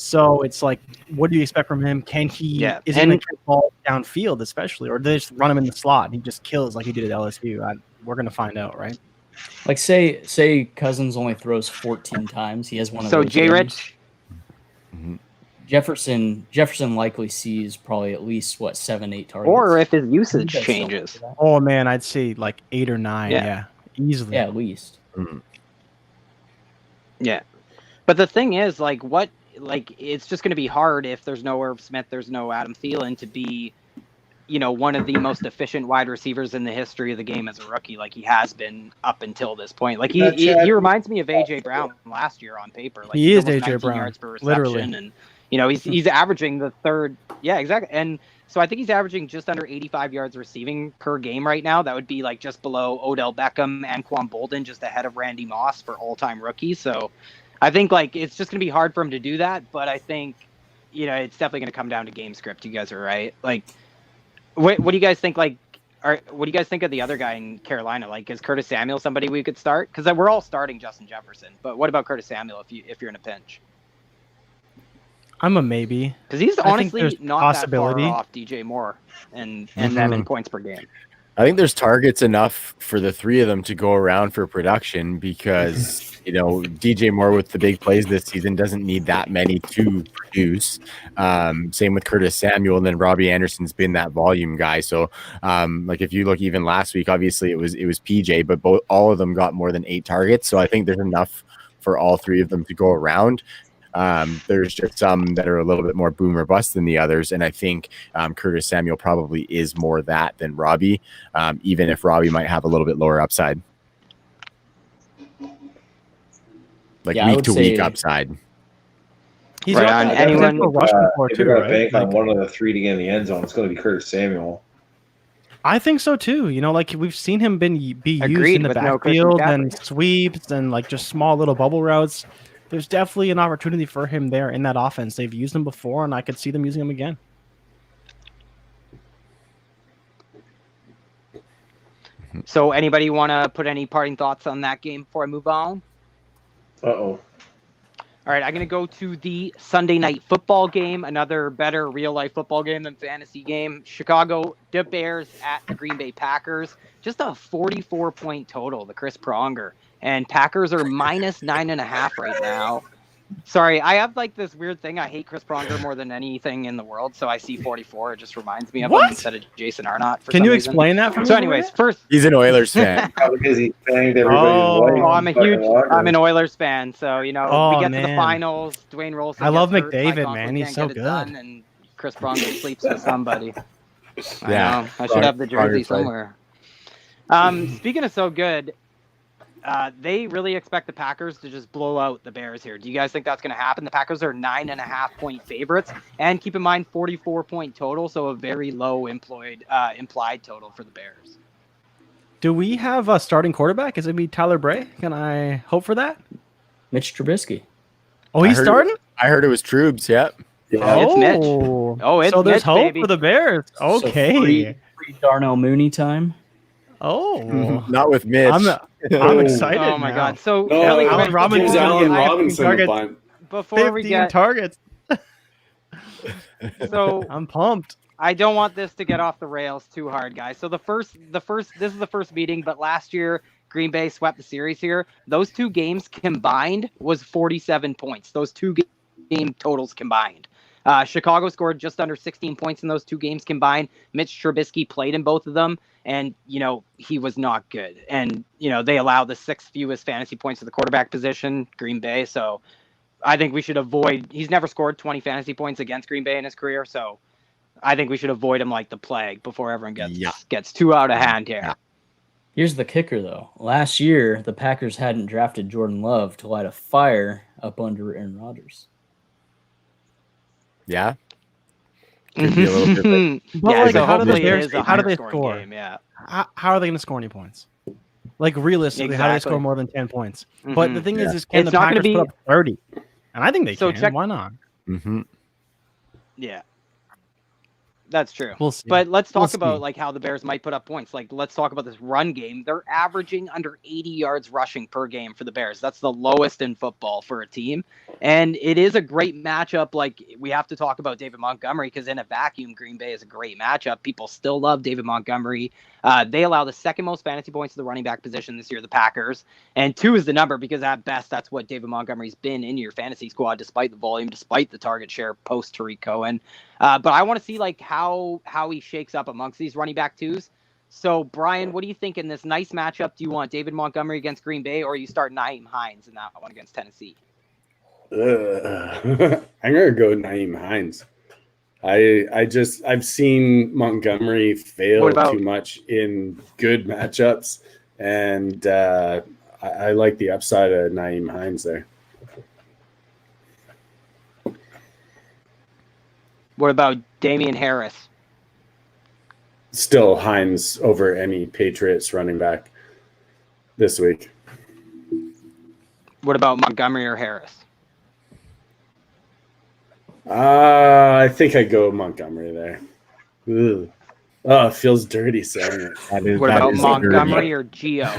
[SPEAKER 6] So it's like, what do you expect from him? Can he? Is he going to kick ball downfield, especially, or do they just run him in the slot and he just kills like he did at LSU? We're going to find out, right?
[SPEAKER 5] Like say Cousins only throws 14 times. He has one of those. So
[SPEAKER 4] Jay Rich.
[SPEAKER 5] Mm-hmm. Jefferson likely sees probably at least 7-8 targets.
[SPEAKER 4] Or if his usage changes.
[SPEAKER 6] Oh man, I'd say like 8 or 9. Yeah, easily.
[SPEAKER 5] Yeah, at least.
[SPEAKER 1] Mm-hmm.
[SPEAKER 4] Yeah, but the thing is, it's just going to be hard if there's no Irv Smith, there's no Adam Thielen to be, one of the most efficient wide receivers in the history of the game as a rookie, like he has been up until this point. Like he reminds me of AJ Brown last year on paper. Like
[SPEAKER 6] he is AJ Brown,
[SPEAKER 4] yards per reception,
[SPEAKER 6] literally.
[SPEAKER 4] And he's averaging the third. Yeah, exactly. And so I think he's averaging just under 85 yards receiving per game right now. That would be like just below Odell Beckham and Anquan Bolden, just ahead of Randy Moss for all-time rookies. So I think it's just going to be hard for him to do that. But I think, it's definitely going to come down to game script. You guys are right. Like, what do you guys think? What do you guys think of the other guy in Carolina? Like, is Curtis Samuel somebody we could start? Because we're all starting Justin Jefferson. But what about Curtis Samuel if you're in a pinch?
[SPEAKER 6] I'm a maybe.
[SPEAKER 4] Because he's honestly not that far off DJ Moore and them in points per game.
[SPEAKER 1] I think there's targets enough for the three of them to go around for production because, DJ Moore with the big plays this season doesn't need that many to produce. Same with Curtis Samuel, and then Robbie Anderson's been that volume guy. So, if you look even last week, obviously it was PJ, but all of them got more than 8 targets. So I think there's enough for all three of them to go around. There's just some that are a little bit more boom or bust than the others, and I think Curtis Samuel probably is more that than Robbie, even if Robbie might have a little bit lower upside, week to week upside.
[SPEAKER 6] He's right on anyone rushing for
[SPEAKER 3] too, right? Bank on one of the 3 to get in the end zone. It's going to be Curtis Samuel.
[SPEAKER 6] I think so too. We've seen him be used in the backfield and sweeps and just small little bubble routes. There's definitely an opportunity for him there in that offense. They've used him before, and I could see them using him again.
[SPEAKER 4] So anybody want to put any parting thoughts on that game before I move on?
[SPEAKER 3] Uh-oh.
[SPEAKER 4] All right, I'm going to go to the Sunday night football game, another better real-life football game than fantasy game. Chicago, the Bears at the Green Bay Packers. Just a 44-point total, the Chris Pronger. And Packers are minus 9.5 right now. Sorry, I have this weird thing. I hate Chris Pronger more than anything in the world. So I see 44. It just reminds me of him instead of Jason Arnott.
[SPEAKER 6] Can you explain that for me?
[SPEAKER 4] So anyways, first.
[SPEAKER 1] He's an Oilers fan.
[SPEAKER 3] Because he banged everybody.
[SPEAKER 4] I'm an Oilers fan. So, we get to the finals. Dwayne Rolson.
[SPEAKER 6] I love McDavid, man. He's so good.
[SPEAKER 4] And Chris Pronger sleeps with somebody. I should have the jersey somewhere. Speaking of so good, they really expect the Packers to just blow out the Bears here. Do you guys think that's going to happen? The Packers are 9.5 point favorites, and keep in mind 44-point total, so a very low implied total for the Bears.
[SPEAKER 6] Do we have a starting quarterback? Is it be Tyler Bray? Can I hope for that?
[SPEAKER 5] Mitch Trubisky.
[SPEAKER 6] Oh, he's starting?
[SPEAKER 1] I heard it was Trubes. Yep.
[SPEAKER 4] It's Mitch.
[SPEAKER 6] It's so there's Mitch, hope baby. For the Bears. Okay.
[SPEAKER 5] So free Darnell Mooney time.
[SPEAKER 6] Oh,
[SPEAKER 1] not with Mitch.
[SPEAKER 6] I'm excited.
[SPEAKER 4] Oh my God! So
[SPEAKER 2] Allen Robinson
[SPEAKER 4] before we get
[SPEAKER 6] targets.
[SPEAKER 4] So
[SPEAKER 6] I'm pumped.
[SPEAKER 4] I don't want this to get off the rails too hard, guys. So this is the first meeting, but last year Green Bay swept the series here. Those 2 games combined was 47 points. Those 2 game totals combined. Chicago scored just under 16 points in those 2 games combined. Mitch Trubisky played in both of them, and, he was not good. And, they allow the 6th fewest fantasy points to the quarterback position, Green Bay. So I think we should avoid – he's never scored 20 fantasy points against Green Bay in his career. So I think we should avoid him like the plague before everyone gets too out of hand here. Yeah.
[SPEAKER 5] Here's the kicker, though. Last year, the Packers hadn't drafted Jordan Love to light a fire up under Aaron Rodgers.
[SPEAKER 1] Yeah. Could be a little different.
[SPEAKER 6] But how do they score?
[SPEAKER 4] Game, yeah.
[SPEAKER 6] How are they going to score any points? Realistically, how do they score more than 10 points? Mm-hmm. But the thing is can the Packers put up 30? And I think they can. Why not?
[SPEAKER 1] Mm-hmm.
[SPEAKER 4] Yeah. That's true.
[SPEAKER 6] We'll see.
[SPEAKER 4] But let's talk about how the Bears might put up points. Let's talk about this run game. They're averaging under 80 yards rushing per game for the Bears. That's the lowest in football for a team. And it is a great matchup. Like, we have to talk about David Montgomery because in a vacuum, Green Bay is a great matchup. People still love David Montgomery. They allow the second most fantasy points to the running back position this year, the Packers. And 2 is the number because at best, that's what David Montgomery's been in your fantasy squad, despite the volume, despite the target share post Tariq Cohen. But I want to see like how he shakes up amongst these running back 2s. So, Brian, what do you think in this nice matchup? Do you want David Montgomery against Green Bay, or you start Nyheim Hines in that one against Tennessee?
[SPEAKER 2] I'm gonna go Nyheim Hines. I've seen Montgomery fail too much in good matchups, and I like the upside of Nyheim Hines there.
[SPEAKER 4] What about Damian Harris?
[SPEAKER 2] Still Hines over any Patriots running back this week.
[SPEAKER 4] What about Montgomery or Harris?
[SPEAKER 2] I think I'd go Montgomery there. Ugh. Oh, it feels dirty saying it.
[SPEAKER 4] What about Montgomery or Gio?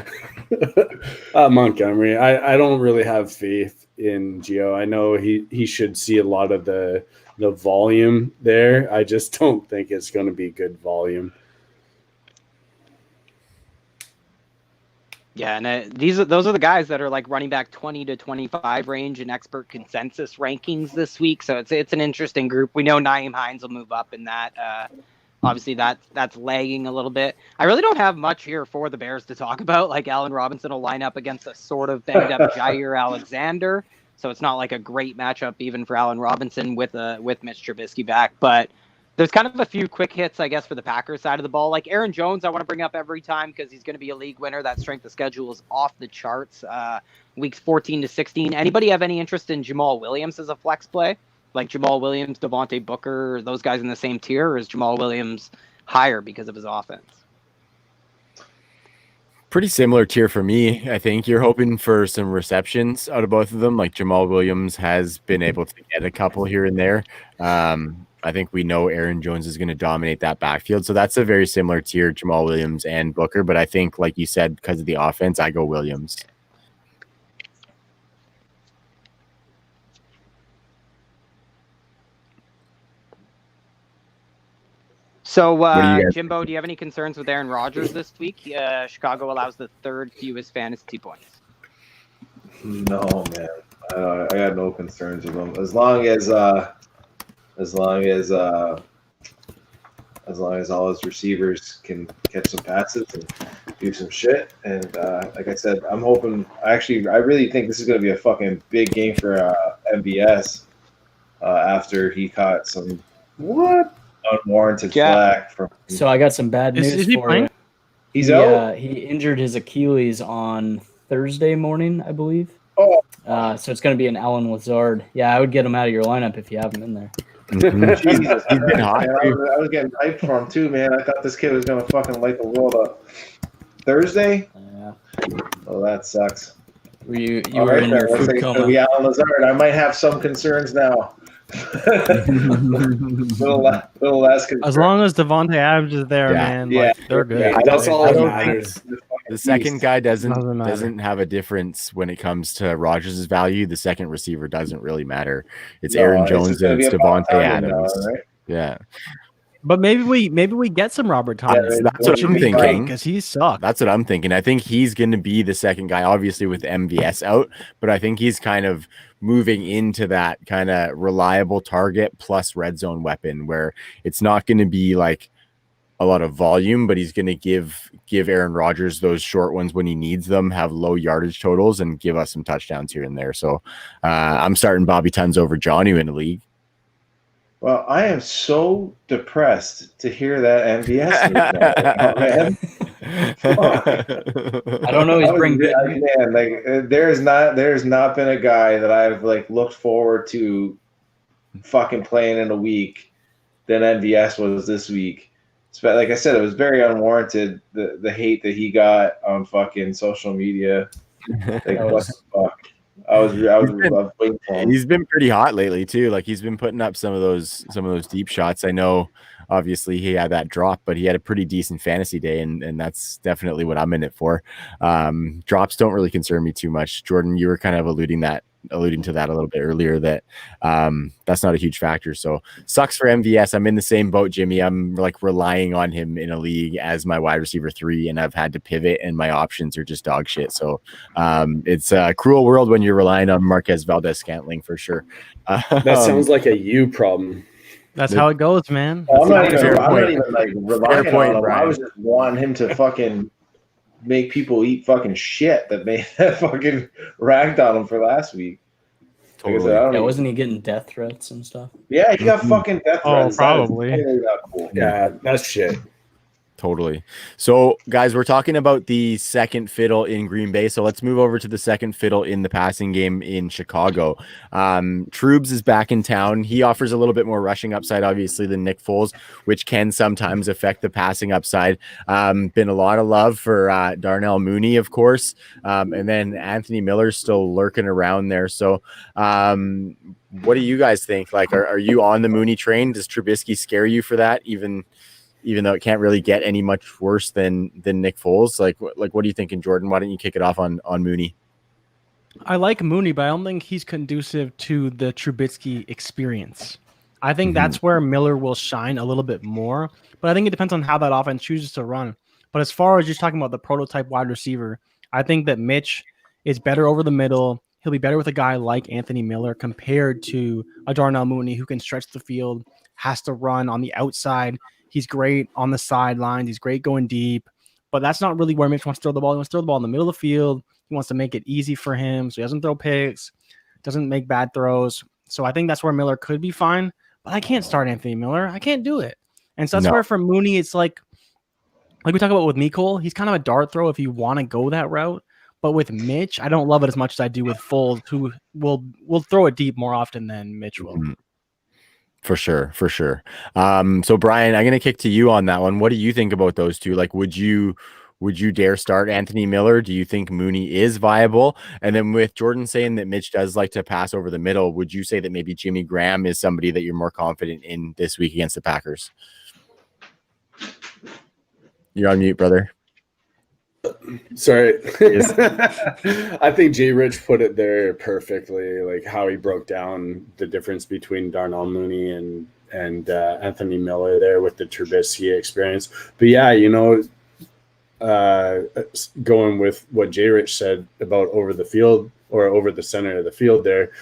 [SPEAKER 2] Montgomery. I don't really have faith in Gio. I know he should see a lot of the volume there. I just don't think it's going to be good volume.
[SPEAKER 4] Yeah, and those are the guys that are like running back 20 to 25 range in expert consensus rankings this week. So it's an interesting group. We know Nyheim Hines will move up in that. Obviously, that's lagging a little bit. I really don't have much here for the Bears to talk about. Like, Allen Robinson will line up against a sort of banged up Jair Alexander. So it's not like a great matchup even for Allen Robinson with Mitch Trubisky back. But there's kind of a few quick hits, I guess, for the Packers side of the ball. Like Aaron Jones, I want to bring up every time because he's going to be a league winner. That strength of schedule is off the charts. Weeks 14 to 16. Anybody have any interest in Jamal Williams as a flex play? Like Jamal Williams, Devontae Booker, those guys in the same tier, or is Jamal Williams higher because of his offense?
[SPEAKER 1] Pretty similar tier for me. I think you're hoping for some receptions out of both of them. Like Jamal Williams has been able to get a couple here and there. I think we know Aaron Jones is going to dominate that backfield. So that's a very similar tier, Jamal Williams and Booker. But I think, like you said, because of the offense, I go Williams.
[SPEAKER 4] So, Jimbo, do you have any concerns with Aaron Rodgers this week? Chicago allows the 3rd fewest fantasy points.
[SPEAKER 3] No, man. I got no concerns with him. As long as all his receivers can catch some passes and do some shit. And like I said, I'm hoping. I really think this is going to be a fucking big game for MVS after he caught some unwarranted flack from.
[SPEAKER 5] So I got some bad news for you.
[SPEAKER 3] He's out.
[SPEAKER 5] He injured his Achilles on Thursday morning, I believe.
[SPEAKER 3] Oh.
[SPEAKER 5] So it's going to be an Allen Lazard. Yeah, I would get him out of your lineup if you have him in there.
[SPEAKER 3] Jesus, he's been hot. I was getting hyped for him too, man. I thought this kid was gonna fucking light the world up. Thursday?
[SPEAKER 5] Yeah.
[SPEAKER 3] Oh, that sucks.
[SPEAKER 5] You were in your food coma.
[SPEAKER 3] Be Allen Lazard. I might have some concerns now. little less concern.
[SPEAKER 6] As long as Devontae Adams is there, man, like, they're good.
[SPEAKER 2] Yeah, that's all that matters.
[SPEAKER 1] The second guy doesn't have a difference when it comes to Rodgers' value. The second receiver doesn't really matter. It's Aaron Jones and it's Devontae Adams. Now, right? Yeah.
[SPEAKER 6] But maybe we get some Robert Thomas.
[SPEAKER 1] Yeah, that's what I'm thinking.
[SPEAKER 6] Because he sucked.
[SPEAKER 1] That's what I'm thinking. I think he's going to be the second guy, obviously with MVS out, but I think he's kind of moving into that kind of reliable target plus red zone weapon where it's not going to be like a lot of volume, but he's going to give Aaron Rodgers those short ones when he needs them, have low yardage totals, and give us some touchdowns here and there. So I'm starting Bobby Tons over Johnny in the league.
[SPEAKER 3] Well, I am so depressed to hear that MVS news, man.
[SPEAKER 5] I don't know. He's bring good.
[SPEAKER 3] Man, like there's not been a guy that I've like looked forward to fucking playing in a week than MVS was this week. Like I said, it was very unwarranted. The hate that he got on fucking social media. Like what the fuck. I was waiting for him.
[SPEAKER 1] He's been pretty hot lately too. Like he's been putting up some of those deep shots. I know obviously he had that drop, but he had a pretty decent fantasy day, and that's definitely what I'm in it for. Drops don't really concern me too much. Jordan, you were kind of alluding that alluding to that a little bit earlier, that that's not a huge factor. So sucks for MVS. I'm in the same boat, Jimmy. I'm like relying on him in a league as my wide receiver 3, and I've had to pivot, and my options are just dog shit. So it's a cruel world when you're relying on Marquez Valdez-Scantling for sure.
[SPEAKER 2] That sounds like a you problem.
[SPEAKER 6] That's how it goes, man.
[SPEAKER 3] I'm not even like relying on him.
[SPEAKER 1] Brian.
[SPEAKER 3] I was just wanting him to fucking make people eat fucking shit that made that fucking ragged on him for last week.
[SPEAKER 1] Totally.
[SPEAKER 5] Wasn't he getting death threats and stuff?
[SPEAKER 3] Yeah, he got fucking death threats.
[SPEAKER 6] Oh, probably.
[SPEAKER 2] Cool. Yeah, that's shit.
[SPEAKER 1] Totally. So, guys, we're talking about the second fiddle in Green Bay. So let's move over to the second fiddle in the passing game in Chicago. Trubes is back in town. He offers a little bit more rushing upside, obviously, than Nick Foles, which can sometimes affect the passing upside. Been a lot of love for Darnell Mooney, of course. And then Anthony Miller's still lurking around there. So, what do you guys think? Like, are you on the Mooney train? Does Trubisky scare you for that, even though it can't really get any much worse than Nick Foles? Like what are you thinking, Jordan? Why don't you kick it off on Mooney?
[SPEAKER 6] I like Mooney, but I don't think he's conducive to the Trubisky experience. I think that's where Miller will shine a little bit more, but I think it depends on how that offense chooses to run. But as far as just talking about the prototype wide receiver, I think that Mitch is better over the middle. He'll be better with a guy like Anthony Miller compared to a Darnell Mooney who can stretch the field, has to run on the outside. He's great on the sidelines. He's great going deep, but that's not really where Mitch wants to throw the ball. He wants to throw the ball in the middle of the field. He wants to make it easy for him, so he doesn't throw picks, doesn't make bad throws. So I think that's where Miller could be fine, but I can't start Anthony Miller. I can't do it. And so that's where for Mooney, it's like we talk about with Mecole, he's kind of a dart throw if you want to go that route. But with Mitch, I don't love it as much as I do with Foles, who will throw it deep more often than Mitch will.
[SPEAKER 1] For sure. So Brian, I'm going to kick to you on that one. What do you think about those two? Like, would you dare start Anthony Miller? Do you think Mooney is viable? And then with Jordan saying that Mitch does like to pass over the middle, would you say that maybe Jimmy Graham is somebody that you're more confident in this week against the Packers? You're on mute, brother.
[SPEAKER 2] Sorry. I think J. Rich put it there perfectly, like how he broke down the difference between Darnell Mooney and Anthony Miller there with the Trubisky experience. But yeah, going with what J. Rich said about over the field or over the center of the field there,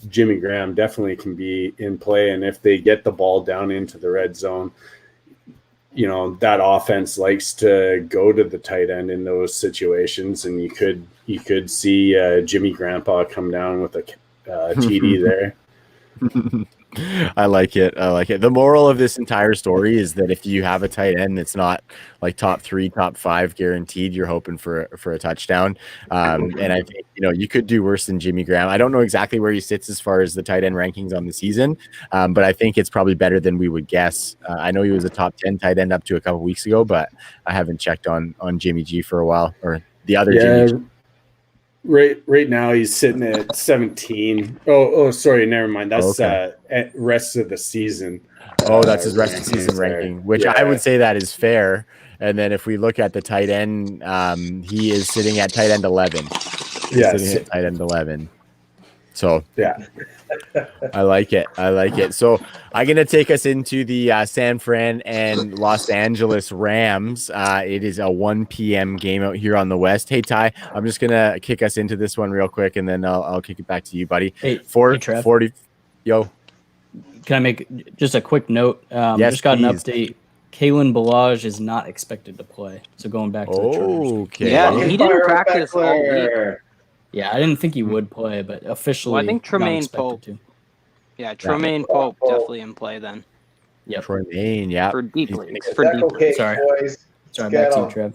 [SPEAKER 2] Jimmy Graham definitely can be in play. And if they get the ball down into the red zone, that offense likes to go to the tight end in those situations, and you could see Jimmy Grandpa come down with a TD there.
[SPEAKER 1] I like it. The moral of this entire story is that if you have a tight end that's not like top 3, top 5 guaranteed, you're hoping for a touchdown. And I think, you could do worse than Jimmy Graham. I don't know exactly where he sits as far as the tight end rankings on the season, but I think it's probably better than we would guess. I know he was a top 10 tight end up to a couple weeks ago, but I haven't checked on Jimmy G for a while, or the other Jimmy G.
[SPEAKER 2] Right now he's sitting at 17. Oh, sorry, never mind. That's at rest of the season.
[SPEAKER 1] That's his rest of the season ranking, which I would say that is fair. And then if we look at the tight end, he is sitting at tight end 11. Sitting at tight end 11. So
[SPEAKER 2] yeah,
[SPEAKER 1] I like it. So I'm going to take us into the San Fran and Los Angeles Rams. It is a 1 p.m. game out here on the West. Hey, Ty, I'm just going to kick us into this one real quick, and then I'll kick it back to you, buddy.
[SPEAKER 5] Hey, Trev.
[SPEAKER 1] 40. Yo.
[SPEAKER 5] Can I make just a quick note?
[SPEAKER 1] Yes,
[SPEAKER 5] just got
[SPEAKER 1] please.
[SPEAKER 5] an update. Kalen Balaj is not expected to play. So going back to the Chargers.
[SPEAKER 1] Okay.
[SPEAKER 4] Yeah, he didn't practice all week.
[SPEAKER 5] Yeah, I didn't think he would play, but officially,
[SPEAKER 4] Well, I think Tremaine
[SPEAKER 5] not
[SPEAKER 4] Pope.
[SPEAKER 5] expected to.
[SPEAKER 4] Yeah, Tremaine Pope definitely in play then.
[SPEAKER 5] Yep.
[SPEAKER 1] Tremaine, yeah.
[SPEAKER 4] For deep leagues.
[SPEAKER 3] Is
[SPEAKER 4] For
[SPEAKER 3] that
[SPEAKER 4] deep
[SPEAKER 3] okay,
[SPEAKER 4] leagues.
[SPEAKER 5] Sorry.
[SPEAKER 3] boys?
[SPEAKER 5] Sorry,
[SPEAKER 3] Get
[SPEAKER 5] back to you,
[SPEAKER 3] on.
[SPEAKER 5] Trev.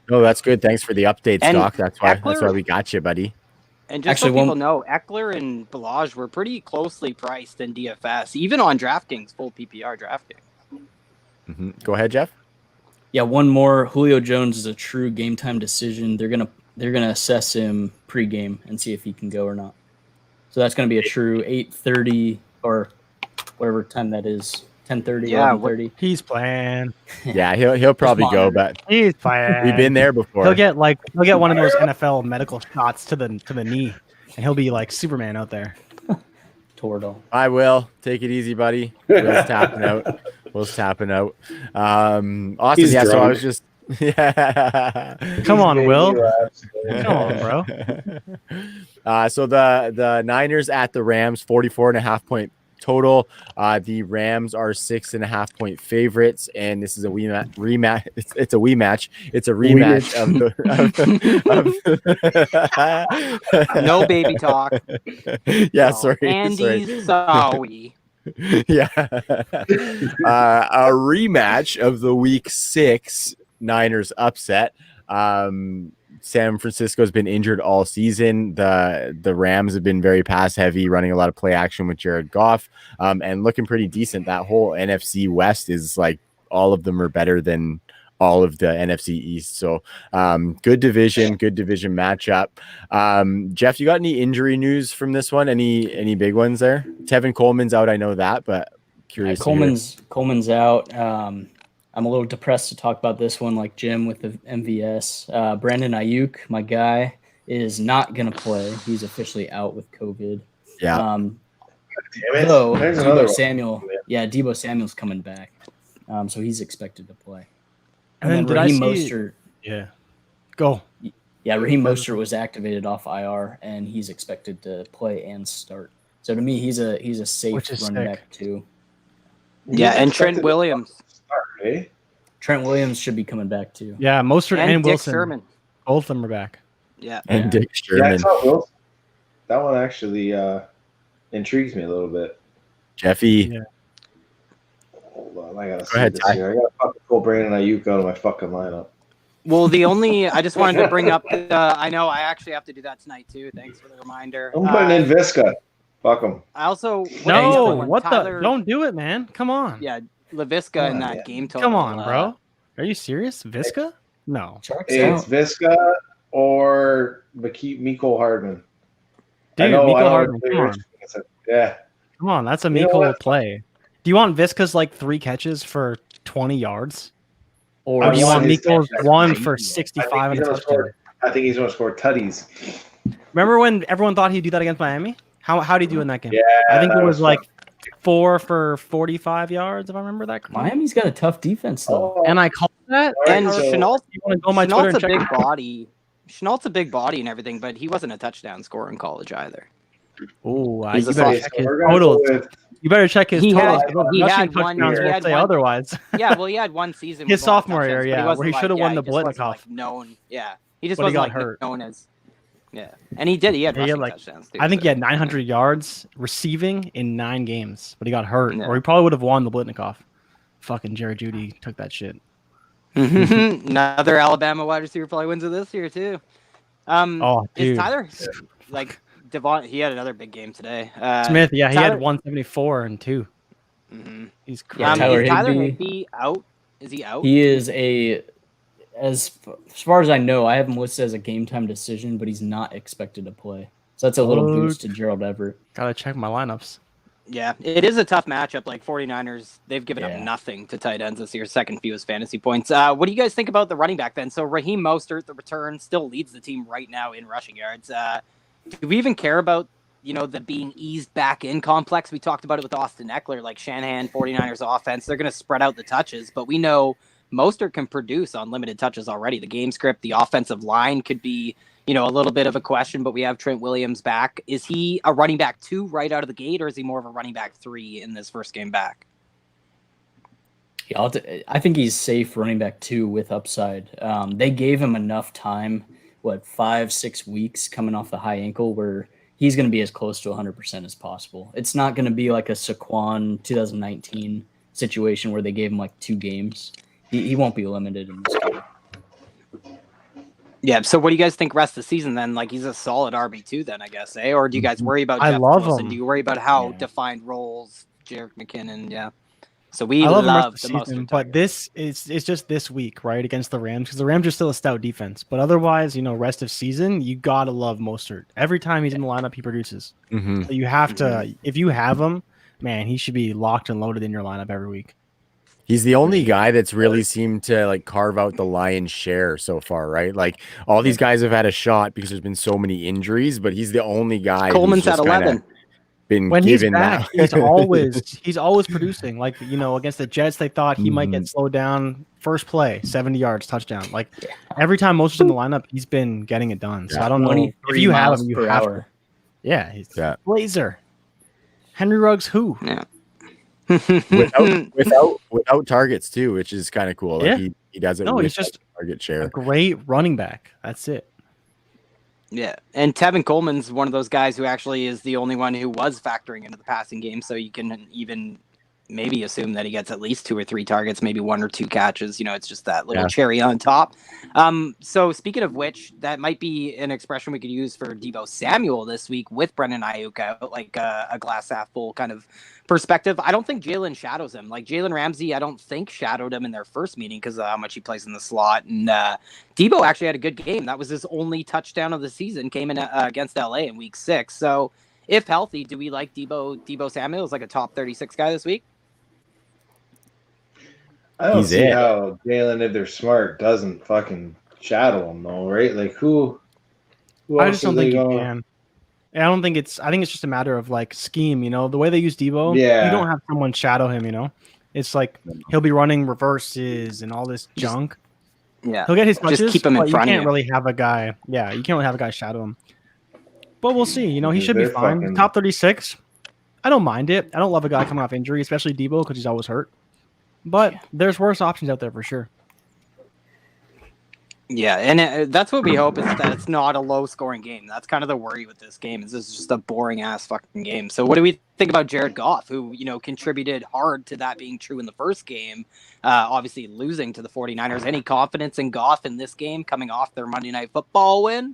[SPEAKER 1] No, that's good. Thanks for the update,
[SPEAKER 4] And
[SPEAKER 1] Stock. That's why
[SPEAKER 4] Eckler-
[SPEAKER 1] we got you, buddy.
[SPEAKER 4] And just
[SPEAKER 5] Actually,
[SPEAKER 4] so people know, Eckler and Balaj were pretty closely priced in DFS, even on DraftKings, full PPR DraftKings.
[SPEAKER 1] Go ahead, Jeff.
[SPEAKER 5] Yeah, one more. Julio Jones is a true game time decision. They're gonna assess him pregame and see if he can go or not. So that's gonna be a true 8:30 or whatever time that is. 10:30,
[SPEAKER 4] Yeah,
[SPEAKER 5] 11:30.
[SPEAKER 6] He's playing.
[SPEAKER 1] Yeah, he'll probably go, but
[SPEAKER 6] He's playing.
[SPEAKER 1] we've been there before.
[SPEAKER 6] He'll get one of those NFL medical shots to the knee. and he'll be like Superman out there.
[SPEAKER 5] Tordo.
[SPEAKER 1] I will. Take it easy, buddy. Will's tapping out. Austin,
[SPEAKER 2] He's
[SPEAKER 1] yeah, so I
[SPEAKER 2] drunk.
[SPEAKER 1] was just yeah.
[SPEAKER 6] Come on, Will.
[SPEAKER 3] Absolutely.
[SPEAKER 6] Come on, bro.
[SPEAKER 1] So the Niners at the Rams, 44.5 point total. The Rams are 6.5 point favorites, and this is a rematch. It's a rematch. It's a rematch of the
[SPEAKER 4] No baby talk.
[SPEAKER 1] Yeah,
[SPEAKER 4] No.
[SPEAKER 1] sorry.
[SPEAKER 4] Andy, sorry.
[SPEAKER 1] Yeah. A rematch of the week 6 Niners upset. San Francisco's been injured all season. The Rams have been very pass heavy, running a lot of play action with Jared Goff, and looking pretty decent. That whole NFC West is like all of them are better than all of the NFC East. So good division matchup. Jeff, you got any injury news from this one? Any big ones there? Tevin Coleman's out, I know that, but curious.
[SPEAKER 5] Coleman's out. I'm a little depressed to talk about this one, like Jim with the MVS. Brandon Ayuk, my guy, is not going to play. He's officially out with COVID.
[SPEAKER 1] Yeah.
[SPEAKER 3] Damn it.
[SPEAKER 5] Though
[SPEAKER 3] There's another
[SPEAKER 5] Debo Samuel's coming back. So he's expected to play.
[SPEAKER 6] And
[SPEAKER 5] then
[SPEAKER 6] then
[SPEAKER 5] Raheem Mostert.
[SPEAKER 6] Yeah. Go.
[SPEAKER 5] Yeah, Raheem Mostert was activated off IR, and he's expected to play and start. So to me, he's a safe running back too.
[SPEAKER 4] Yeah, and Trent Williams.
[SPEAKER 3] Eh?
[SPEAKER 5] Trent Williams should be coming back too.
[SPEAKER 6] Yeah, Mostert and
[SPEAKER 4] Dick
[SPEAKER 6] Wilson.
[SPEAKER 4] Sherman.
[SPEAKER 6] Both of them are back.
[SPEAKER 4] Yeah.
[SPEAKER 1] And Dick
[SPEAKER 3] Yeah, I
[SPEAKER 1] Sherman.
[SPEAKER 3] saw Wilson. That one actually intrigues me a little bit.
[SPEAKER 1] Jeffy.
[SPEAKER 6] Yeah.
[SPEAKER 3] Hold on, I gotta
[SPEAKER 1] Go
[SPEAKER 3] see
[SPEAKER 1] ahead,
[SPEAKER 3] this
[SPEAKER 1] Ty.
[SPEAKER 3] here. I gotta fucking pull Brandon Ayuk out of my fucking lineup.
[SPEAKER 4] Well, I just wanted to bring up, I know I actually have to do that tonight too. Thanks for the reminder.
[SPEAKER 3] I'm putting in Visca. Fuck him.
[SPEAKER 4] I also,
[SPEAKER 6] No,
[SPEAKER 4] when
[SPEAKER 6] what
[SPEAKER 4] Tyler,
[SPEAKER 6] the? Don't do it, man. Come on.
[SPEAKER 4] Yeah, LaVisca in that
[SPEAKER 3] yeah.
[SPEAKER 4] game total.
[SPEAKER 6] Come on, bro. Are you serious? Visca? No.
[SPEAKER 5] Sharks
[SPEAKER 3] It's
[SPEAKER 5] out.
[SPEAKER 3] Visca or Miko Hardman.
[SPEAKER 6] Dude,
[SPEAKER 3] I
[SPEAKER 6] Miko
[SPEAKER 3] know
[SPEAKER 6] Hardman, come on.
[SPEAKER 3] Yeah.
[SPEAKER 6] Come on, that's a
[SPEAKER 3] You know
[SPEAKER 6] Miko
[SPEAKER 3] what?
[SPEAKER 6] play. Do you want Visca's like 3 catches for 20 yards?
[SPEAKER 5] Or
[SPEAKER 6] Or do you want
[SPEAKER 3] his
[SPEAKER 6] Miko's
[SPEAKER 3] catch.
[SPEAKER 6] 1 for
[SPEAKER 3] I
[SPEAKER 6] 65 and
[SPEAKER 3] think
[SPEAKER 6] a
[SPEAKER 3] he's gonna
[SPEAKER 6] touchdown?
[SPEAKER 3] score. I think he's going to score tutties.
[SPEAKER 6] Remember when everyone thought he'd do that against Miami? How did he do in that game?
[SPEAKER 3] Yeah,
[SPEAKER 6] I think
[SPEAKER 3] that
[SPEAKER 6] it was
[SPEAKER 3] was
[SPEAKER 6] like
[SPEAKER 3] fun.
[SPEAKER 6] 4 for 45 yards, if I remember that correctly.
[SPEAKER 5] Miami's got a tough defense though.
[SPEAKER 3] Oh,
[SPEAKER 6] And I called that.
[SPEAKER 3] all right,
[SPEAKER 4] And
[SPEAKER 3] so-
[SPEAKER 4] Chenault,
[SPEAKER 6] You want to go on my Twitter
[SPEAKER 4] Chenault's
[SPEAKER 6] and
[SPEAKER 4] a
[SPEAKER 6] check
[SPEAKER 4] big body. Chenault's a big body and everything, but he wasn't a touchdown scorer in college either.
[SPEAKER 6] Oh,
[SPEAKER 4] He's
[SPEAKER 6] you
[SPEAKER 4] a
[SPEAKER 6] better
[SPEAKER 3] Okay,
[SPEAKER 6] check
[SPEAKER 3] so
[SPEAKER 6] his
[SPEAKER 3] we're gonna
[SPEAKER 6] totals.
[SPEAKER 3] go with
[SPEAKER 6] You better check his
[SPEAKER 4] He
[SPEAKER 6] totals.
[SPEAKER 4] had-
[SPEAKER 6] because those
[SPEAKER 4] he
[SPEAKER 6] rushing
[SPEAKER 4] had one-
[SPEAKER 6] touchdowns
[SPEAKER 4] he
[SPEAKER 6] will
[SPEAKER 4] had
[SPEAKER 6] say
[SPEAKER 4] one-
[SPEAKER 6] otherwise.
[SPEAKER 4] Yeah, well, he had one season.
[SPEAKER 6] His
[SPEAKER 4] with a lot of
[SPEAKER 6] sophomore year,
[SPEAKER 4] touchdowns, but he
[SPEAKER 6] yeah,
[SPEAKER 4] wasn't
[SPEAKER 6] where he should have won the
[SPEAKER 4] he just wasn't,
[SPEAKER 6] Blitnikoff.
[SPEAKER 4] like, known. Yeah, he just
[SPEAKER 6] But he
[SPEAKER 4] wasn't
[SPEAKER 6] got
[SPEAKER 4] like
[SPEAKER 6] hurt.
[SPEAKER 4] known as. Yeah, and he did. He had
[SPEAKER 6] Yeah, he had,
[SPEAKER 4] rushing
[SPEAKER 6] like,
[SPEAKER 4] touchdowns too.
[SPEAKER 6] I think
[SPEAKER 4] so.
[SPEAKER 6] he had 900 yards receiving in 9 games, but he got hurt,
[SPEAKER 4] Yeah.
[SPEAKER 6] or he probably would have won the Blitnikoff. Fucking Jerry Jeudy took that shit.
[SPEAKER 4] Another Alabama wide receiver probably wins it this year too.
[SPEAKER 6] Oh,
[SPEAKER 4] Is
[SPEAKER 6] dude.
[SPEAKER 4] Tyler like Devon? He had another big game today.
[SPEAKER 6] Smith, yeah, he
[SPEAKER 4] Tyler-
[SPEAKER 6] had 174 and 2.
[SPEAKER 4] Mhm.
[SPEAKER 6] He's
[SPEAKER 5] Yeah,
[SPEAKER 6] crazy.
[SPEAKER 5] Tyler
[SPEAKER 4] is Tyler
[SPEAKER 5] Higbee.
[SPEAKER 4] Higbee out? Is he out?
[SPEAKER 5] He is as far as I know, I have him listed as a game time decision, but he's not expected to play. So that's a little
[SPEAKER 6] Fuck.
[SPEAKER 5] boost to Gerald Everett.
[SPEAKER 6] Gotta check my lineups.
[SPEAKER 4] Yeah, it is a tough matchup. Like 49ers, they've given up
[SPEAKER 5] Yeah.
[SPEAKER 4] nothing to tight ends this year, second fewest fantasy points. What do you guys think about the running back then? So Raheem Mostert, the return, still leads the team right now in rushing yards. Do we even care about, the being eased back in complex? We talked about it with Austin Eckler, like Shanahan, 49ers offense. They're going to spread out the touches, but we know Mostert can produce on limited touches already. The game script, the offensive line could be, a little bit of a question, but we have Trent Williams back. Is he a running back 2 right out of the gate, or is he more of a running back 3 in this first game back?
[SPEAKER 5] Yeah, I think he's safe running back 2 with upside. They gave him enough time, 5-6 weeks coming off the high ankle, where he's going to be as close to 100% as possible. It's not going to be like a Saquon 2019 situation where they gave him 2 games. He won't be limited in this game.
[SPEAKER 4] Yeah, so what do you guys think rest of the season then? Like, he's a solid RB2 then, I guess, eh? Or do you guys worry about
[SPEAKER 6] I
[SPEAKER 4] Jeff
[SPEAKER 6] love
[SPEAKER 4] Wilson?
[SPEAKER 6] him.
[SPEAKER 4] Do you worry about how
[SPEAKER 5] Yeah.
[SPEAKER 4] defined roles, Jerick McKinnon? Yeah. So we
[SPEAKER 6] I love him
[SPEAKER 4] love
[SPEAKER 6] rest
[SPEAKER 4] the
[SPEAKER 6] of the
[SPEAKER 4] most.
[SPEAKER 6] season, but this is it's just this week, right, against the Rams, because the Rams are still a stout defense. But otherwise, rest of season, you gotta love Mostert. Every time he's in the lineup, he produces.
[SPEAKER 1] Mhm.
[SPEAKER 6] So you have to, if you have him, man, he should be locked and loaded in your lineup every week.
[SPEAKER 1] He's the only guy that's really seemed to like carve out the lion's share so far, right? Like all these guys have had a shot because there's been so many injuries, but he's the only guy.
[SPEAKER 4] Coleman's at 11.
[SPEAKER 1] Been
[SPEAKER 6] when he's
[SPEAKER 1] given
[SPEAKER 6] back,
[SPEAKER 1] that.
[SPEAKER 6] he's always producing. Like, against the Jets, they thought he might get slowed down. First play, 70 yards, touchdown. Like every time Mostert's in the lineup, he's been getting it done. So I don't know if you have him, you have to. Yeah, he's Blazer. Henry Ruggs, who?
[SPEAKER 4] Yeah.
[SPEAKER 1] without targets too, which is kind of cool. Like he does it.
[SPEAKER 6] No,
[SPEAKER 1] with
[SPEAKER 6] he's just
[SPEAKER 1] target share.
[SPEAKER 6] A great running back. That's it.
[SPEAKER 4] Yeah, and Tevin Coleman's one of those guys who actually is the only one who was factoring into the passing game, so you can even maybe assume that he gets at least 2 or 3 targets, maybe 1 or 2 catches. It's just that little cherry on top. So speaking of which, that might be an expression we could use for Deebo Samuel this week with Brendan Ayuk out, like a glass half full kind of perspective. I don't think Jalen shadows him. Like Jalen Ramsey, I don't think shadowed him in their first meeting because of how much he plays in the slot. And Deebo actually had a good game. That was his only touchdown of the season, came in against LA in week 6. So if healthy, do we like Deebo Samuel as like a top 36 guy this week?
[SPEAKER 3] I don't see how Jalen, if they're smart, doesn't fucking shadow him though, right? Like who
[SPEAKER 6] I just don't think you can. I don't think I think it's just a matter of like scheme, the way they use Deebo.
[SPEAKER 3] Yeah.
[SPEAKER 6] You don't have someone shadow him, It's like he'll be running reverses and all this junk.
[SPEAKER 4] Yeah.
[SPEAKER 6] He'll get his touches,
[SPEAKER 4] just keep him in
[SPEAKER 6] but
[SPEAKER 4] front
[SPEAKER 6] you
[SPEAKER 4] of
[SPEAKER 6] can't really have a guy. Yeah, you can't really have a guy shadow him. But we'll see. He should be fine. Top 36. I don't mind it. I don't love a guy coming off injury, especially Deebo, because he's always hurt. But there's worse options out there for sure.
[SPEAKER 4] Yeah, and that's what we hope is that it's not a low-scoring game. That's kind of the worry with this game. Is this is just a boring-ass fucking game. So what do we think about Jared Goff, who, contributed hard to that being true in the first game, obviously losing to the 49ers? Any confidence in Goff in this game coming off their Monday Night Football win?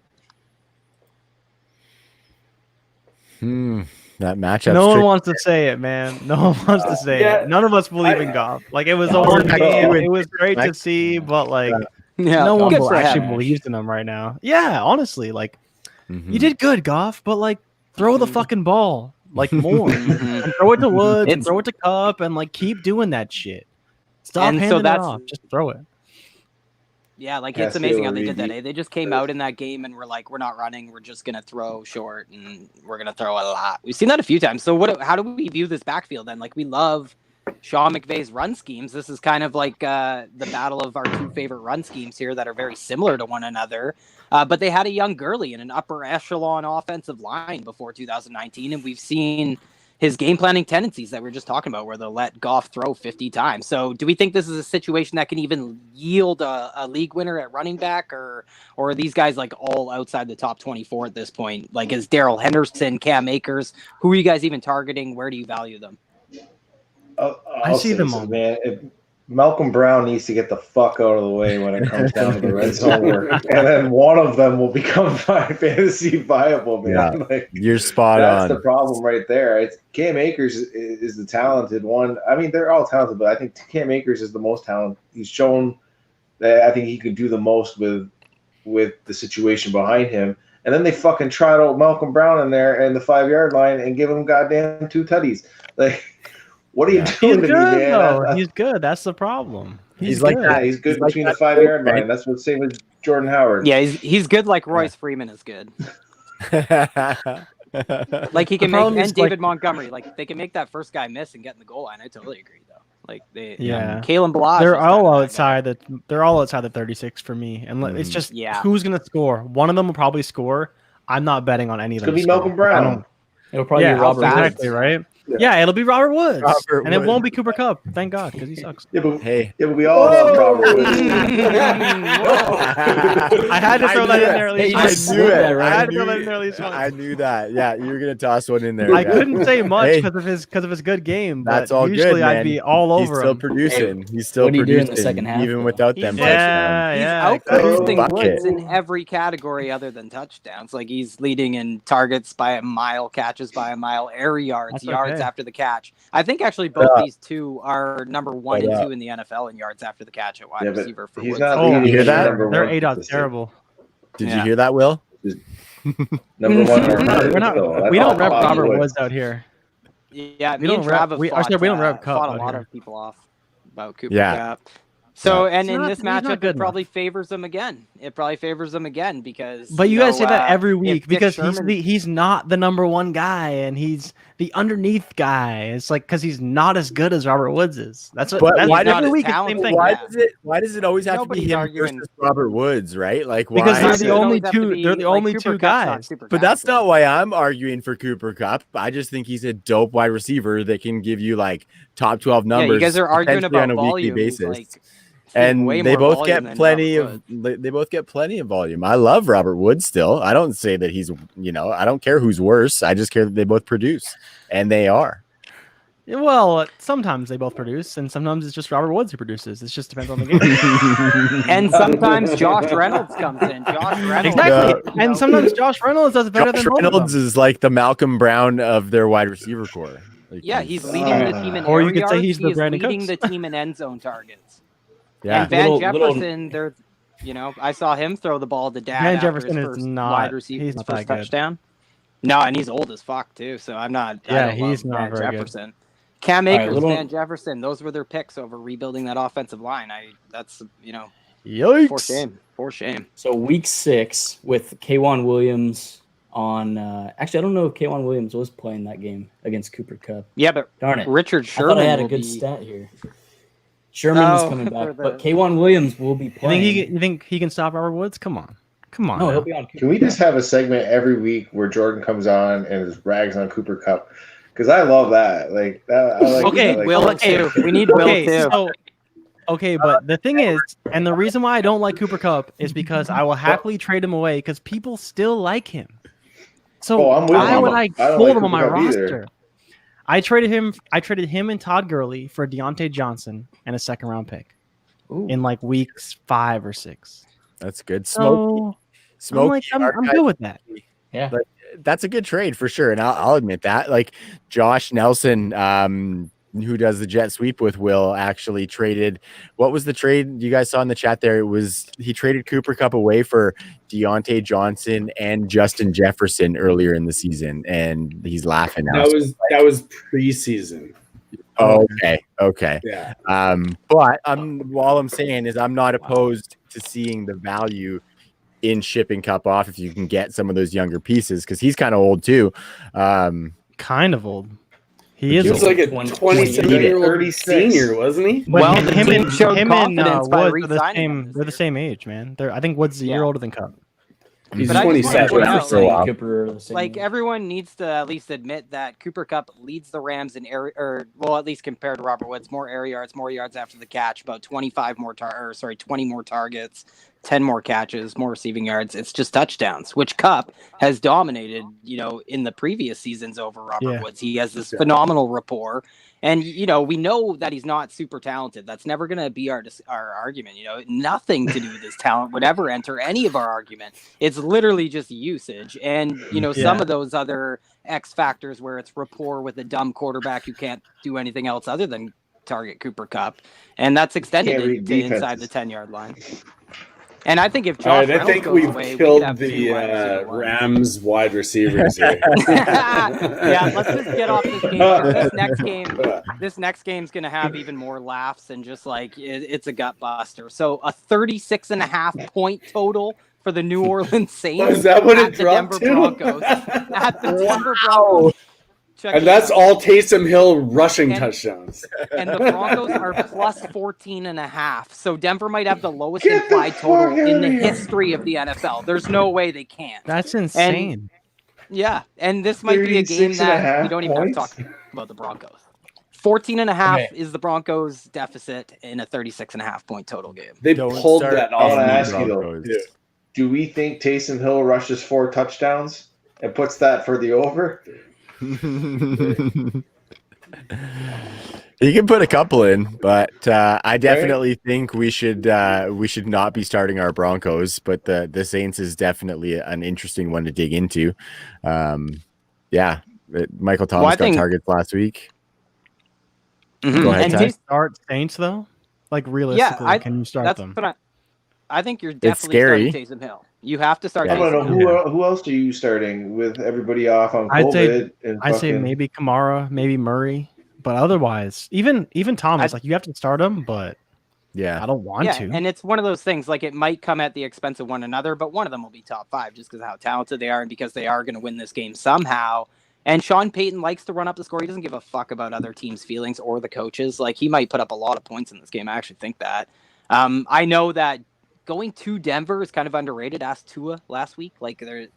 [SPEAKER 1] That matchup.
[SPEAKER 6] No one wants to say it, man. No one wants to say it. None of us believe in Goff. Like, it was a hard game. It was great to see, but like, no one actually believes in him right now. Yeah, honestly, like, you did good, Goff, but like, throw the fucking ball like more, and throw it to Woods, and throw it to Cup, and like, keep doing that shit. Stop handing it off. Just throw it.
[SPEAKER 4] Yeah, like it's amazing how they did that. They just came out in that game and were like, we're not running. We're just going to throw short and we're going to throw a lot. We've seen that a few times. So how do we view this backfield then? Like, we love Sean McVay's run schemes. This is kind of like the battle of our 2 favorite run schemes here that are very similar to one another. But they had a young Gurley and an upper echelon offensive line before 2019. And we've seen his game planning tendencies that we were just talking about, where they'll let Goff throw 50 times. So do we think this is a situation that can even yield a league winner at running back, or are these guys like all outside the top 24 at this point? Like, is Darrell Henderson, Cam Akers, who are you guys even targeting? Where do you value them?
[SPEAKER 6] I see them all.
[SPEAKER 3] Man, Malcolm Brown needs to get the fuck out of the way when it comes down to the red zone work, and then one of them will become fantasy viable, man.
[SPEAKER 1] Yeah,
[SPEAKER 3] like,
[SPEAKER 1] you're spot
[SPEAKER 3] on. That's
[SPEAKER 1] on.
[SPEAKER 3] the problem right there. Cam Akers is the talented one. I mean, they're all talented, but I think Cam Akers is the most talented. He's shown that I think he can do the most with the situation behind him. And then they fucking trot out Malcolm Brown in there and the 5-yard line and give him goddamn 2 tutties. Like, what are you doing to me, man?
[SPEAKER 6] He's good. That's the problem.
[SPEAKER 3] He's like that. He's good between the 5-yard line. That's what's same with Jordan Howard.
[SPEAKER 4] Yeah, he's good like Royce Freeman is good. Like he can make, and David Montgomery, like they can make that first guy miss and get in the goal line. I totally agree, though. Like Kalen Balazs.
[SPEAKER 6] They're all outside the 36 for me, and it's just who's gonna score. One of them will probably score. I'm not betting on any of them.
[SPEAKER 3] It's gonna be Malcolm Brown.
[SPEAKER 5] It'll probably be Robert Woods.
[SPEAKER 6] Exactly, right? Yeah, it'll be Robert Woods. And it won't be Cooper Kupp. Thank God, because he sucks.
[SPEAKER 3] Yeah, but we all love Robert Woods.
[SPEAKER 6] I had to throw that in there at least.
[SPEAKER 1] I knew it.
[SPEAKER 6] I had to throw that in there at least once.
[SPEAKER 1] I knew that. Yeah, you were gonna toss one in there.
[SPEAKER 6] I couldn't say much because of his good game. But
[SPEAKER 1] that's all
[SPEAKER 6] usually
[SPEAKER 1] good, man.
[SPEAKER 6] I'd be all over him.
[SPEAKER 1] He's still producing. He's still producing in the second half, even without them.
[SPEAKER 4] He's outproducing Woods in every category other than touchdowns. Like he's leading in targets by a mile, catches by a mile, air yards, after the catch. I think actually both these two are number 1 and 2 in the NFL in yards after the catch at wide receiver for Woods.
[SPEAKER 6] You hear that? Their ADOT's terrible.
[SPEAKER 1] Did you hear that, Will?
[SPEAKER 3] Number 1.
[SPEAKER 6] We don't rep Robert Woods out here.
[SPEAKER 4] Yeah,
[SPEAKER 6] we don't rep Kupp.
[SPEAKER 4] Fought a lot of people off about Cooper Kupp. So, and in this matchup, it probably favors him again. Because.
[SPEAKER 6] But you guys say that every week because he's not the number one guy and he's the underneath guy. It's like because he's not as good as Robert Woods is. That's what.
[SPEAKER 1] But
[SPEAKER 6] why
[SPEAKER 1] every
[SPEAKER 6] week it's the same thing.
[SPEAKER 1] Why does it always have to be him versus Robert Woods, right? Like why?
[SPEAKER 6] Because they're the only two. They're the only two guys.
[SPEAKER 1] But that's not why I'm arguing for Cooper Kupp. I just think he's a dope wide receiver that can give you like top 12 numbers.
[SPEAKER 4] Yeah, you guys are arguing about
[SPEAKER 1] on a
[SPEAKER 4] volume,
[SPEAKER 1] weekly basis.
[SPEAKER 4] Like,
[SPEAKER 1] and they both get plenty of volume. I love Robert Woods still. I don't say that he's, I don't care who's worse. I just care that they both produce, and they are.
[SPEAKER 6] Well, sometimes they both produce, and sometimes it's just Robert Woods who produces. It just depends on the game.
[SPEAKER 4] And sometimes Josh Reynolds comes in.
[SPEAKER 6] Exactly. And sometimes Josh Reynolds does better than both
[SPEAKER 1] Reynolds is like the Malcolm Brown of their wide receiver core. Like,
[SPEAKER 4] he's leading the team in
[SPEAKER 6] or
[SPEAKER 4] air
[SPEAKER 6] you could say he's
[SPEAKER 4] yards.
[SPEAKER 6] the Brandon
[SPEAKER 4] leading
[SPEAKER 6] Cooks.
[SPEAKER 4] the team in end zone targets.
[SPEAKER 1] Yeah.
[SPEAKER 4] And Van Jefferson, I saw him throw the ball to Dad.
[SPEAKER 6] Van Jefferson is not
[SPEAKER 4] wide receiver.
[SPEAKER 6] He's
[SPEAKER 4] his
[SPEAKER 6] not
[SPEAKER 4] first
[SPEAKER 6] that
[SPEAKER 4] touchdown. No, and he's old as fuck too. So I'm not.
[SPEAKER 6] Yeah, he's not very
[SPEAKER 4] Jefferson. Good. Cam Akers, Van Jefferson. Those were their picks over rebuilding that offensive line.
[SPEAKER 6] Yikes.
[SPEAKER 4] For shame.
[SPEAKER 5] So week 6 with K'Wan Williams on. Actually, I don't know if K'Wan Williams was playing that game against Cooper Kupp.
[SPEAKER 4] Yeah, but
[SPEAKER 5] darn it,
[SPEAKER 4] Richard Sherman.
[SPEAKER 5] I thought I had a good stat here. Sherman's coming back, but K'Wan Williams will be playing.
[SPEAKER 6] You think he can stop Robert Woods? Come on.
[SPEAKER 5] No, he'll be on.
[SPEAKER 3] Can we just have a segment every week where Jordan comes on and just rags on Cooper Kupp? Because I love that. Like that.
[SPEAKER 4] Will too. We need Will too.
[SPEAKER 6] But the thing is, and the reason why I don't like Cooper Kupp is because I will happily trade him away because people still like him. So why would I hold him on my roster? I traded him and Todd Gurley for Deontay Johnson and a second-round pick in like weeks 5 or 6.
[SPEAKER 1] That's good.
[SPEAKER 6] Smoke. I'm good with that.
[SPEAKER 5] Yeah,
[SPEAKER 1] but that's a good trade for sure, and I'll admit that. Like Josh Nelson, who does the jet sweep with Will, actually traded. What was the trade you guys saw in the chat there? It was he traded Cooper Kupp away for Deontay Johnson and Justin Jefferson earlier in the season, and he's laughing now.
[SPEAKER 2] That was preseason.
[SPEAKER 1] Okay.
[SPEAKER 2] Yeah.
[SPEAKER 1] But all I'm saying is I'm not opposed to seeing the value in shipping Kupp off if you can get some of those younger pieces because he's kind of old too.
[SPEAKER 6] Kind of old. He is
[SPEAKER 2] like a 27-year-old senior, wasn't he?
[SPEAKER 4] Well,
[SPEAKER 6] him and Woods
[SPEAKER 4] are
[SPEAKER 6] they're the same age, man. I think Woods is a year older than Kupp.
[SPEAKER 2] He's 27.
[SPEAKER 4] Like everyone needs to at least admit that Cooper Kupp leads the Rams in air, at least compared to Robert Woods, more air yards, more yards after the catch, about 20 more targets, 10 more catches, more receiving yards. It's just touchdowns, which Kupp has dominated, in the previous seasons over Robert Woods. He has this phenomenal rapport. And, we know that he's not super talented. That's never going to be our argument. Nothing to do with his talent would ever enter any of our argument. It's literally just usage. And, some of those other X factors where it's rapport with a dumb quarterback who can't do anything else other than target Cooper Kupp. And that's extended to inside the 10-yard line. And I think if Josh
[SPEAKER 2] I think we've killed the Rams wide receivers here.
[SPEAKER 4] Yeah, let's just get off this game. This next game's going to have even more laughs and just like it's a gut buster. So a 36.5 point total for the New Orleans Saints.
[SPEAKER 2] Is that what it dropped to?
[SPEAKER 4] At the Denver Broncos.
[SPEAKER 2] And that's all Taysom Hill rushing touchdowns.
[SPEAKER 4] And the Broncos are plus 14.5. So Denver might have the lowest implied total in the history of the NFL. There's no way they can't.
[SPEAKER 6] That's insane.
[SPEAKER 4] And this might be a game that we don't even have to talk about the Broncos. 14.5 is the Broncos deficit in a 36.5 point total game.
[SPEAKER 2] They pulled that off.
[SPEAKER 3] I want to ask you though, do we think Taysom Hill rushes 4 touchdowns and puts that for the over?
[SPEAKER 1] He can put a couple in, but I definitely think we should not be starting our Broncos. But the Saints is definitely an interesting one to dig into. Michael Thomas got targets last week.
[SPEAKER 6] Mm-hmm. Go ahead, Ty. Start Saints though, like realistically, can you start them?
[SPEAKER 4] I think you're definitely starting Taysom Hill. You have to start.
[SPEAKER 3] I don't know who else are you starting with everybody off on COVID?
[SPEAKER 6] I'd say maybe Kamara, maybe Murray, But otherwise, even Thomas, like you have to start him, but
[SPEAKER 1] yeah,
[SPEAKER 6] I don't want to.
[SPEAKER 4] And it's one of those things, like it might come at the expense of one another, but one of them will be top 5 just because of how talented they are and because they are going to win this game somehow. And Sean Payton likes to run up the score. He doesn't give a fuck about other teams' feelings or the coaches. Like he might put up a lot of points in this game. I actually think that. I know that going to Denver is kind of underrated. Asked Tua last week. Like there's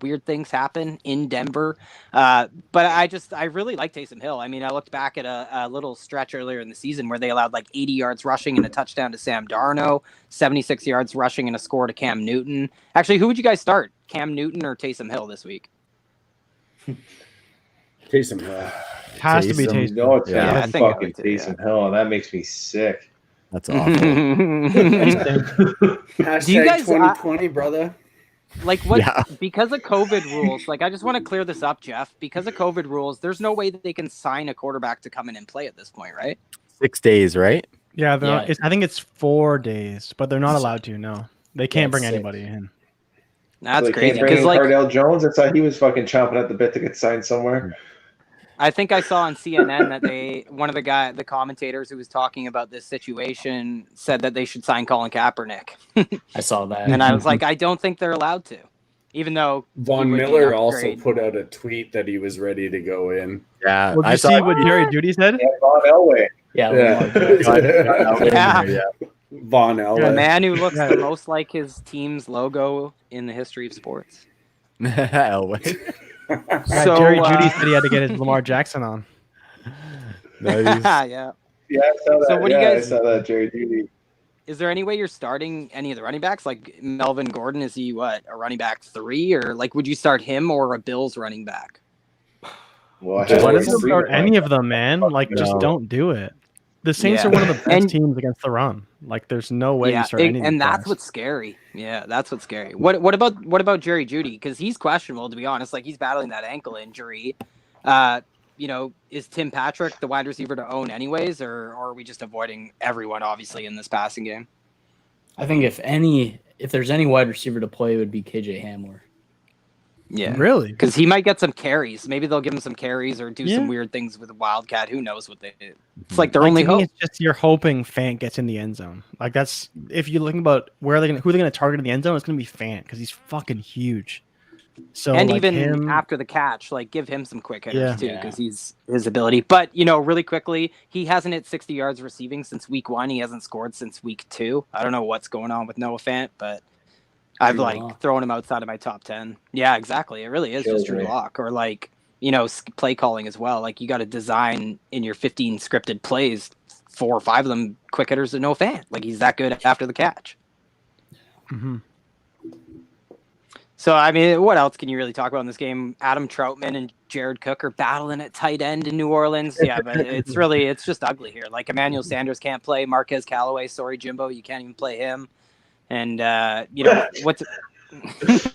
[SPEAKER 4] weird things happen in Denver. But I really like Taysom Hill. I mean, I looked back at a little stretch earlier in the season where they allowed like 80 yards rushing and a touchdown to Sam Darnold, 76 yards rushing and a score to Cam Newton. Actually, who would you guys start? Cam Newton or Taysom Hill this week?
[SPEAKER 2] Taysom Hill.
[SPEAKER 6] Has to be Taysom.
[SPEAKER 3] No, it's
[SPEAKER 1] Yeah,
[SPEAKER 3] I think fucking Taysom Hill, and that makes me sick.
[SPEAKER 1] That's awful.
[SPEAKER 2] Hashtag
[SPEAKER 4] Do you guys
[SPEAKER 2] 2020, brother.
[SPEAKER 4] Like what? Yeah. Because of COVID rules, like I just want to clear this up, Jeff. Because of COVID rules, there's no way that they can sign a quarterback to come in and play at this point, right?
[SPEAKER 1] 6 days, right?
[SPEAKER 6] Yeah, I think it's 4 days, but they're not allowed to. No, they can't bring anybody in.
[SPEAKER 4] That's
[SPEAKER 3] so
[SPEAKER 4] crazy.
[SPEAKER 3] Because
[SPEAKER 4] like
[SPEAKER 3] Cardell Jones, I thought he was fucking chomping at the bit to get signed somewhere.
[SPEAKER 4] I think I saw on CNN that one of the commentators who was talking about this situation said that they should sign Colin Kaepernick.
[SPEAKER 5] I saw that.
[SPEAKER 4] And I was like, I don't think they're allowed to, even though
[SPEAKER 2] Von Miller also put out a tweet that he was ready to go in.
[SPEAKER 1] Yeah.
[SPEAKER 6] Well, did you see what Jerry Judy said?
[SPEAKER 3] Yeah, Von Elway.
[SPEAKER 4] Yeah.
[SPEAKER 2] Von Elway.
[SPEAKER 4] The man who looks the most like his team's logo in the history of sports.
[SPEAKER 1] Elway.
[SPEAKER 6] So, Jerry Judy said he had to get his Lamar Jackson on.
[SPEAKER 1] Nice.
[SPEAKER 4] Yeah.
[SPEAKER 3] Yeah, I saw that.
[SPEAKER 4] So what do you guys?
[SPEAKER 3] I saw that, Jerry Judy.
[SPEAKER 4] Is there any way you're starting any of the running backs? Like Melvin Gordon, is he a running back 3, or like would you start him or a Bills running back?
[SPEAKER 3] Well,
[SPEAKER 6] why doesn't start any of them, man? Like, just don't do it. The Saints are one of the best teams against the run. Like, there's no way you start any of them.
[SPEAKER 4] And that's what's scary. Yeah, that's what's scary. What about Jerry Judy? Because he's questionable, to be honest. Like, he's battling that ankle injury. Is Tim Patrick the wide receiver to own anyways, or are we just avoiding everyone, obviously, in this passing game?
[SPEAKER 5] I think if there's any wide receiver to play, it would be KJ Hamler.
[SPEAKER 4] Yeah,
[SPEAKER 6] really,
[SPEAKER 4] because he might get some carries. Maybe they'll give him some carries or do some weird things with a Wildcat. Who knows what they do? It's like their only hope.
[SPEAKER 6] It's just you're hoping Fant gets in the end zone. Like that's if you're looking about who they're going to target in the end zone, it's going to be Fant because he's fucking huge. So
[SPEAKER 4] and even after the catch, like give him some quick hitters too, because he's his ability. But really quickly, he hasn't hit 60 yards receiving since week 1. He hasn't scored since week 2. I don't know what's going on with Noah Fant, but I've thrown him outside of my top 10. Yeah, exactly. It really is just Drew Lock or play calling as well. Like you got to design in your 15 scripted plays 4 or 5 of them quick hitters to Noah Fant. Like he's that good after the catch.
[SPEAKER 6] Mm-hmm.
[SPEAKER 4] So, I mean, what else can you really talk about in this game? Adam Troutman and Jared Cook are battling at tight end in New Orleans. Yeah, but it's just ugly here. Like Emmanuel Sanders can't play. Marquez Callaway, sorry, Jimbo, you can't even play him. And, what's...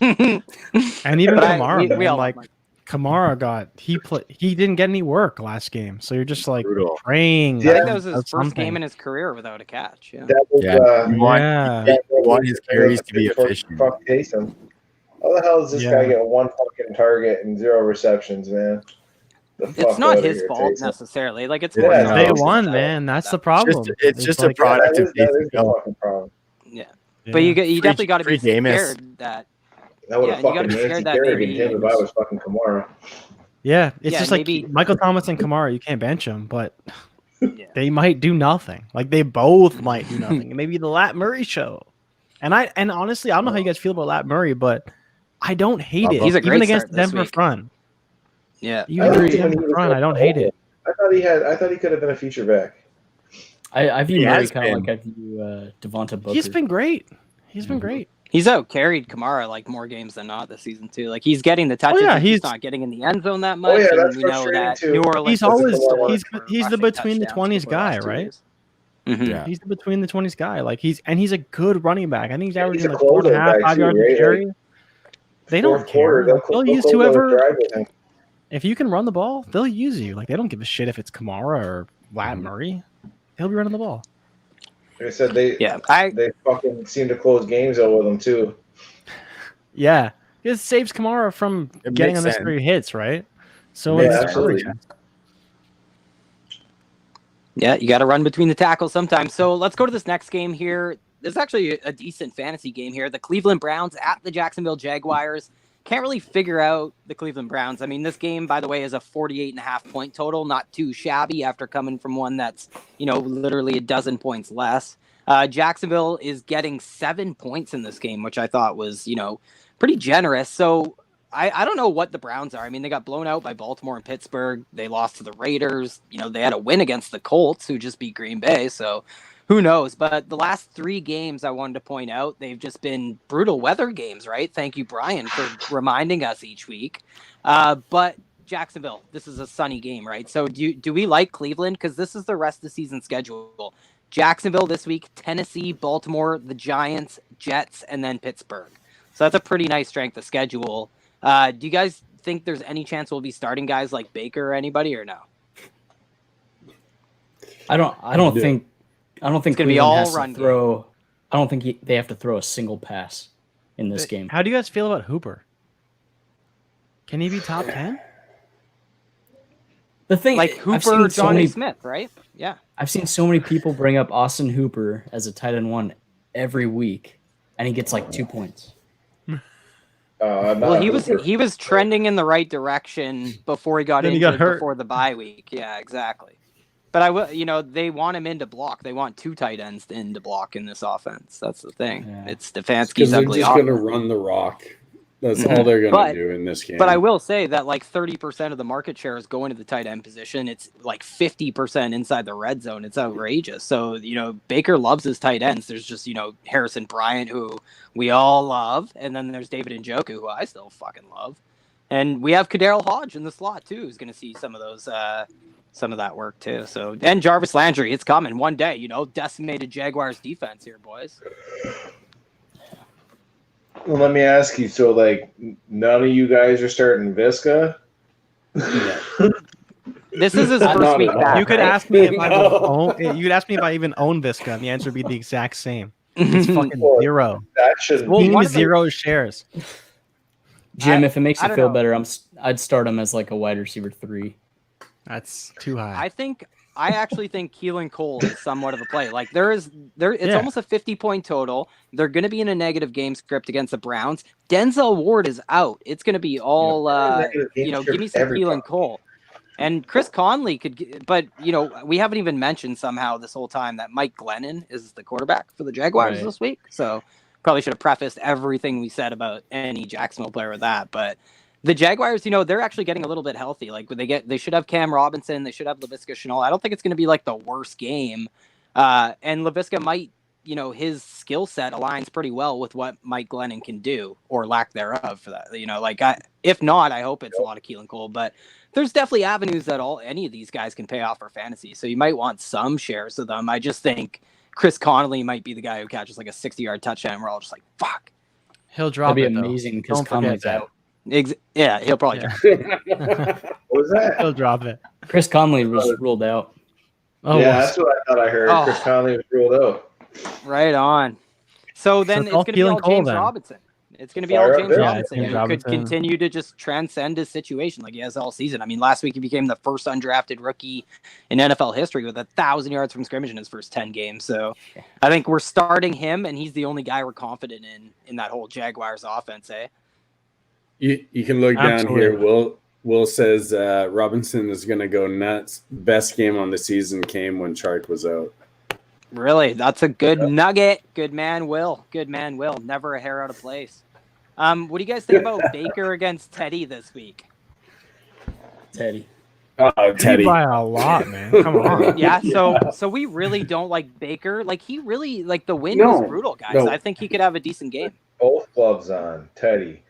[SPEAKER 6] and even Kamara, Kamara he didn't get any work last game. So you're just like praying.
[SPEAKER 4] I think that was his first game in his career without a catch. Yeah.
[SPEAKER 1] You want his carries to be efficient.
[SPEAKER 3] Fuck Taysom. How the hell is this guy getting 1 fucking target and 0 receptions, man?
[SPEAKER 4] It's not his fault necessarily. Like it's
[SPEAKER 6] they won, man. That's the problem.
[SPEAKER 1] It's just a product of
[SPEAKER 3] fucking problem.
[SPEAKER 4] Yeah. But you definitely got to be scared that.
[SPEAKER 3] That would have fucking Nancy Kerrigan him if I was fucking Kamara.
[SPEAKER 6] Yeah, it's just like Michael Thomas and Kamara. You can't bench them, but they might do nothing. Like they both might do nothing. Maybe the Lat Murray show. And honestly, I don't know how you guys feel about Lat Murray, but I don't hate it.
[SPEAKER 4] He's a great
[SPEAKER 6] even against the Denver front.
[SPEAKER 4] Yeah,
[SPEAKER 6] even against Denver front, I don't hate it.
[SPEAKER 3] I thought he could have been a feature back.
[SPEAKER 5] I view Murray kind of like I view Devonta Booker.
[SPEAKER 6] He's been great. He's been great.
[SPEAKER 4] He's out carried Kamara like more games than not this season too. Like he's getting the touches. He's not getting in the end zone that much.
[SPEAKER 3] That's
[SPEAKER 4] we know that
[SPEAKER 3] too.
[SPEAKER 4] New Orleans.
[SPEAKER 6] He's the between the 20s guy, right?
[SPEAKER 4] Mm-hmm.
[SPEAKER 1] Yeah.
[SPEAKER 6] He's the between the 20s guy. Like he's a good running back. I think he's averaging like 4.5, 5 yards a carry. They don't care. They'll use whoever. If you can run the ball, they'll use you. Like they don't give a shit if it's Kamara or Lat Murray. They'll be running the ball.
[SPEAKER 3] Like I said, they fucking seem to close games out with them too.
[SPEAKER 6] Yeah, it saves Kamara from getting unnecessary hits, right? So
[SPEAKER 3] absolutely.
[SPEAKER 4] Yeah, you got to run between the tackles sometimes. So let's go to this next game here. There's actually a decent fantasy game here. The Cleveland Browns at the Jacksonville Jaguars. Can't really figure out the Cleveland Browns. I mean, this game, by the way, is a 48.5 point total. Not too shabby after coming from one that's, literally a dozen points less. Jacksonville is getting 7 points in this game, which I thought was, pretty generous. So I don't know what the Browns are. I mean, they got blown out by Baltimore and Pittsburgh. They lost to the Raiders. They had a win against the Colts, who just beat Green Bay. So who knows? But the last 3 games I wanted to point out, they've just been brutal weather games, right? Thank you, Brian, for reminding us each week. But Jacksonville, this is a sunny game, right? So do we like Cleveland? Because this is the rest of the season schedule. Jacksonville this week, Tennessee, Baltimore, the Giants, Jets, and then Pittsburgh. So that's a pretty nice strength of schedule. Do you guys think there's any chance we'll be starting guys like Baker or anybody, or no?
[SPEAKER 5] I don't think it's gonna be all run throw. I don't think they have to throw a single pass in this game.
[SPEAKER 6] How do you guys feel about Hooper? Can he be top 10?
[SPEAKER 5] The thing,
[SPEAKER 4] like Hooper, Johnny Smith, right? Yeah.
[SPEAKER 5] I've seen so many people bring up Austin Hooper as a tight end 1 every week, and he gets like 2 points.
[SPEAKER 4] Well, he was trending in the right direction before he got injured before the bye week. Yeah, exactly. But I will, they want him in to block. They want 2 tight ends in to block in this offense. That's the thing. Yeah. It's Stefanski's ugly.
[SPEAKER 2] They're just going to run the rock. That's all they're going to do in this game.
[SPEAKER 4] But I will say that like 30% of the market share is going to the tight end position. It's like 50% inside the red zone. It's outrageous. So, Baker loves his tight ends. There's just, Harrison Bryant, who we all love. And then there's David Njoku, who I still fucking love. And we have Kadarius Hodge in the slot, too, who's going to see some of those, some of that work, too. So, and Jarvis Landry, it's coming one day, decimated Jaguars defense here, boys.
[SPEAKER 3] Well, let me ask you. So, none of you guys are starting Visca?
[SPEAKER 4] This is his first week back.
[SPEAKER 6] You could ask me if you'd ask me if I even own Visca, and the answer would be the exact same. It's fucking 0.
[SPEAKER 3] That should
[SPEAKER 6] be 0 shares.
[SPEAKER 5] Jim, if it makes you feel better, I'd start him as like a wide receiver 3.
[SPEAKER 6] That's too high.
[SPEAKER 4] I actually think Keelan Cole is somewhat of a play. Like it's almost a 50-point total. They're going to be in a negative game script against the Browns. Denzel Ward is out. It's going to be all, give me some Keelan Cole. And Chris Conley but we haven't even mentioned somehow this whole time that Mike Glennon is the quarterback for the Jaguars this week. So probably should have prefaced everything we said about any Jacksonville player with that. But the Jaguars, they're actually getting a little bit healthy. Like they should have Cam Robinson. They should have Laviska Shenault. I don't think it's going to be like the worst game. And Laviska might, his skill set aligns pretty well with what Mike Glennon can do or lack thereof for that. If not, I hope it's a lot of Keelan Cole, but there's definitely avenues that any of these guys can pay off for fantasy. So you might want some shares of them. I just think Chris Conley might be the guy who catches like a 60-yard touchdown. And we're all just like, fuck.
[SPEAKER 6] He'll drop
[SPEAKER 5] That'd be amazing because Conley's out.
[SPEAKER 4] Yeah, he'll probably drop it.
[SPEAKER 3] What was that?
[SPEAKER 6] He'll drop it.
[SPEAKER 5] Chris Conley was ruled out.
[SPEAKER 3] Oh, yeah, that's what I thought I heard. Chris Conley was ruled out.
[SPEAKER 4] Right on. So then it's going to be all James Robinson. It's going to be all James Robinson. He could continue to just transcend his situation like he has all season. I mean, last week he became the first undrafted rookie in NFL history with 1,000 yards from scrimmage in his first 10 games. So I think we're starting him, and he's the only guy we're confident in that whole Jaguars offense, eh?
[SPEAKER 2] You can look down here. Will says Robinson is going to go nuts. Best game on the season came when Chark was out.
[SPEAKER 4] Really? That's a good nugget. Good man, Will. Good man, Will. Never a hair out of place. What do you guys think about Baker against Teddy this week?
[SPEAKER 5] Teddy.
[SPEAKER 2] Teddy.
[SPEAKER 6] By a lot, man. Come on.
[SPEAKER 4] Yeah, so we really don't like Baker. Like, he really, the win was brutal, guys. No. I think he could have a decent game.
[SPEAKER 3] Both gloves on, Teddy.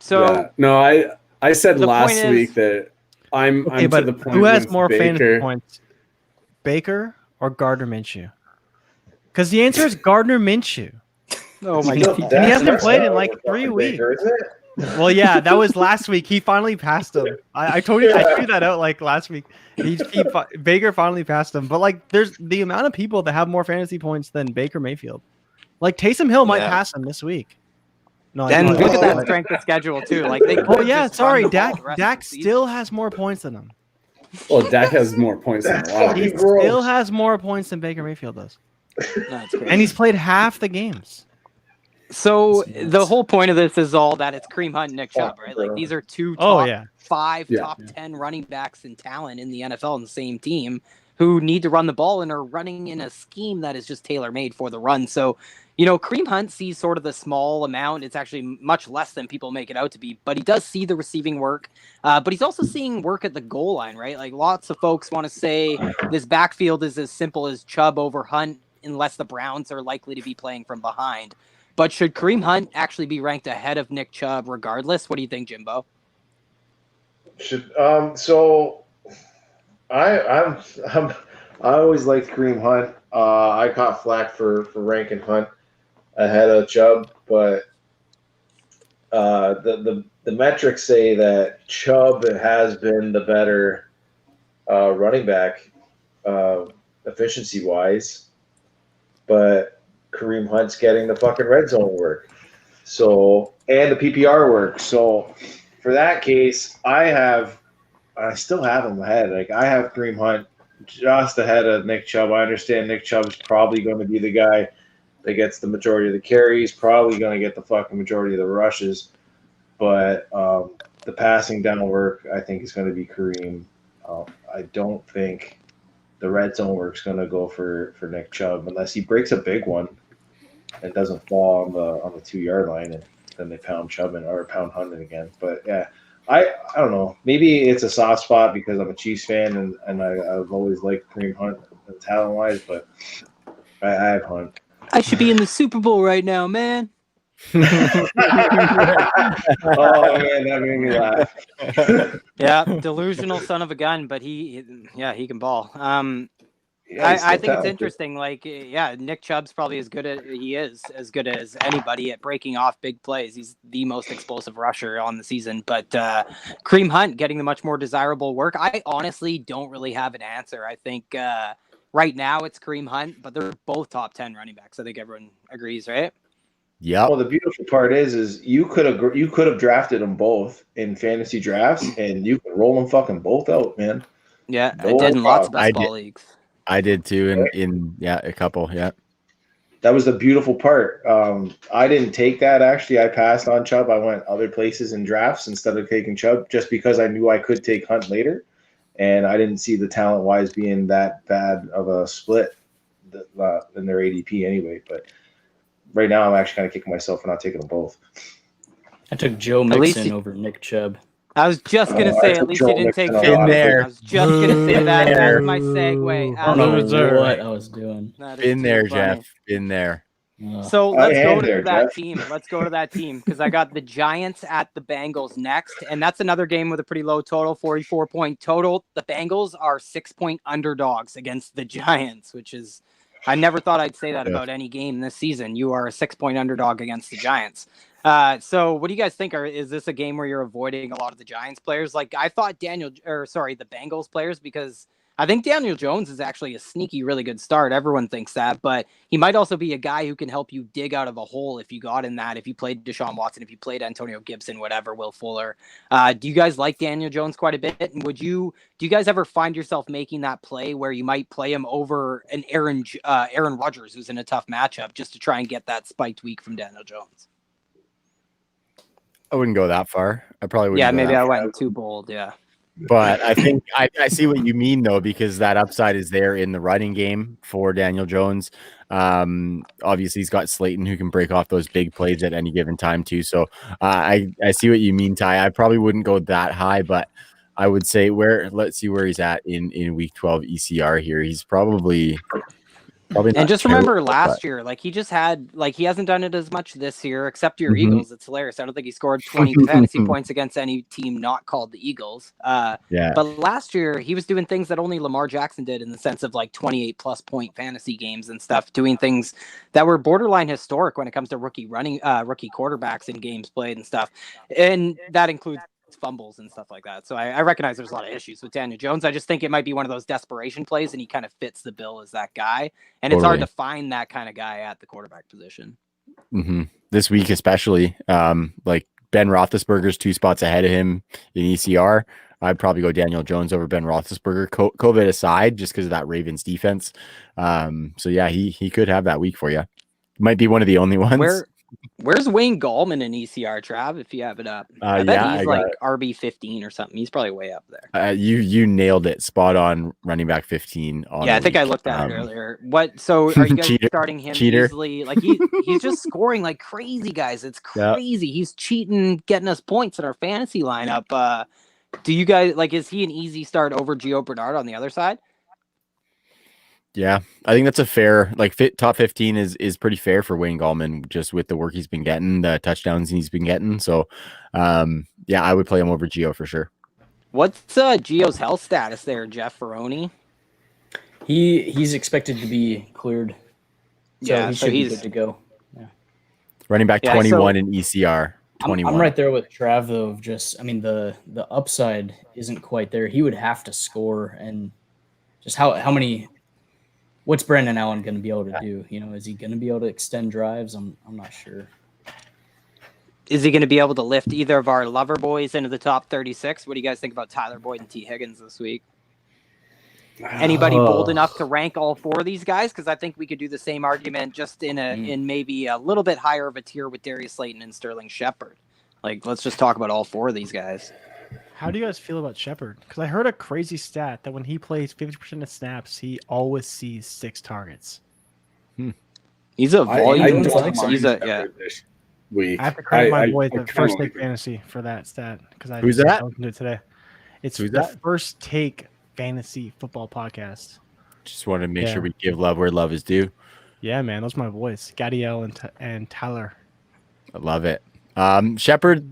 [SPEAKER 4] So
[SPEAKER 2] no, I said last week that I'm to the point.
[SPEAKER 6] Who has more fantasy points, Baker or Gardner Minshew? Because the answer is Gardner Minshew.
[SPEAKER 4] Oh my God!
[SPEAKER 6] He hasn't played in like 3 weeks. Baker, isn't it? Well, yeah, that was last week. He finally passed him. I told you, I threw that out like last week. Baker finally passed him. But there's the amount of people that have more fantasy points than Baker Mayfield. Like Taysom Hill might pass him this week.
[SPEAKER 4] No, then look at that strength of schedule too. Dak still has more points than him.
[SPEAKER 2] Well, Dak has more points than a lot of
[SPEAKER 6] He
[SPEAKER 2] these.
[SPEAKER 6] still has more points than Baker Mayfield does.
[SPEAKER 4] That's crazy.
[SPEAKER 6] And he's played half the games.
[SPEAKER 4] So the whole point of this is all that it's Kareem Hunt and Nick Chubb, right? Like these are two top top 10 running backs in talent in the NFL on the same team who need to run the ball and are running in a scheme that is just tailor-made for the run. So, Kareem Hunt sees sort of the small amount. It's actually much less than people make it out to be, but he does see the receiving work. But he's also seeing work at the goal line, right? Like lots of folks want to say this backfield is as simple as Chubb over Hunt unless the Browns are likely to be playing from behind. But should Kareem Hunt actually be ranked ahead of Nick Chubb regardless? What do you think, Jimbo?
[SPEAKER 3] So I always liked Kareem Hunt. I caught flack for ranking Hunt ahead of Chubb, but the metrics say that Chubb has been the better running back efficiency wise, but Kareem Hunt's getting the fucking red zone work, and the PPR work. So for that case, I still have him ahead. Like I have Kareem Hunt just ahead of Nick Chubb. I understand Nick Chubb's probably going to be the guy that gets the majority of the carries, probably going to get the fucking majority of the rushes, but the passing down work I think is going to be Kareem. I don't think the red zone work's going to go for Nick Chubb unless he breaks a big one and doesn't fall on the 2-yard line, and then they pound Chubb or pound Hunt again. But yeah, I don't know. Maybe it's a soft spot because I'm a Chiefs fan and I've always liked Kareem Hunt talent wise, but I have Hunt.
[SPEAKER 4] I should be in the Super Bowl right now, man.
[SPEAKER 3] Oh man, that made me laugh.
[SPEAKER 4] Yeah, delusional son of a gun, but he can ball. I think it's interesting. Like, Nick Chubb's probably as good as anybody at breaking off big plays. He's the most explosive rusher on the season. But Kareem Hunt getting the much more desirable work. I honestly don't really have an answer. I think right now it's Kareem Hunt, but they're both top 10 running backs. I think everyone agrees, right?
[SPEAKER 1] Yeah.
[SPEAKER 3] Well, the beautiful part is you could have drafted them both in fantasy drafts, and you could roll them fucking both out, man.
[SPEAKER 4] Yeah, I did in lots of best ball leagues.
[SPEAKER 1] I did too in a couple. Yeah.
[SPEAKER 3] That was the beautiful part. I didn't take that actually. I passed on Chubb. I went other places in drafts instead of taking Chubb just because I knew I could take Hunt later, and I didn't see the talent wise being that bad of a split in their ADP anyway. But right now, I'm actually kind of kicking myself for not taking them both.
[SPEAKER 5] I took Joe Mixon over Nick Chubb.
[SPEAKER 4] I was just going to say, at least you didn't take Joe.
[SPEAKER 1] There.
[SPEAKER 4] I was just going to say that. That's my segue.
[SPEAKER 5] I don't know what I was doing.
[SPEAKER 1] Been there, Jeff. Been there.
[SPEAKER 4] So let's go to that team. Let's go to that team because I got the Giants at the Bengals next. And that's another game with a pretty low total, 44-point total. The Bengals are 6-point underdogs against the Giants, which is, I never thought I'd say that about any game this season. You are a 6-point underdog against the Giants. So what do you guys think? Is this a game where you're avoiding a lot of the Giants players? Like I thought the Bengals players, because I think Daniel Jones is actually a sneaky, really good start. Everyone thinks that, but he might also be a guy who can help you dig out of a hole if you got in that, if you played Deshaun Watson, if you played Antonio Gibson, whatever, Will Fuller. Do you guys like Daniel Jones quite a bit? And do you guys ever find yourself making that play where you might play him over an Aaron Rodgers who's in a tough matchup just to try and get that spiked week from Daniel Jones?
[SPEAKER 1] I wouldn't go that far. I probably wouldn't.
[SPEAKER 4] Yeah, maybe I went too bold. Yeah.
[SPEAKER 1] But I think I see what you mean, though, because that upside is there in the running game for Daniel Jones. Obviously, he's got Slayton who can break off those big plays at any given time, too. So I see what you mean, Ty. I probably wouldn't go that high, but I would say let's see where he's at in week 12 ECR here. He's probably
[SPEAKER 4] and just remember last year, like he hasn't done it as much this year, except your Eagles. It's hilarious. I don't think he scored 20 fantasy points against any team not called the Eagles. But last year he was doing things that only Lamar Jackson did in the sense of like 28+ point fantasy games and stuff, doing things that were borderline historic when it comes to rookie quarterbacks in games played and stuff. And that includes fumbles and stuff like that. So I recognize there's a lot of issues with Daniel Jones. I just think it might be one of those desperation plays, and he kind of fits the bill as that guy. And it's hard to find that kind of guy at the quarterback position.
[SPEAKER 1] This week, especially, like Ben Roethlisberger's 2 spots ahead of him in ECR. I'd probably go Daniel Jones over Ben Roethlisberger, COVID aside, just because of that Ravens defense. So yeah, he could have that week for you. Might be one of the only ones.
[SPEAKER 4] Where's Wayne Gallman in ECR, Trav, if you have it up? I bet he's like RB 15 or something. He's probably way up there.
[SPEAKER 1] You nailed it. Spot on, running back 15.
[SPEAKER 4] Yeah, I think I looked at it earlier. So are you guys starting him easily? Like he's just scoring like crazy, guys. It's crazy. Yep. He's cheating, getting us points in our fantasy lineup. Do you guys is he an easy start over Gio Bernard on the other side?
[SPEAKER 1] Yeah, I think that's a fair, top 15 is pretty fair for Wayne Gallman, just with the work he's been getting, the touchdowns he's been getting. So, yeah, I would play him over Gio for sure.
[SPEAKER 4] What's Gio's health status there, Jeff Ferroni?
[SPEAKER 5] He's expected to be cleared. So he should be good to go. Yeah.
[SPEAKER 1] Running back 21 in ECR. 21.
[SPEAKER 5] I'm right there with Trav, though, of the upside isn't quite there. He would have to score, and just how many. What's Brandon Allen going to be able to do? Is he going to be able to extend drives? I'm not sure.
[SPEAKER 4] Is he going to be able to lift either of our lover boys into the top 36? What do you guys think about Tyler Boyd and T. Higgins this week? Anybody bold enough to rank all four of these guys? Because I think we could do the same argument just in maybe a little bit higher of a tier with Darius Slayton and Sterling Shepard. Let's just talk about all four of these guys.
[SPEAKER 6] How do you guys feel about Shepard? Because I heard a crazy stat that when he plays 50% of snaps, he always sees 6 targets.
[SPEAKER 4] He's a volume.
[SPEAKER 2] This week.
[SPEAKER 6] I have to credit my boy the First Take Fantasy for that stat because I
[SPEAKER 1] Who's that?
[SPEAKER 6] listened to it today. It's the First Take Fantasy Football Podcast.
[SPEAKER 1] Just want to make sure we give love where love is due.
[SPEAKER 6] Yeah, man, those are my boys, Gadiel and Tyler.
[SPEAKER 1] I love it. Shepard,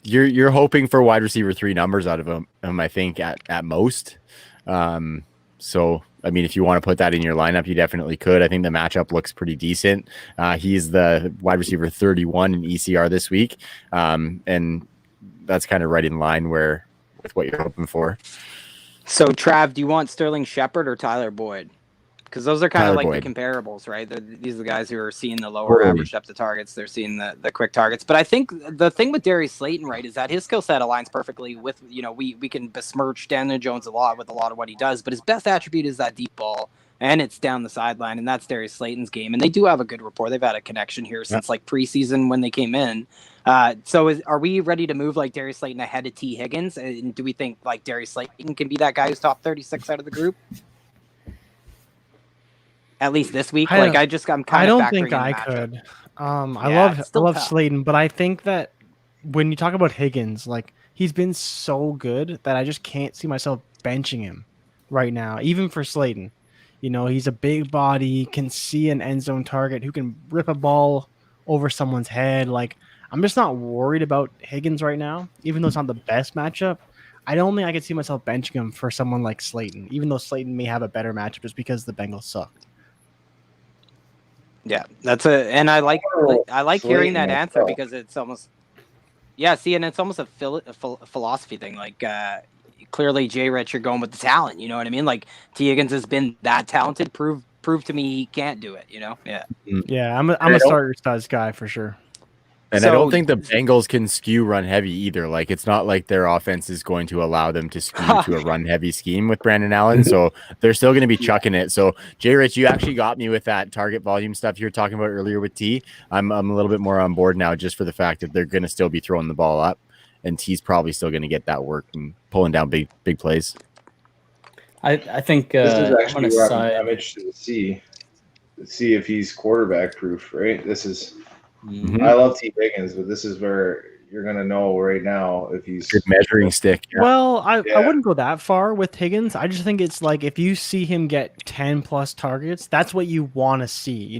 [SPEAKER 1] You're hoping for wide receiver 3 numbers out of him, I think, at most. So, I mean, if you want to put that in your lineup, you definitely could. I think the matchup looks pretty decent. He's the wide receiver 31 in ECR this week. And that's kind of right in line with what you're hoping for.
[SPEAKER 4] So, Trav, do you want Sterling Shepard or Tyler Boyd? Because those are kind of like Boyd. The comparables, right? These are the guys who are seeing the lower average depth of targets. They're seeing the quick targets. But I think the thing with Darius Slayton, right, is that his skill set aligns perfectly with, we can besmirch Daniel Jones a lot with a lot of what he does, but his best attribute is that deep ball, and it's down the sideline, and that's Darius Slayton's game. And they do have a good rapport. They've had a connection here since preseason when they came in. So are we ready to move Darius Slayton ahead of T. Higgins? And do we think Darius Slayton can be that guy who's top 36 out of the group? At least this week, I'm kind of.
[SPEAKER 6] I don't think I could. I love Slayton, but I think that when you talk about Higgins, he's been so good that I just can't see myself benching him right now, even for Slayton. He's a big body, can see an end zone target, who can rip a ball over someone's head. I'm just not worried about Higgins right now, even though it's not the best matchup. I don't think I could see myself benching him for someone like Slayton, even though Slayton may have a better matchup just because the Bengals suck.
[SPEAKER 4] Yeah, and I like hearing that answer because it's almost, and it's almost a philosophy thing. Clearly, Jay Rich, you're going with the talent. You know what I mean? T. Higgins has been that talented. Prove to me he can't do it. Yeah.
[SPEAKER 6] Yeah, I'm a starter size guy for sure.
[SPEAKER 1] And I don't think the Bengals can skew run heavy either. It's not like their offense is going to allow them to skew to a run heavy scheme with Brandon Allen. So they're still going to be chucking it. So Jay Rich, you actually got me with that target volume stuff you were talking about earlier with T. I'm a little bit more on board now just for the fact that they're going to still be throwing the ball up, and T's probably still going to get that work and pulling down big plays.
[SPEAKER 5] I think
[SPEAKER 3] this is actually where I'm interested to see if he's quarterback proof, right? This is. Mm-hmm. I love T. Higgins, but this is where you're going to know right now if he's
[SPEAKER 1] good measuring stick.
[SPEAKER 6] Yeah. Well, I wouldn't go that far with Higgins. I just think it's if you see him get 10 plus targets, that's what you want to see,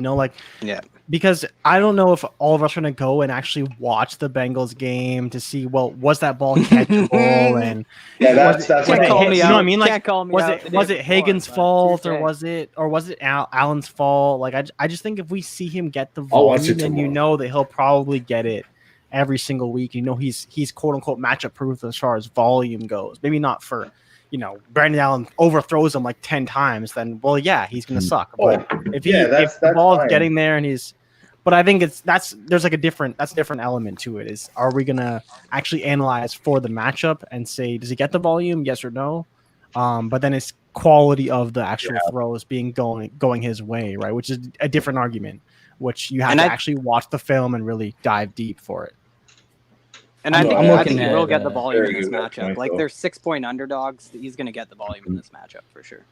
[SPEAKER 6] because I don't know if all of us are going to go and actually watch the Bengals game to see, was that ball catchable? And
[SPEAKER 3] that's
[SPEAKER 6] what
[SPEAKER 4] you know what I
[SPEAKER 6] mean? Was it Higgins' fault or was it Allen's fault? I just think if we see him get the volume, then that he'll probably get it every single week. He's quote unquote matchup proof as far as volume goes. Maybe not for Brandon Allen overthrows him 10 times, then he's gonna suck. But if the ball is getting there and But I think there's like a different element to it. Is are we gonna actually analyze for the matchup and say, does he get the volume, yes or no? But then it's quality of the actual throws being going his way, right? Which is a different argument, which you have to actually watch the film and really dive deep for it.
[SPEAKER 4] And I think he will get the volume in this matchup. Like they're 6-point underdogs. He's going to get the volume in this matchup for sure.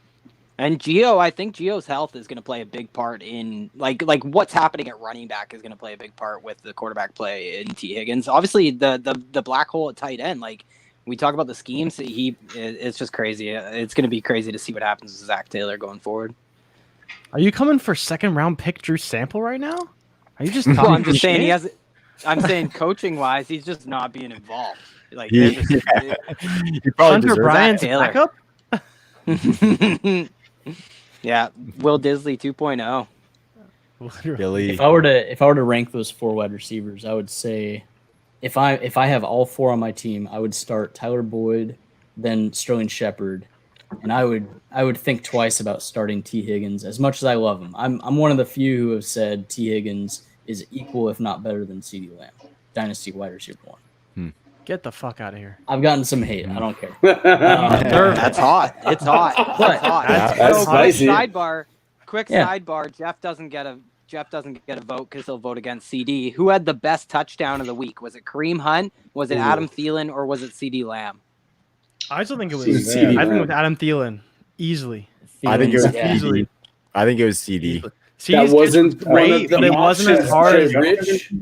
[SPEAKER 4] And I think Gio's health is going to play a big part in like what's happening at running back is going to play a big part with the quarterback play in T. Higgins. Obviously, the black hole at tight end, like we talk about the schemes, it's just crazy. It's going to be crazy to see what happens with Zach Taylor going forward.
[SPEAKER 6] Are you coming for second round pick Drew Sample right now? Are you just?
[SPEAKER 4] Well, I'm just saying he has. I'm saying coaching wise, he's just not being involved. Like
[SPEAKER 6] Hunter Bryant's backup.
[SPEAKER 4] Yeah, Will Disley 2.0.
[SPEAKER 1] Billy.
[SPEAKER 5] If I were to rank those 4 wide receivers, I would say if I have all 4 on my team, I would start Tyler Boyd, then Sterling Shepard, and I would think twice about starting T. Higgins. As much as I love him, I'm one of the few who have said T. Higgins is equal, if not better, than CeeDee Lamb, Dynasty wide receiver 1.
[SPEAKER 6] Get the fuck out of here.
[SPEAKER 5] I've gotten some hate. I don't care.
[SPEAKER 4] That's hot. It's hot. That's hot.
[SPEAKER 2] That's spicy.
[SPEAKER 4] Quick sidebar. Jeff doesn't get a vote because he'll vote against CD. Who had the best touchdown of the week? Was it Kareem Hunt? Was it Adam Thielen? Or was it CeeDee Lamb?
[SPEAKER 6] I still think it was CD. I think it was Adam Thielen easily.
[SPEAKER 1] I think it was easily. I think it was CD.
[SPEAKER 6] That wasn't great, but it wasn't as hard as Rich.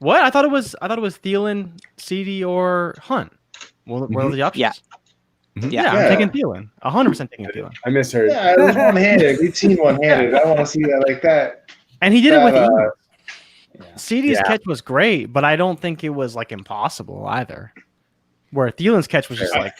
[SPEAKER 6] What? I thought it was Thielen, CD, or Hunt. What were the options? Yeah, I'm taking Thielen. 100% taking Thielen.
[SPEAKER 2] I misheard.
[SPEAKER 3] Yeah, it was one-handed. We've seen one-handed. I want to see that like that.
[SPEAKER 6] And he did it with ease. CD's catch was great, but I don't think it was like impossible either. Where Thielen's catch was just like,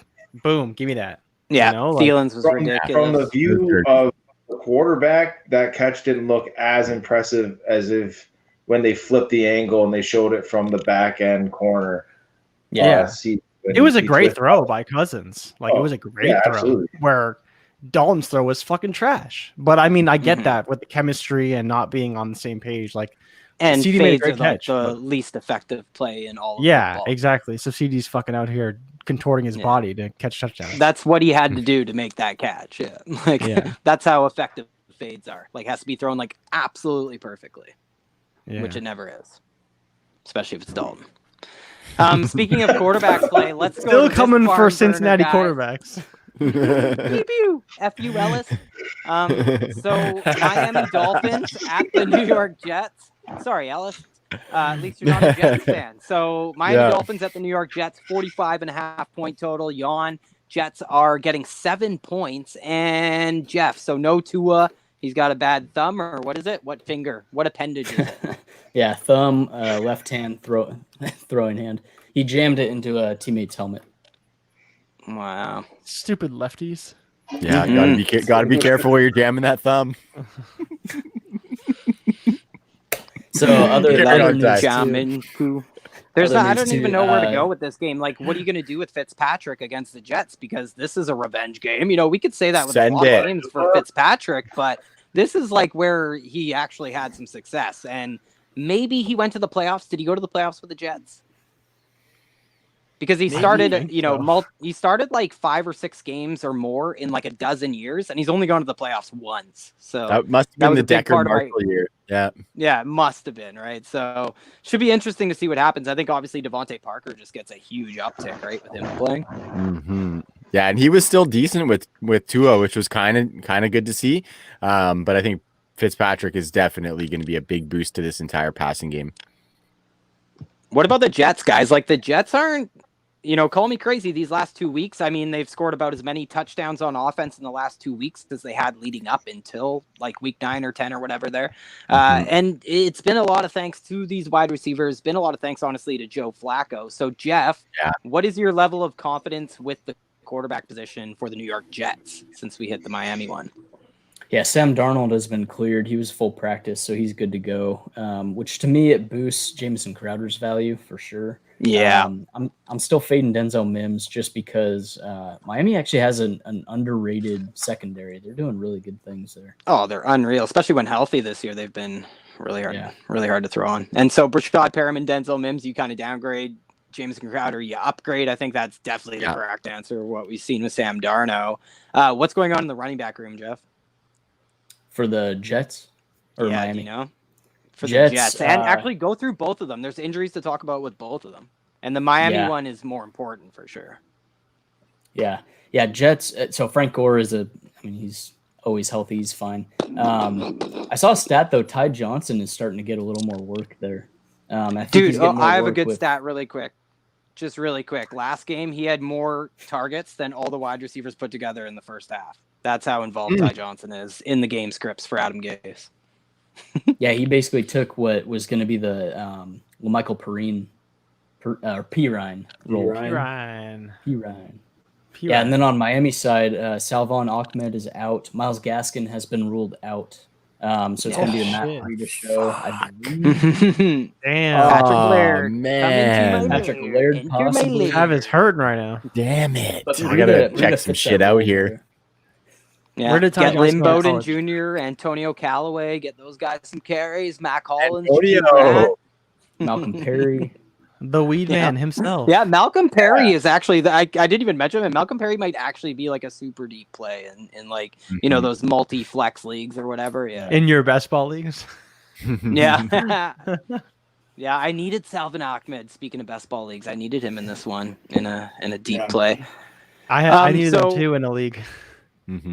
[SPEAKER 6] boom, give me that.
[SPEAKER 4] Yeah, Thielen's was ridiculous.
[SPEAKER 3] From the view of the quarterback, that catch didn't look as impressive as if when they flipped the angle and they showed it from the back end corner.
[SPEAKER 6] It was a great throw by Cousins. Like it was a great throw. Absolutely. Where Dalton's throw was fucking trash. But I mean, I get that with the chemistry and not being on the same page. Like,
[SPEAKER 4] and
[SPEAKER 6] CD made a great catch.
[SPEAKER 4] The least effective play in all of
[SPEAKER 6] football. Exactly. So CD's fucking out here contorting his body to catch touchdowns.
[SPEAKER 4] That's what he had to do to make that catch. That's how effective fades are. Like, has to be thrown like absolutely perfectly. Which it never is, especially if it's Dalton. Speaking of quarterback play, let's go.
[SPEAKER 6] Still coming for Cincinnati quarterbacks.
[SPEAKER 4] Pew F.U. Ellis. So Miami Dolphins at the New York Jets. Sorry, Ellis. At least you're not a Jets fan. So Miami Dolphins at the New York Jets, 45.5-point total. Yawn. Jets are getting 7 points. And Jeff, so no Tua. He's got a bad thumb, or what is it? What finger? What appendage is it?
[SPEAKER 5] Thumb, left hand, throwing hand. He jammed it into a teammate's helmet.
[SPEAKER 4] Wow.
[SPEAKER 6] Stupid lefties.
[SPEAKER 1] Yeah, gotta be careful where you're jamming that thumb.
[SPEAKER 5] So other
[SPEAKER 4] jamming. I don't even know where to go with this game. Like, what are you going to do with Fitzpatrick against the Jets? Because this is a revenge game. You know, we could say that with a lot of games for Fitzpatrick, but this is like where he actually had some success. And maybe he went to the playoffs. Did he go to the playoffs with the Jets? Because he started, he started like 5 or 6 games or more in like a dozen years, and he's only gone to the playoffs once. So
[SPEAKER 1] that must have been the Decker Marshall year. Yeah,
[SPEAKER 4] it must have been, right? So should be interesting to see what happens. I think obviously Devontae Parker just gets a huge uptick, right, with him playing.
[SPEAKER 1] Mm-hmm. Yeah, and he was still decent with Tua, which was kind of good to see. But I think Fitzpatrick is definitely going to be a big boost to this entire passing game.
[SPEAKER 4] What about the Jets, guys? Like, the Jets aren't, call me crazy, these last 2 weeks. I mean, they've scored about as many touchdowns on offense in the last 2 weeks as they had leading up until like week 9 or 10 or whatever there. And it's been a lot of thanks to these wide receivers, been a lot of thanks, honestly, to Joe Flacco. So, Jeff, what is your level of confidence with the quarterback position for the New York Jets since we hit the Miami one?
[SPEAKER 5] Yeah, Sam Darnold has been cleared. He was full practice, so he's good to go, which to me, it boosts Jamison Crowder's value for sure.
[SPEAKER 4] Yeah.
[SPEAKER 5] I'm still fading Denzel Mims just because Miami actually has an underrated secondary. They're doing really good things there.
[SPEAKER 4] Oh, they're unreal, especially when healthy this year. They've been really hard to throw on. And so Brashad Perriman, Denzel Mims, you kind of downgrade. Jameson Crowder, you upgrade. I think that's definitely the correct answer. What we've seen with Sam Darnold. What's going on in the running back room, Jeff?
[SPEAKER 5] For the Jets or Miami?
[SPEAKER 4] For the Jets, and actually go through both of them. There's injuries to talk about with both of them, and the Miami one is more important for sure.
[SPEAKER 5] Yeah, Jets. So Frank Gore he's always healthy. He's fine. I saw a stat though. Ty Johnson is starting to get a little more work there. I
[SPEAKER 4] have a good stat really quick. Just really quick. Last game, he had more targets than all the wide receivers put together in the first half. That's how involved Ty Johnson is in the game scripts for Adam Gase.
[SPEAKER 5] Yeah, he basically took what was going to be the Michael Perrine role.
[SPEAKER 6] Pirine.
[SPEAKER 5] Yeah, and then on Miami side, Salvon Ahmed is out. Myles Gaskin has been ruled out. So it's going to be a Matt Breida show, I believe.
[SPEAKER 6] Damn.
[SPEAKER 4] Patrick Laird.
[SPEAKER 1] Man.
[SPEAKER 5] Patrick Laird possibly.
[SPEAKER 6] Travis hurting right now.
[SPEAKER 1] Damn it.
[SPEAKER 5] But
[SPEAKER 1] I got to check some shit out here.
[SPEAKER 4] Yeah.
[SPEAKER 6] Where did Ty
[SPEAKER 4] get
[SPEAKER 6] Johnson
[SPEAKER 4] Lynn
[SPEAKER 6] go to
[SPEAKER 4] Bowden
[SPEAKER 6] college?
[SPEAKER 4] Jr., Antonio Callaway, get those guys some carries. Mac Hollins,
[SPEAKER 5] Malcolm Perry.
[SPEAKER 6] The weed man himself.
[SPEAKER 4] Yeah, Malcolm Perry is actually I didn't even mention him. Malcolm Perry might actually be like a super deep play in like those multi flex leagues or whatever. Yeah.
[SPEAKER 6] In your best ball leagues.
[SPEAKER 4] Yeah. Yeah, I needed Salvon Ahmed. Speaking of best ball leagues, I needed him in this one in a deep play.
[SPEAKER 6] I needed him too in a league.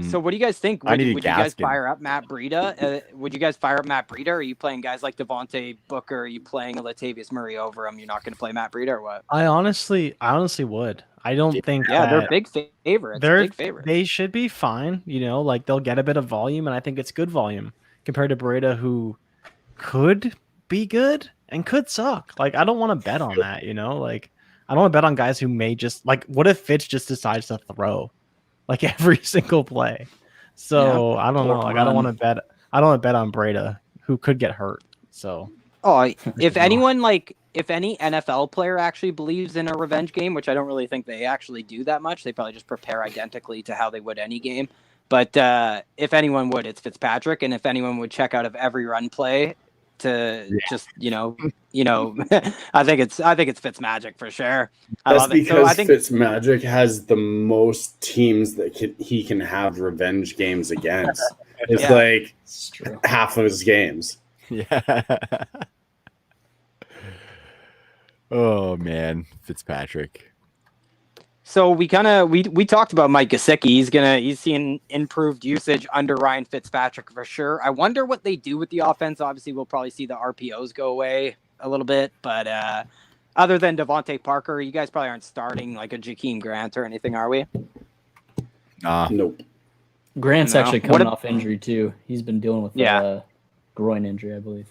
[SPEAKER 4] So what do you guys think? Would you guys fire up Matt Breida? Would you guys fire up Matt Breida? Or are you playing guys like Devontae Booker? Are you playing Latavius Murray over him? You're not going to play Matt Breida or what?
[SPEAKER 6] I honestly would. I don't think.
[SPEAKER 4] Yeah, they're big favorites.
[SPEAKER 6] They should be fine. Like they'll get a bit of volume, and I think it's good volume compared to Breida, who could be good and could suck. Like I don't want to bet on that. Like I don't want to bet on guys who may just like. What if Fitz just decides to throw? Like every single play. So I don't know. Like I don't want to bet. I don't want to bet on Breida, who could get hurt. So
[SPEAKER 4] if any NFL player actually believes in a revenge game, which I don't really think they actually do that much, they probably just prepare identically to how they would any game. But if anyone would, it's Fitzpatrick, and if anyone would check out of every run play to just I think it's Fitzmagic for sure.
[SPEAKER 2] That's because Fitzmagic has the most teams that he can have revenge games against. It's like half of his games.
[SPEAKER 1] Yeah. Oh man, Fitzpatrick.
[SPEAKER 4] So we talked about Mike Gesicki. He's seeing improved usage under Ryan Fitzpatrick for sure. I wonder what they do with the offense. Obviously, we'll probably see the RPOs go away a little bit, but other than Devontae Parker, you guys probably aren't starting like a Jakeem Grant or anything, are we?
[SPEAKER 2] Nope.
[SPEAKER 5] Grant's actually coming off injury too. He's been dealing with a groin injury, I believe.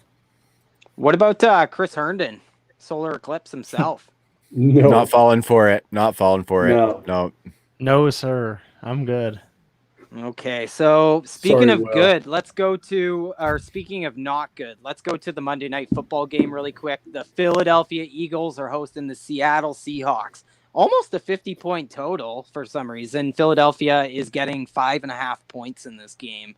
[SPEAKER 4] What about Chris Herndon, solar eclipse himself?
[SPEAKER 2] No.
[SPEAKER 1] Not falling for it. No,
[SPEAKER 6] sir. I'm good.
[SPEAKER 4] Okay, so speaking of good, let's go to, or speaking of not good, let's go to the Monday Night Football game really quick. The Philadelphia Eagles are hosting the Seattle Seahawks. Almost a 50-point total for some reason. Philadelphia is getting 5.5 points in this game.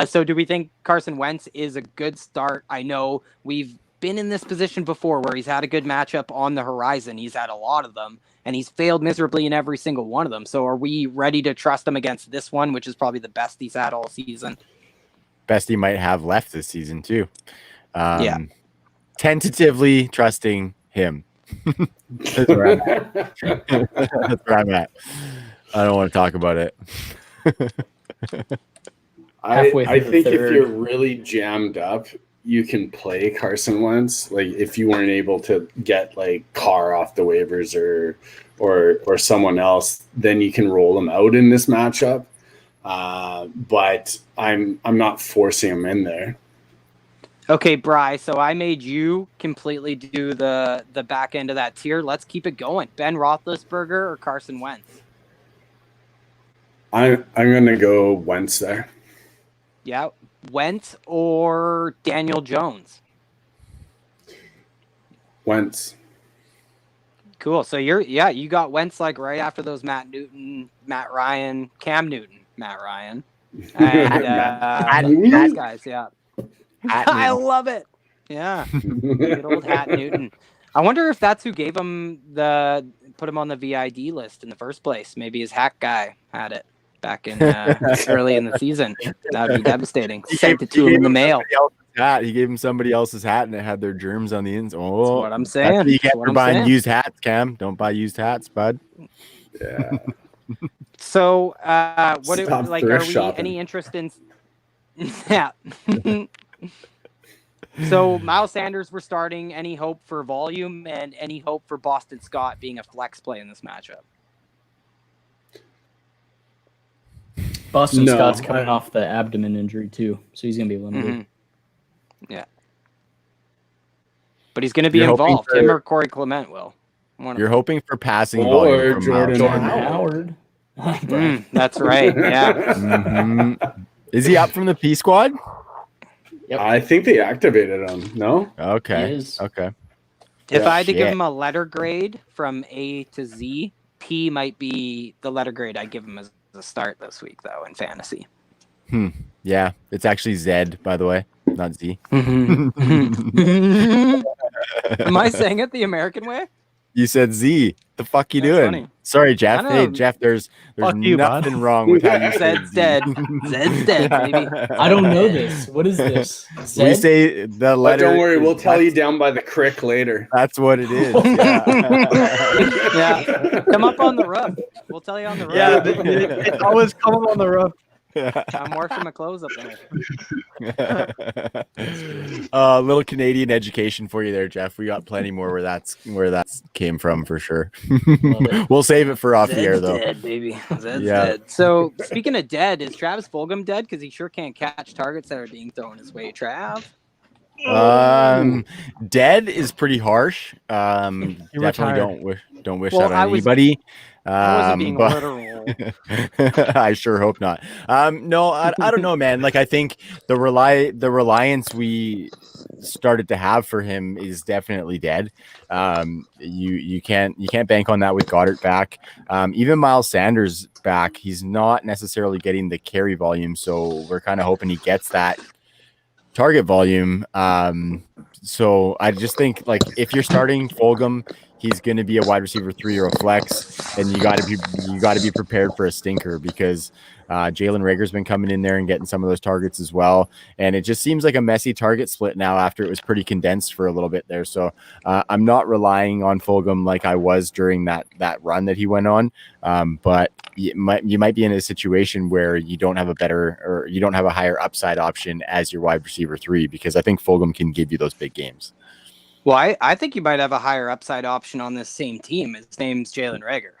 [SPEAKER 4] So do we think Carson Wentz is a good start? I know we've been in this position before where he's had a good matchup on the horizon. He's had a lot of them, and he's failed miserably in every single one of them. So are we ready to trust him against this one, which is probably the best he's had all season?
[SPEAKER 1] Best he might have left this season too. Tentatively trusting him. That's where I'm at. That's where I'm at. I don't want to talk about it.
[SPEAKER 2] I think if you're really jammed up, you can play Carson Wentz. Like if you weren't able to get like Carr off the waivers or someone else, then you can roll him out in this matchup. But I'm not forcing him in there.
[SPEAKER 4] Okay, Bri, so I made you completely do the back end of that tier. Let's keep it going. Ben Roethlisberger or Carson Wentz?
[SPEAKER 2] I'm gonna go Wentz there.
[SPEAKER 4] Yeah, Wentz or Daniel Jones?
[SPEAKER 2] Wentz.
[SPEAKER 4] Cool. So you got Wentz like right after those Cam Newton, Matt Ryan, and those guys. Yeah, I love it. Yeah, good old Hat Newton. I wonder if that's who gave him put him on the VID list in the first place. Maybe his hack guy had it back in early in the season. That would be devastating. Sent it to him in the mail.
[SPEAKER 1] Hat. He gave him somebody else's hat, and it had their germs on the inside. Oh,
[SPEAKER 4] that's what I'm saying.
[SPEAKER 1] That's what you get for buying used hats, Cam. Don't buy used hats, bud.
[SPEAKER 2] Yeah.
[SPEAKER 4] So, are we
[SPEAKER 2] shopping.
[SPEAKER 4] any interest in? Yeah. So Miles Sanders, we're starting. Any hope for volume and any hope for Boston Scott being a flex play in this matchup?
[SPEAKER 5] Boston Scott's coming off the abdomen injury too, so he's gonna be limited.
[SPEAKER 4] Mm-hmm. Yeah, but he's gonna be involved. Him or Corey Clement will.
[SPEAKER 1] You're hoping for passing volume from
[SPEAKER 2] Jordan
[SPEAKER 1] Howard.
[SPEAKER 4] That's right. Yeah.
[SPEAKER 1] Mm-hmm. Is he up from the P squad?
[SPEAKER 2] Yep. I think they activated him. No.
[SPEAKER 1] Okay. Okay.
[SPEAKER 4] If I had to give him a letter grade from A to Z, P might be the letter grade I give him as a start this week, though, in fantasy.
[SPEAKER 1] Yeah, it's actually Z, by the way, not Z.
[SPEAKER 4] Am I saying it the American way?
[SPEAKER 1] You said Z. The fuck you doing? Funny. Sorry, Jeff. Hey, Jeff. There's nothing wrong with how you say
[SPEAKER 4] Zed's dead. Zed's dead, baby.
[SPEAKER 5] I don't know this. What is this?
[SPEAKER 1] Zed? We say the letter.
[SPEAKER 2] But don't worry, we'll tell you down by the crick later.
[SPEAKER 1] That's what it is.
[SPEAKER 4] Yeah. Come up on the roof. We'll tell you on the roof.
[SPEAKER 6] Yeah, it's always coming on the roof.
[SPEAKER 4] I'm washing my clothes up there.
[SPEAKER 1] Little Canadian education for you there, Jeff. We got plenty more where that's came from for sure. We'll save it for off the air though.
[SPEAKER 4] Dead, baby. Zed's dead. So speaking of dead, is Travis Fulgham dead? Because he sure can't catch targets that are being thrown his way. Trav.
[SPEAKER 1] Dead is pretty harsh. Definitely don't wish that on anybody.
[SPEAKER 4] I wasn't being literal.
[SPEAKER 1] I sure hope not. No, I don't know, man. Like I think the reliance we started to have for him is definitely dead. You can't bank on that with Goddard back. Even Miles Sanders back, he's not necessarily getting the carry volume, so we're kind of hoping he gets that target volume. So I just think like if you're starting Fulgham, he's going to be a wide receiver 3 or a flex, and you got to be prepared for a stinker because Jalen Reagor's been coming in there and getting some of those targets as well. And it just seems like a messy target split now after it was pretty condensed for a little bit there. So I'm not relying on Fulgham like I was during that run that he went on. But you might be in a situation where you don't have a higher upside option as your wide receiver 3, because I think Fulgham can give you those big games.
[SPEAKER 4] Well, I think you might have a higher upside option on this same team. His name's Jalen Reagor.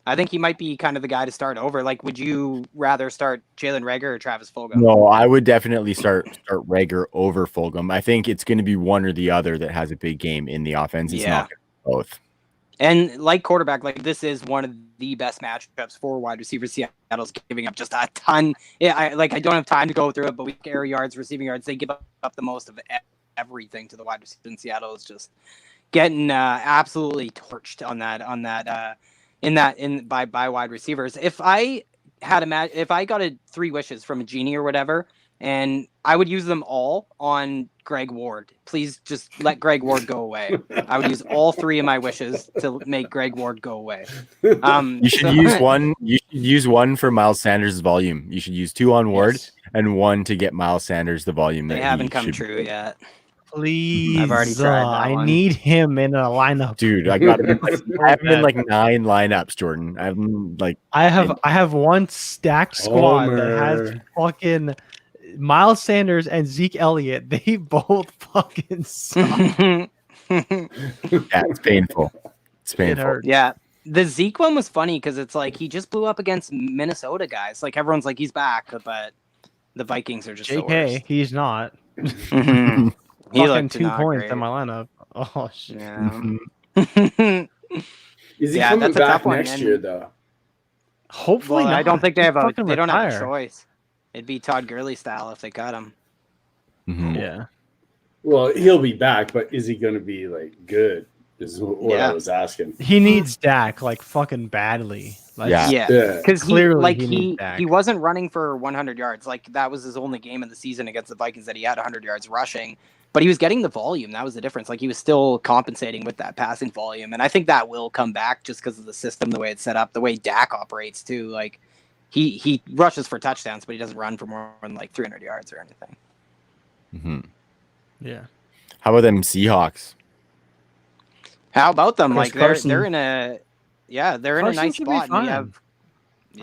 [SPEAKER 4] I think he might be kind of the guy to start over. Like, would you rather start Jalen Reagor or Travis Fulgham?
[SPEAKER 1] No, I would definitely start Reagor over Fulgham. I think it's going to be one or the other that has a big game in the offense. It's not both.
[SPEAKER 4] And like quarterback, like this is one of the best matchups for wide receivers. Seattle's giving up just a ton. Yeah, I don't have time to go through it, but weak air yards, receiving yards, they give up the most of everything to the wide receivers. In Seattle is just getting absolutely torched on that by wide receivers. If I had if I got 3 wishes from a genie or whatever, and I would use them all on Greg Ward. Please just let Greg Ward go away. I would use all 3 of my wishes to make Greg Ward go away.
[SPEAKER 1] You should use one. You should use one for Miles Sanders' volume. You should use 2 on Ward and 1 to get Miles Sanders the volume.
[SPEAKER 4] They haven't come true yet.
[SPEAKER 6] Please,
[SPEAKER 4] I've already tried that one.
[SPEAKER 6] I need him in a lineup,
[SPEAKER 1] dude. I have him in like 9 lineups, Jordan. I
[SPEAKER 6] have one stacked squad that has fucking Miles Sanders and Zeke Elliott. They both fucking suck.
[SPEAKER 1] Yeah, it's painful. It's painful.
[SPEAKER 4] Yeah. The Zeke one was funny because it's like he just blew up against Minnesota guys. Like everyone's like he's back, but the Vikings are just
[SPEAKER 6] JK. He's not.
[SPEAKER 4] He
[SPEAKER 6] fucking 2 points in my lineup. Oh shit.
[SPEAKER 4] Yeah.
[SPEAKER 2] Is he coming back next year though?
[SPEAKER 6] Hopefully not.
[SPEAKER 4] I don't think they have don't have a choice. It'd be Todd Gurley style if they cut him.
[SPEAKER 1] Mm-hmm.
[SPEAKER 6] Yeah.
[SPEAKER 2] Well, he'll be back, but is he going to be like good? Is what I was asking.
[SPEAKER 6] He needs Dak like fucking badly. Like,
[SPEAKER 4] because
[SPEAKER 6] clearly
[SPEAKER 4] he wasn't running for 100 yards. Like that was his only game of the season against the Vikings that he had 100 yards rushing. but he was getting the volume. That was the difference. Like he was still compensating with that passing volume. And I think that will come back just because of the system, the way it's set up, the way Dak operates too. Like he rushes for touchdowns, but he doesn't run for more than like 300 yards or anything.
[SPEAKER 1] Mm-hmm.
[SPEAKER 6] Yeah.
[SPEAKER 1] How about them Seahawks?
[SPEAKER 4] How about them?
[SPEAKER 5] Chris
[SPEAKER 4] Like they're in a they're in a nice spot. And we have,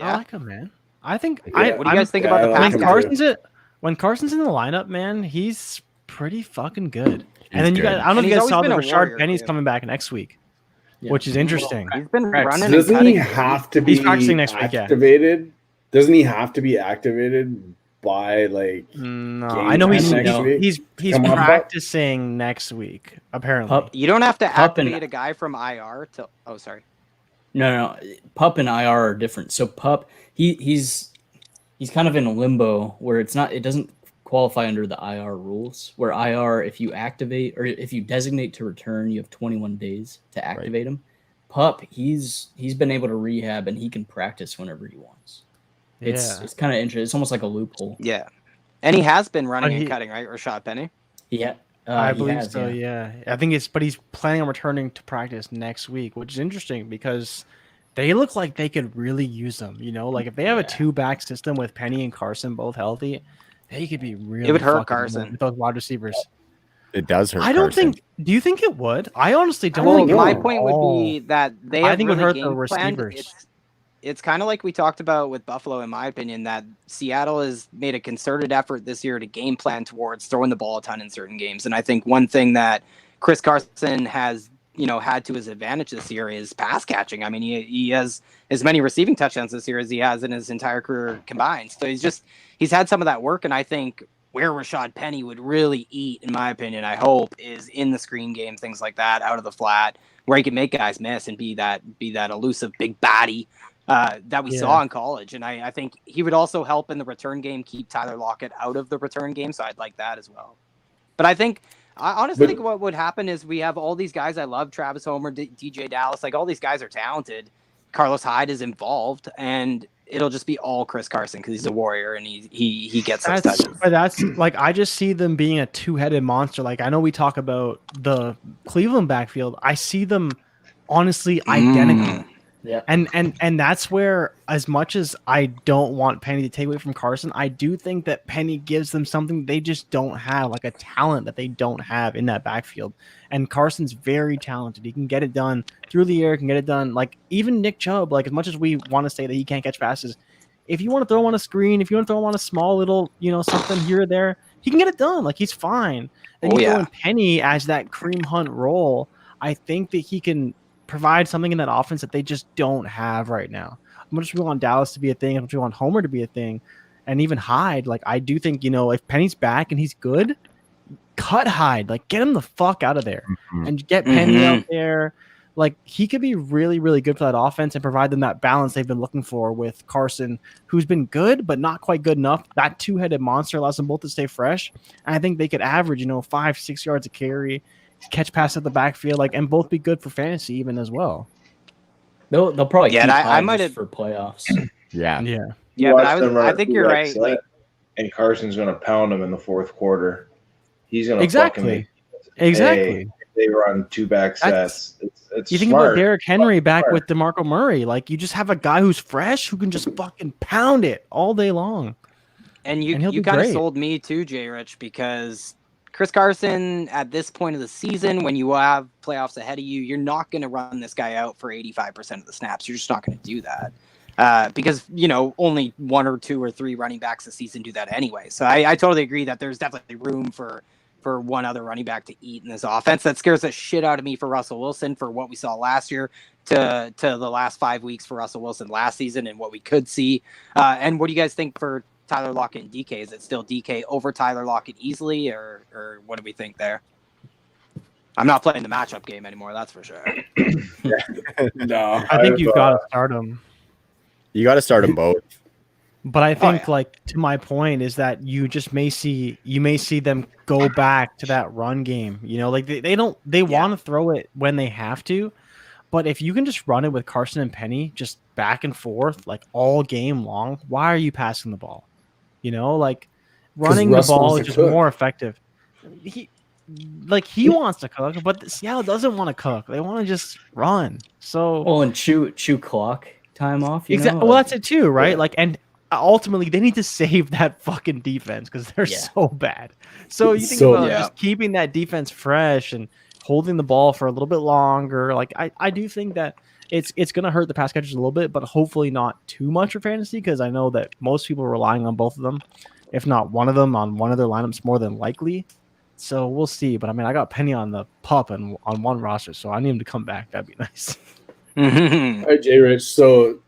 [SPEAKER 6] I like him, man. I think.
[SPEAKER 4] What do you guys think about the pass?
[SPEAKER 6] When Carson's in the lineup, man, he's pretty fucking good. And then
[SPEAKER 1] good.
[SPEAKER 6] you guys, I don't know if you guys saw that
[SPEAKER 4] Rashard
[SPEAKER 6] Penny's coming back next week, which is interesting.
[SPEAKER 4] He's been running.
[SPEAKER 2] Doesn't he have to be
[SPEAKER 6] He's practicing next week,
[SPEAKER 2] activated? Doesn't he have to be activated by like?
[SPEAKER 6] No, I know he's practicing next week. Apparently,
[SPEAKER 4] you don't have to activate a guy from IR to. Oh, sorry.
[SPEAKER 5] No. Pup and IR are different. So Pup, he's kind of in a limbo where it doesn't qualify under the IR rules. Where IR, if you activate or if you designate to return, you have 21 days to activate him. Pup, he's been able to rehab and he can practice whenever he wants. It's kind of interesting. It's almost like a loophole.
[SPEAKER 4] Yeah, and he has been running and cutting, right? Rashad Penny.
[SPEAKER 5] Yeah.
[SPEAKER 6] I believe so. Yeah, I think but he's planning on returning to practice next week, which is interesting because they look like they could really use them. You know, like if they have a 2-back system with Penny and Carson both healthy, they could be really.
[SPEAKER 4] It would hurt Carson
[SPEAKER 6] with those wide receivers.
[SPEAKER 1] It does hurt.
[SPEAKER 6] I don't think. Do you think it would? I honestly don't.
[SPEAKER 4] My point would be that they. I think it would hurt the
[SPEAKER 6] receivers.
[SPEAKER 4] It's kind of like we talked about with Buffalo, in my opinion, that Seattle has made a concerted effort this year to game plan towards throwing the ball a ton in certain games. And I think one thing that Chris Carson has, had to his advantage this year is pass catching. I mean, he has as many receiving touchdowns this year as he has in his entire career combined. So he's had some of that work. And I think where Rashad Penny would really eat, in my opinion, I hope, is in the screen game, things like that, out of the flat, where he can make guys miss and be that elusive big baddie that we saw in college. And I think he would also help in the return game, keep Tyler Lockett out of the return game. So I'd like that as well. But I honestly think what would happen is we have all these guys I love, Travis Homer, DJ Dallas, like all these guys are talented. Carlos Hyde is involved and it'll just be all Chris Carson because he's a warrior and he gets those touches.
[SPEAKER 6] But that's like, I just see them being a two-headed monster. Like I know we talk about the Cleveland backfield. I see them honestly identical.
[SPEAKER 5] Yeah.
[SPEAKER 6] And that's where, as much as I don't want Penny to take away from Carson, I do think that Penny gives them something they just don't have, like a talent that they don't have in that backfield. And Carson's very talented. He can get it done through the air, can get it done. Like even Nick Chubb, like as much as we want to say that he can't catch passes, if you want to throw him on a screen, if you want to throw him on a small little, something here or there, he can get it done. Like he's fine. And you throw in Penny as that Kareem Hunt role, I think that he can provide something in that offense that they just don't have right now. As much as we want Dallas to be a thing, as much as we want Homer to be a thing, and even Hyde, like I do think, if Penny's back and he's good, cut Hyde, like get him the fuck out of there and get Penny out there. Like he could be really, really good for that offense and provide them that balance they've been looking for with Carson, who's been good, but not quite good enough. That two-headed monster allows them both to stay fresh. And I think they could average, 5-6 yards a carry, catch pass at the backfield, and both be good for fantasy even as well.
[SPEAKER 5] They'll probably keep
[SPEAKER 4] I might have
[SPEAKER 5] for playoffs.
[SPEAKER 4] Yeah, but I think you're right. Like,
[SPEAKER 3] and Carson's going to pound him in the fourth quarter. He's going to
[SPEAKER 6] exactly.
[SPEAKER 3] If they run 2-back sets. It's
[SPEAKER 6] you think
[SPEAKER 3] smart.
[SPEAKER 6] about Derrick Henry back with DeMarco Murray. Like you just have a guy who's fresh who can just fucking pound it all day long.
[SPEAKER 4] And you kind of sold me too, J. Rich, because Chris Carson, at this point of the season, when you have playoffs ahead of you, you're not going to run this guy out for 85% of the snaps. You're just not going to do that because, only 1 or 2 or 3 running backs a season do that anyway. So I totally agree that there's definitely room for one other running back to eat in this offense. That scares the shit out of me for Russell Wilson for what we saw last year to the last 5 weeks for Russell Wilson last season and what we could see. And what do you guys think for Tyler Lockett and DK? Is it still DK over Tyler Lockett easily, or what do we think there? I'm not playing the matchup game anymore, that's for sure.
[SPEAKER 2] No,
[SPEAKER 6] I think you've got to start them.
[SPEAKER 1] You got to start them both.
[SPEAKER 6] But I think, to my point, is that you just may see them go back to that run game. They want to throw it when they have to, but if you can just run it with Carson and Penny, just back and forth, all game long, why are you passing the ball? Running the ball is just more effective. like he wants to cook, but Seattle doesn't want to cook. They want to just run. So
[SPEAKER 5] and chew clock time off.
[SPEAKER 6] Exactly. Well, that's it too, right? Yeah. Like, and ultimately, they need to save that fucking defense because they're so bad. So you think about just keeping that defense fresh and holding the ball for a little bit longer. Like, I do think that it's going to hurt the pass catchers a little bit, but hopefully not too much for fantasy because I know that most people are relying on both of them, if not one of them on one of their lineups more than likely. So we'll see. But I mean, I got Penny on the pup and on one roster, so I need him to come back. That'd be nice.
[SPEAKER 2] All right, Jay Rich. So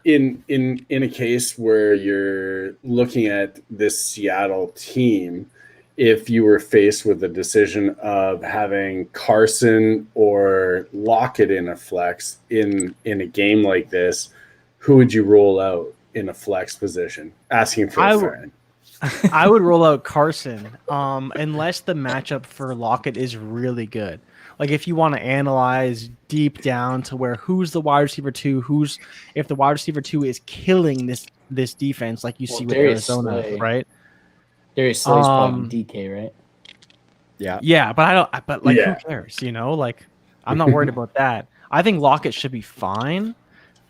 [SPEAKER 2] in a case where you're looking at this Seattle team, if you were faced with the decision of having Carson or Lockett in a flex in a game like this, who would you roll out in a flex position? Asking for a friend.
[SPEAKER 6] I would roll out Carson, unless the matchup for Lockett is really good. Like if you want to analyze deep down to where who's the wide receiver 2, if the wide receiver 2 is killing this defense, like you see with Arizona, right?
[SPEAKER 5] Darius Slay's probably DK, right?
[SPEAKER 6] Yeah, but who cares? Like I'm not worried about that. I think Lockett should be fine.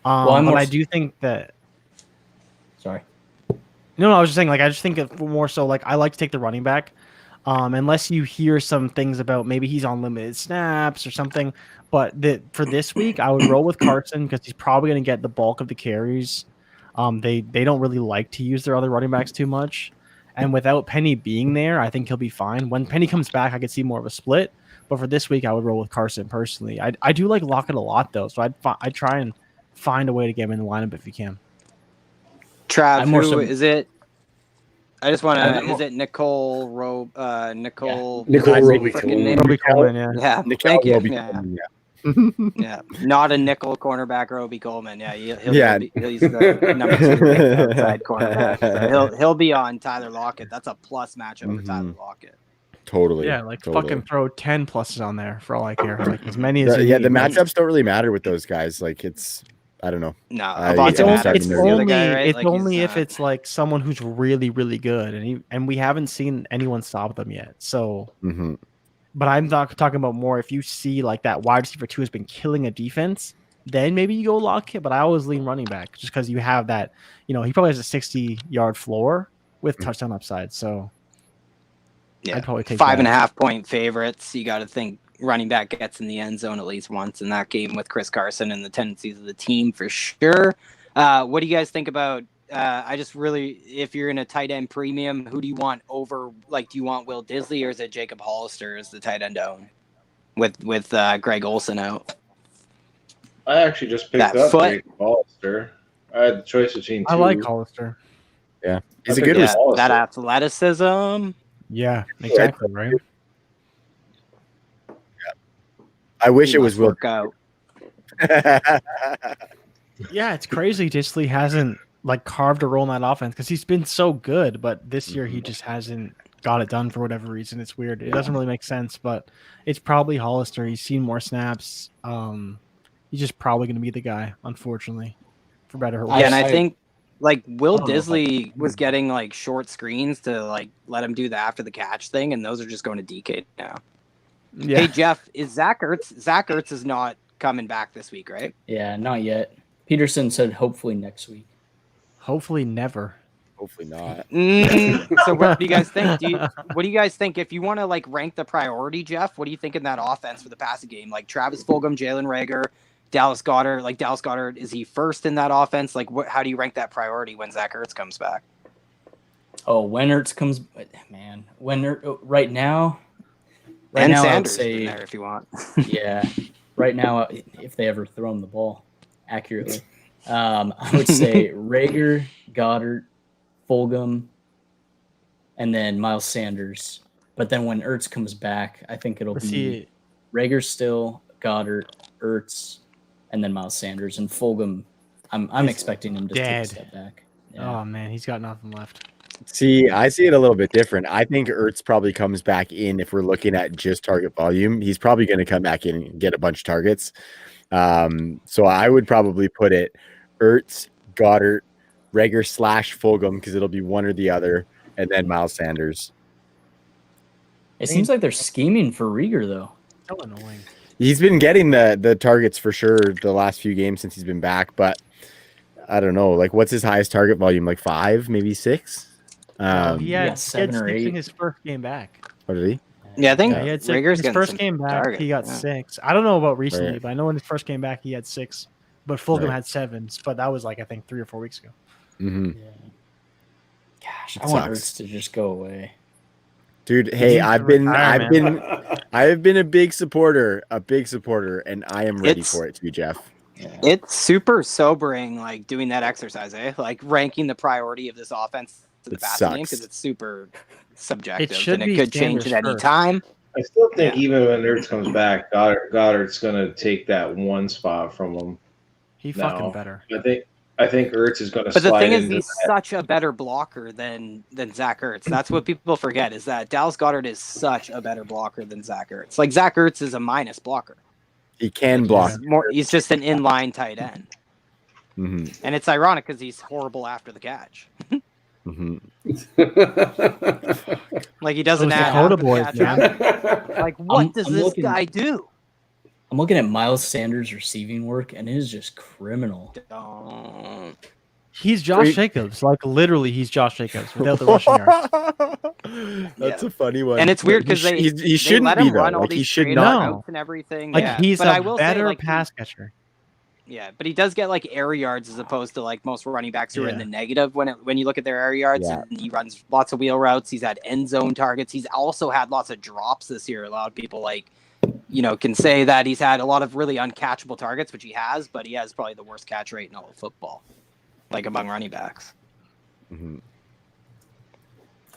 [SPEAKER 6] But I do think that.
[SPEAKER 5] Sorry.
[SPEAKER 6] No, I was just saying, like, I just think of more so, like, I like to take the running back, unless you hear some things about maybe he's on limited snaps or something. But for this week, I would roll with Carson because he's probably going to get the bulk of the carries. They don't really like to use their other running backs too much. And without Penny being there, I think he'll be fine. When Penny comes back, I could see more of a split. But for this week, I would roll with Carson personally. I do like Lockett a lot, though, so I'd try and find a way to get him in the lineup if you can.
[SPEAKER 4] Trav, who is it? I just want to. Is it Nicole Roby
[SPEAKER 6] Coleman?
[SPEAKER 4] Yeah. Thank you. Yeah. Not a nickel cornerback, Roby Coleman. Yeah. He's the number 2 outside cornerback. So he'll be on Tyler Lockett. That's a plus matchup for Tyler Lockett.
[SPEAKER 1] Totally.
[SPEAKER 6] Yeah, fucking throw 10 pluses on there for all I care. Like as many as
[SPEAKER 1] the matchups don't really matter with those guys. Like I don't know.
[SPEAKER 4] No,
[SPEAKER 6] it's only if it's like someone who's really, really good, and we haven't seen anyone stop them yet. So, but I'm not talking about more if you see like that wide receiver 2 has been killing a defense, then maybe you go Lockett. But I always lean running back just because you have that. He probably has a 60-yard floor with touchdown upside. So,
[SPEAKER 4] yeah,
[SPEAKER 6] I'd probably take
[SPEAKER 4] 5.5 point favorites. You got to think running back gets in the end zone at least once in that game with Chris Carson and the tendencies of the team for sure. What do you guys think about? If you're in a tight end premium, who do you want over? Like, do you want Will Disley or is it Jacob Hollister as the tight end own with Greg Olsen out?
[SPEAKER 3] I actually just picked up Jacob Hollister. I had the choice between 2.
[SPEAKER 6] I like Hollister.
[SPEAKER 1] Yeah, he's a good receiver.
[SPEAKER 4] That athleticism.
[SPEAKER 6] Yeah, exactly right.
[SPEAKER 1] I wish it was Will.
[SPEAKER 4] Out.
[SPEAKER 6] Yeah, it's crazy. Disley hasn't like carved a role in that offense because he's been so good, but this year he just hasn't got it done for whatever reason. It's weird. It doesn't really make sense, but it's probably Hollister. He's seen more snaps. He's just probably going to be the guy, unfortunately, for better or worse.
[SPEAKER 4] Yeah, and I think like Will Disley was getting like short screens to like let him do the after the catch thing, and those are just going to DK now. Yeah. Hey Jeff, is Zach Ertz is not coming back this week, right?
[SPEAKER 5] Yeah, not yet. Peterson said hopefully next week.
[SPEAKER 6] Hopefully never.
[SPEAKER 1] Hopefully not.
[SPEAKER 4] So what do you guys think? What do you guys think if you want to like rank the priority, Jeff? What do you think in that offense for the passing game? Like Travis Fulgham, Jalen Reagor, Dallas Goedert. Like Dallas Goedert, is he first in that offense? Like how do you rank that priority when Zach Ertz comes back?
[SPEAKER 5] Oh, when Ertz comes, man. Right now.
[SPEAKER 4] Right now, Sanders in there if you want.
[SPEAKER 5] Yeah. Right now, if they ever throw him the ball accurately, I would say Reagor, Goddard, Fulgham, and then Miles Sanders. But then when Ertz comes back, I think it'll be Reagor still, Goddard, Ertz, and then Miles Sanders. And Fulgham, I'm expecting him to take a step back.
[SPEAKER 6] Yeah. Oh, man, he's got nothing left.
[SPEAKER 1] See, I see it a little bit different. I think Ertz probably comes back in if we're looking at just target volume. He's probably going to come back in and get a bunch of targets. So I would probably put it Ertz, Goddard, Reagor / Fulgham because it'll be one or the other, and then Miles Sanders.
[SPEAKER 5] It seems like they're scheming for Rieger, though.
[SPEAKER 6] So annoying.
[SPEAKER 1] He's been getting the targets for sure the last few games since he's been back, but I don't know. Like, what's his highest target volume? Like 5, maybe 6?
[SPEAKER 6] He had
[SPEAKER 5] 7 or 8
[SPEAKER 6] in his first game back.
[SPEAKER 1] What did he?
[SPEAKER 4] Yeah, I think
[SPEAKER 6] He had 6.
[SPEAKER 4] Rieger's
[SPEAKER 6] His first game back,
[SPEAKER 4] target.
[SPEAKER 6] he got 6. I don't know about recently,
[SPEAKER 1] Right.
[SPEAKER 6] but I know in his first game back, he had 6. But Fulgham
[SPEAKER 1] Right.
[SPEAKER 6] had 7. But that was like, I think 3 or 4 weeks ago.
[SPEAKER 1] Mm-hmm.
[SPEAKER 5] Yeah. Gosh,
[SPEAKER 1] It
[SPEAKER 5] I want
[SPEAKER 1] sucks.
[SPEAKER 5] Ertz to just go away.
[SPEAKER 1] Dude, hey,
[SPEAKER 6] needs to
[SPEAKER 1] I've been a big supporter, and I am ready
[SPEAKER 4] It's-
[SPEAKER 1] for it too, Jeff.
[SPEAKER 4] It's super sobering, like doing that exercise, like ranking the priority of this offense to the
[SPEAKER 1] It
[SPEAKER 4] passing game
[SPEAKER 1] sucks.
[SPEAKER 4] because it's super subjective
[SPEAKER 6] should
[SPEAKER 4] and it
[SPEAKER 6] be
[SPEAKER 4] could change at
[SPEAKER 6] Sanders
[SPEAKER 4] any
[SPEAKER 6] first.
[SPEAKER 4] time.
[SPEAKER 3] I still think even when Ertz comes back, Goddard's going to take that one spot from him.
[SPEAKER 6] He
[SPEAKER 3] No.
[SPEAKER 6] fucking better.
[SPEAKER 3] I think Ertz is going to
[SPEAKER 4] But the
[SPEAKER 3] slide
[SPEAKER 4] thing is,
[SPEAKER 3] into
[SPEAKER 4] he's such a better blocker than Zach Ertz. That's what people forget is that Dallas Goedert is such a better blocker than Zach Ertz. Like Zach Ertz is a minus blocker.
[SPEAKER 1] He can block.
[SPEAKER 4] He's just an inline tight end,
[SPEAKER 1] Mm-hmm.
[SPEAKER 4] and it's ironic because he's horrible after the catch.
[SPEAKER 1] Mm-hmm.
[SPEAKER 4] Like he doesn't
[SPEAKER 6] Those
[SPEAKER 4] add
[SPEAKER 6] Dakota
[SPEAKER 4] after the
[SPEAKER 6] boys,
[SPEAKER 4] catch.
[SPEAKER 6] man.
[SPEAKER 4] Like what does
[SPEAKER 5] I'm
[SPEAKER 4] this
[SPEAKER 5] looking-
[SPEAKER 4] guy do?
[SPEAKER 5] I'm looking at Miles Sanders' receiving work, and it is just criminal.
[SPEAKER 4] Don't.
[SPEAKER 6] He's Josh Jacobs. Like, literally, he's Josh Jacobs without the rushing yards.
[SPEAKER 1] That's
[SPEAKER 4] Yeah.
[SPEAKER 1] a funny one.
[SPEAKER 4] And it's weird because
[SPEAKER 1] he
[SPEAKER 4] they
[SPEAKER 1] shouldn't
[SPEAKER 4] let
[SPEAKER 1] be
[SPEAKER 4] him
[SPEAKER 1] though.
[SPEAKER 4] run all
[SPEAKER 1] Like he
[SPEAKER 4] these
[SPEAKER 1] should
[SPEAKER 4] straight
[SPEAKER 1] not.
[SPEAKER 6] No.
[SPEAKER 4] routes and everything.
[SPEAKER 6] Like,
[SPEAKER 4] yeah.
[SPEAKER 6] he's
[SPEAKER 4] but I
[SPEAKER 6] a
[SPEAKER 4] will
[SPEAKER 6] better
[SPEAKER 4] say, like,
[SPEAKER 6] pass catcher.
[SPEAKER 4] Yeah, but he does get like air yards as opposed to like most running backs who are in
[SPEAKER 6] Yeah.
[SPEAKER 4] the negative when you look at their air yards.
[SPEAKER 1] Yeah.
[SPEAKER 4] And he runs lots of wheel routes. He's had end zone targets. He's also had lots of drops this year. A lot of people can say that he's had a lot of really uncatchable targets, which he has, but he has probably the worst catch rate in all of football, like among running backs.
[SPEAKER 1] Mhm.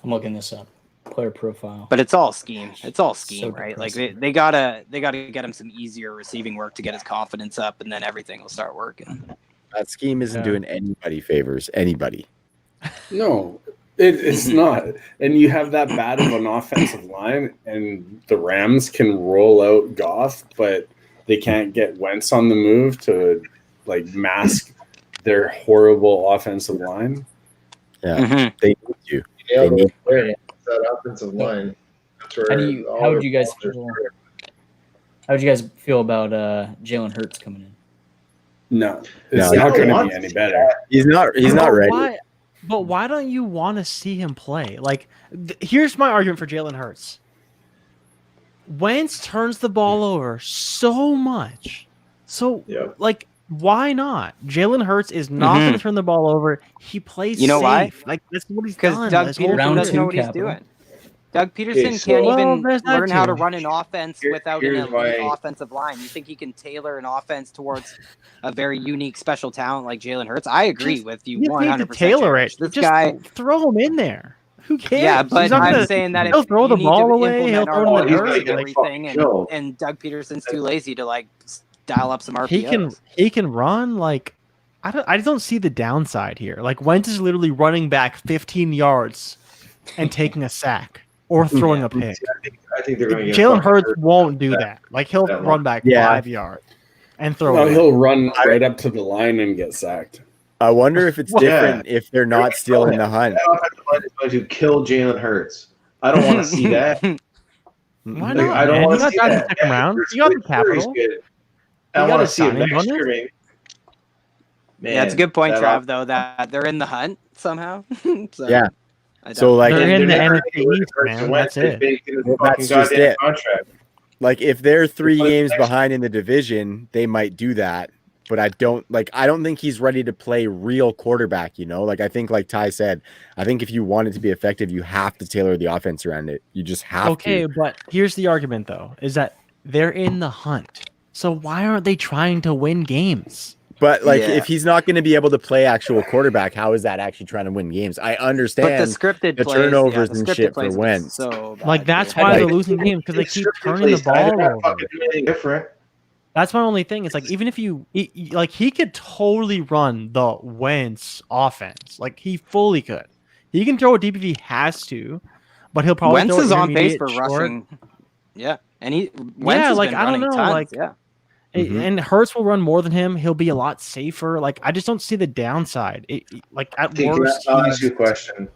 [SPEAKER 5] I'm looking this up. Player profile.
[SPEAKER 4] But it's all scheme. It's all scheme,
[SPEAKER 5] So
[SPEAKER 4] right? Like
[SPEAKER 5] depressing.
[SPEAKER 4] they gotta get him some easier receiving work to get his confidence up, and then everything will start working.
[SPEAKER 1] That scheme isn't
[SPEAKER 6] Yeah.
[SPEAKER 1] doing anybody favors. Anybody.
[SPEAKER 2] No, it's not. And you have that bad of an offensive line, and the Rams can roll out Goff, but they can't get Wentz on the move to like mask their horrible offensive line.
[SPEAKER 1] Yeah,
[SPEAKER 4] Mhm.
[SPEAKER 1] they need you.
[SPEAKER 3] Yeah,
[SPEAKER 1] They need-
[SPEAKER 3] that offensive line. That's where
[SPEAKER 5] How would you guys feel? How would you guys feel about Jalen Hurts coming in?
[SPEAKER 2] No, it's
[SPEAKER 1] No,
[SPEAKER 2] not
[SPEAKER 3] you
[SPEAKER 2] going to
[SPEAKER 3] don't
[SPEAKER 2] be
[SPEAKER 3] want
[SPEAKER 2] any better.
[SPEAKER 1] He's not ready.
[SPEAKER 6] But why don't you want to see him play? Like, here's my argument for Jalen Hurts. Wentz turns the ball over so much. So,
[SPEAKER 3] Yep.
[SPEAKER 6] like, why not? Jalen Hurts is not
[SPEAKER 4] Mhm.
[SPEAKER 6] going to turn the ball over. He plays
[SPEAKER 4] You know why?
[SPEAKER 6] safe. Like, that's what he's
[SPEAKER 4] Because
[SPEAKER 6] done.
[SPEAKER 4] Doug
[SPEAKER 6] this whole
[SPEAKER 4] Peterson
[SPEAKER 5] round
[SPEAKER 4] doesn't
[SPEAKER 5] two
[SPEAKER 4] know what he's
[SPEAKER 5] capital.
[SPEAKER 4] doing. Doug Peterson
[SPEAKER 3] Okay, so-
[SPEAKER 4] can't
[SPEAKER 6] Well,
[SPEAKER 4] even
[SPEAKER 6] there's that
[SPEAKER 4] learn how to
[SPEAKER 6] too.
[SPEAKER 4] run an offense without an
[SPEAKER 3] here's
[SPEAKER 4] elite
[SPEAKER 3] my-
[SPEAKER 4] offensive line. You think he can tailor an offense towards a very unique special talent like Jalen Hurts? I agree
[SPEAKER 6] Just-
[SPEAKER 4] with you
[SPEAKER 6] You don't need to
[SPEAKER 4] 100%.
[SPEAKER 6] tailor it.
[SPEAKER 4] This
[SPEAKER 6] Just
[SPEAKER 4] guy,
[SPEAKER 6] throw him in there. Who cares?
[SPEAKER 4] yeah,
[SPEAKER 6] He's
[SPEAKER 4] but
[SPEAKER 6] not
[SPEAKER 4] I'm
[SPEAKER 6] gonna-
[SPEAKER 4] saying that if
[SPEAKER 6] he'll throw
[SPEAKER 4] you
[SPEAKER 6] the
[SPEAKER 4] need
[SPEAKER 6] ball
[SPEAKER 4] to
[SPEAKER 6] away, he'll
[SPEAKER 4] implement
[SPEAKER 6] throw it in the
[SPEAKER 4] RPOs
[SPEAKER 3] dirt.
[SPEAKER 4] and
[SPEAKER 3] He's gonna get fucking
[SPEAKER 4] everything,
[SPEAKER 3] killed.
[SPEAKER 4] and Doug Peterson's too lazy to like dial up some RPOs.
[SPEAKER 6] he can run. Like, I don't see the downside here. Like, Wentz is literally running back 15 yards and taking a sack or throwing a pick.
[SPEAKER 3] I think they're going to get
[SPEAKER 6] Jalen
[SPEAKER 3] fucking
[SPEAKER 6] Hurts
[SPEAKER 3] hurt.
[SPEAKER 6] won't do that. Like, he'll
[SPEAKER 3] That
[SPEAKER 6] run back
[SPEAKER 1] Yeah.
[SPEAKER 6] 5 yards and throw
[SPEAKER 2] No,
[SPEAKER 6] it.
[SPEAKER 2] he'll run right up to the line and get sacked.
[SPEAKER 1] I wonder if it's
[SPEAKER 3] Yeah.
[SPEAKER 1] different if they're not still in the hunt.
[SPEAKER 3] That offensive line is going to kill Jalen Hurts. I don't want to see that.
[SPEAKER 6] Why
[SPEAKER 3] Like,
[SPEAKER 6] not?
[SPEAKER 3] I don't
[SPEAKER 6] man?
[SPEAKER 3] want
[SPEAKER 6] You
[SPEAKER 3] to
[SPEAKER 6] got
[SPEAKER 3] see
[SPEAKER 6] guys in
[SPEAKER 3] that.
[SPEAKER 6] the second round.
[SPEAKER 3] Bruce
[SPEAKER 6] You got the
[SPEAKER 3] Fury's
[SPEAKER 6] capital.
[SPEAKER 3] good. I
[SPEAKER 6] You
[SPEAKER 3] want
[SPEAKER 6] got
[SPEAKER 3] to
[SPEAKER 6] a
[SPEAKER 3] see him
[SPEAKER 6] signing
[SPEAKER 3] next
[SPEAKER 6] bonus?
[SPEAKER 3] year, maybe. Man,
[SPEAKER 4] Yeah, it's a good point,
[SPEAKER 3] that
[SPEAKER 4] Trav, though, that they're in the hunt somehow. So,
[SPEAKER 1] Yeah.
[SPEAKER 4] I
[SPEAKER 1] So
[SPEAKER 4] don't-
[SPEAKER 1] like,
[SPEAKER 6] They're in the
[SPEAKER 3] never
[SPEAKER 6] NFC
[SPEAKER 3] gonna
[SPEAKER 6] East,
[SPEAKER 3] hurt
[SPEAKER 6] man.
[SPEAKER 3] Wentz
[SPEAKER 6] That's it.
[SPEAKER 3] baked in his
[SPEAKER 1] Well,
[SPEAKER 3] fucking
[SPEAKER 1] that's just
[SPEAKER 3] goddamn
[SPEAKER 1] it.
[SPEAKER 3] contract.
[SPEAKER 1] like if they're 3
[SPEAKER 3] But
[SPEAKER 1] games
[SPEAKER 3] next-
[SPEAKER 1] behind in the division, they might do that. But I don't think he's ready to play real quarterback, Like I think like Ty said, I think if you want it to be effective, you have to tailor the offense around it. You just have
[SPEAKER 6] Okay,
[SPEAKER 1] to.
[SPEAKER 6] but here's the argument, though, is that they're in the hunt. So why aren't they trying to win games?
[SPEAKER 1] But like
[SPEAKER 4] Yeah.
[SPEAKER 1] if he's not going to be able to play actual quarterback, how is that actually trying to win games? I
[SPEAKER 4] But
[SPEAKER 1] understand.
[SPEAKER 4] the scripted
[SPEAKER 1] the
[SPEAKER 4] plays,
[SPEAKER 1] turnovers
[SPEAKER 4] the
[SPEAKER 1] and
[SPEAKER 4] scripted
[SPEAKER 1] shit for
[SPEAKER 4] plays are
[SPEAKER 1] Wentz.
[SPEAKER 4] So bad,
[SPEAKER 6] Like, that's
[SPEAKER 4] dude.
[SPEAKER 6] why
[SPEAKER 1] Like-
[SPEAKER 6] they're losing games, because they keep turning the ball over.
[SPEAKER 3] Fucking do anything different.
[SPEAKER 6] That's my only thing. It's like, even if he could totally run the Wentz offense. Like, he fully could. He can throw it deep if he has to, but he'll probably
[SPEAKER 4] Wentz
[SPEAKER 6] throw it
[SPEAKER 4] is on pace
[SPEAKER 6] intermediate,
[SPEAKER 4] for
[SPEAKER 6] short.
[SPEAKER 4] rushing. Yeah, and Wentz has
[SPEAKER 6] like,
[SPEAKER 4] been
[SPEAKER 6] I don't
[SPEAKER 4] running
[SPEAKER 6] know,
[SPEAKER 4] tons.
[SPEAKER 6] like-
[SPEAKER 4] Yeah,
[SPEAKER 1] Mhm.
[SPEAKER 6] And Hurts will run more than him. He'll be a lot safer. Like, I just don't see the downside. Like, at
[SPEAKER 3] Okay,
[SPEAKER 6] worst,
[SPEAKER 3] I'll ask
[SPEAKER 6] he's-
[SPEAKER 3] you a question.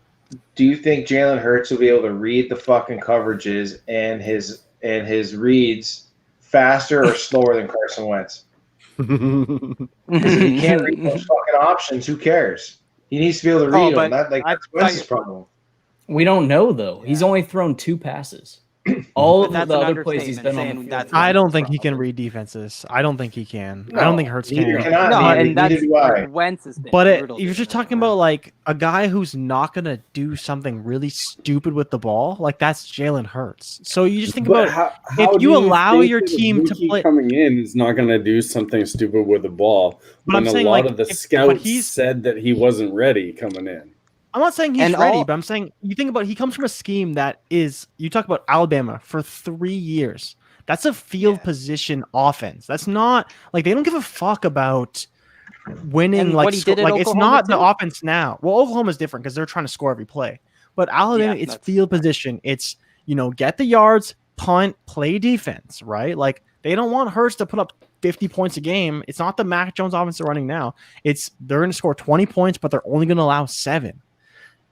[SPEAKER 3] do you think Jalen Hurts will be able to read the fucking coverages and his reads faster or slower than Carson Wentz? Because if he can't read those fucking options, who cares? He needs to be able to read them. That's Wentz's problem.
[SPEAKER 5] We don't know though. He's only thrown 2 passes. All of the other plays he's been on the field.
[SPEAKER 6] I don't think he can read defenses. I don't think he can.
[SPEAKER 3] No,
[SPEAKER 6] I don't think Hurts can.
[SPEAKER 4] And that's Wentz has been
[SPEAKER 6] but you're just talking about like a guy who's not gonna do something really stupid with the ball. Like that's Jalen Hurts. So you just think about
[SPEAKER 2] how
[SPEAKER 6] if you allow your team to play
[SPEAKER 2] coming in is not gonna do something stupid with the ball.
[SPEAKER 6] But I'm saying,
[SPEAKER 2] a lot
[SPEAKER 6] like,
[SPEAKER 2] of the scouts said that he wasn't ready coming in.
[SPEAKER 6] I'm not saying he's ready, but I'm saying you think about he comes from a scheme that is you talk about Alabama for 3 years. That's a field position offense. That's not like they don't give a fuck about winning.
[SPEAKER 4] And
[SPEAKER 6] like
[SPEAKER 4] what he did at
[SPEAKER 6] like it's
[SPEAKER 4] Oklahoma,
[SPEAKER 6] not the
[SPEAKER 4] too.
[SPEAKER 6] offense now. Well, Oklahoma's different because they're trying to score every play. But Alabama, it's field position. It's get the yards, punt, play defense, right? Like they don't want Hurts to put up 50 points a game. It's not the Mac Jones offense they're running now. They're going to score 20 points, but they're only going to allow 7.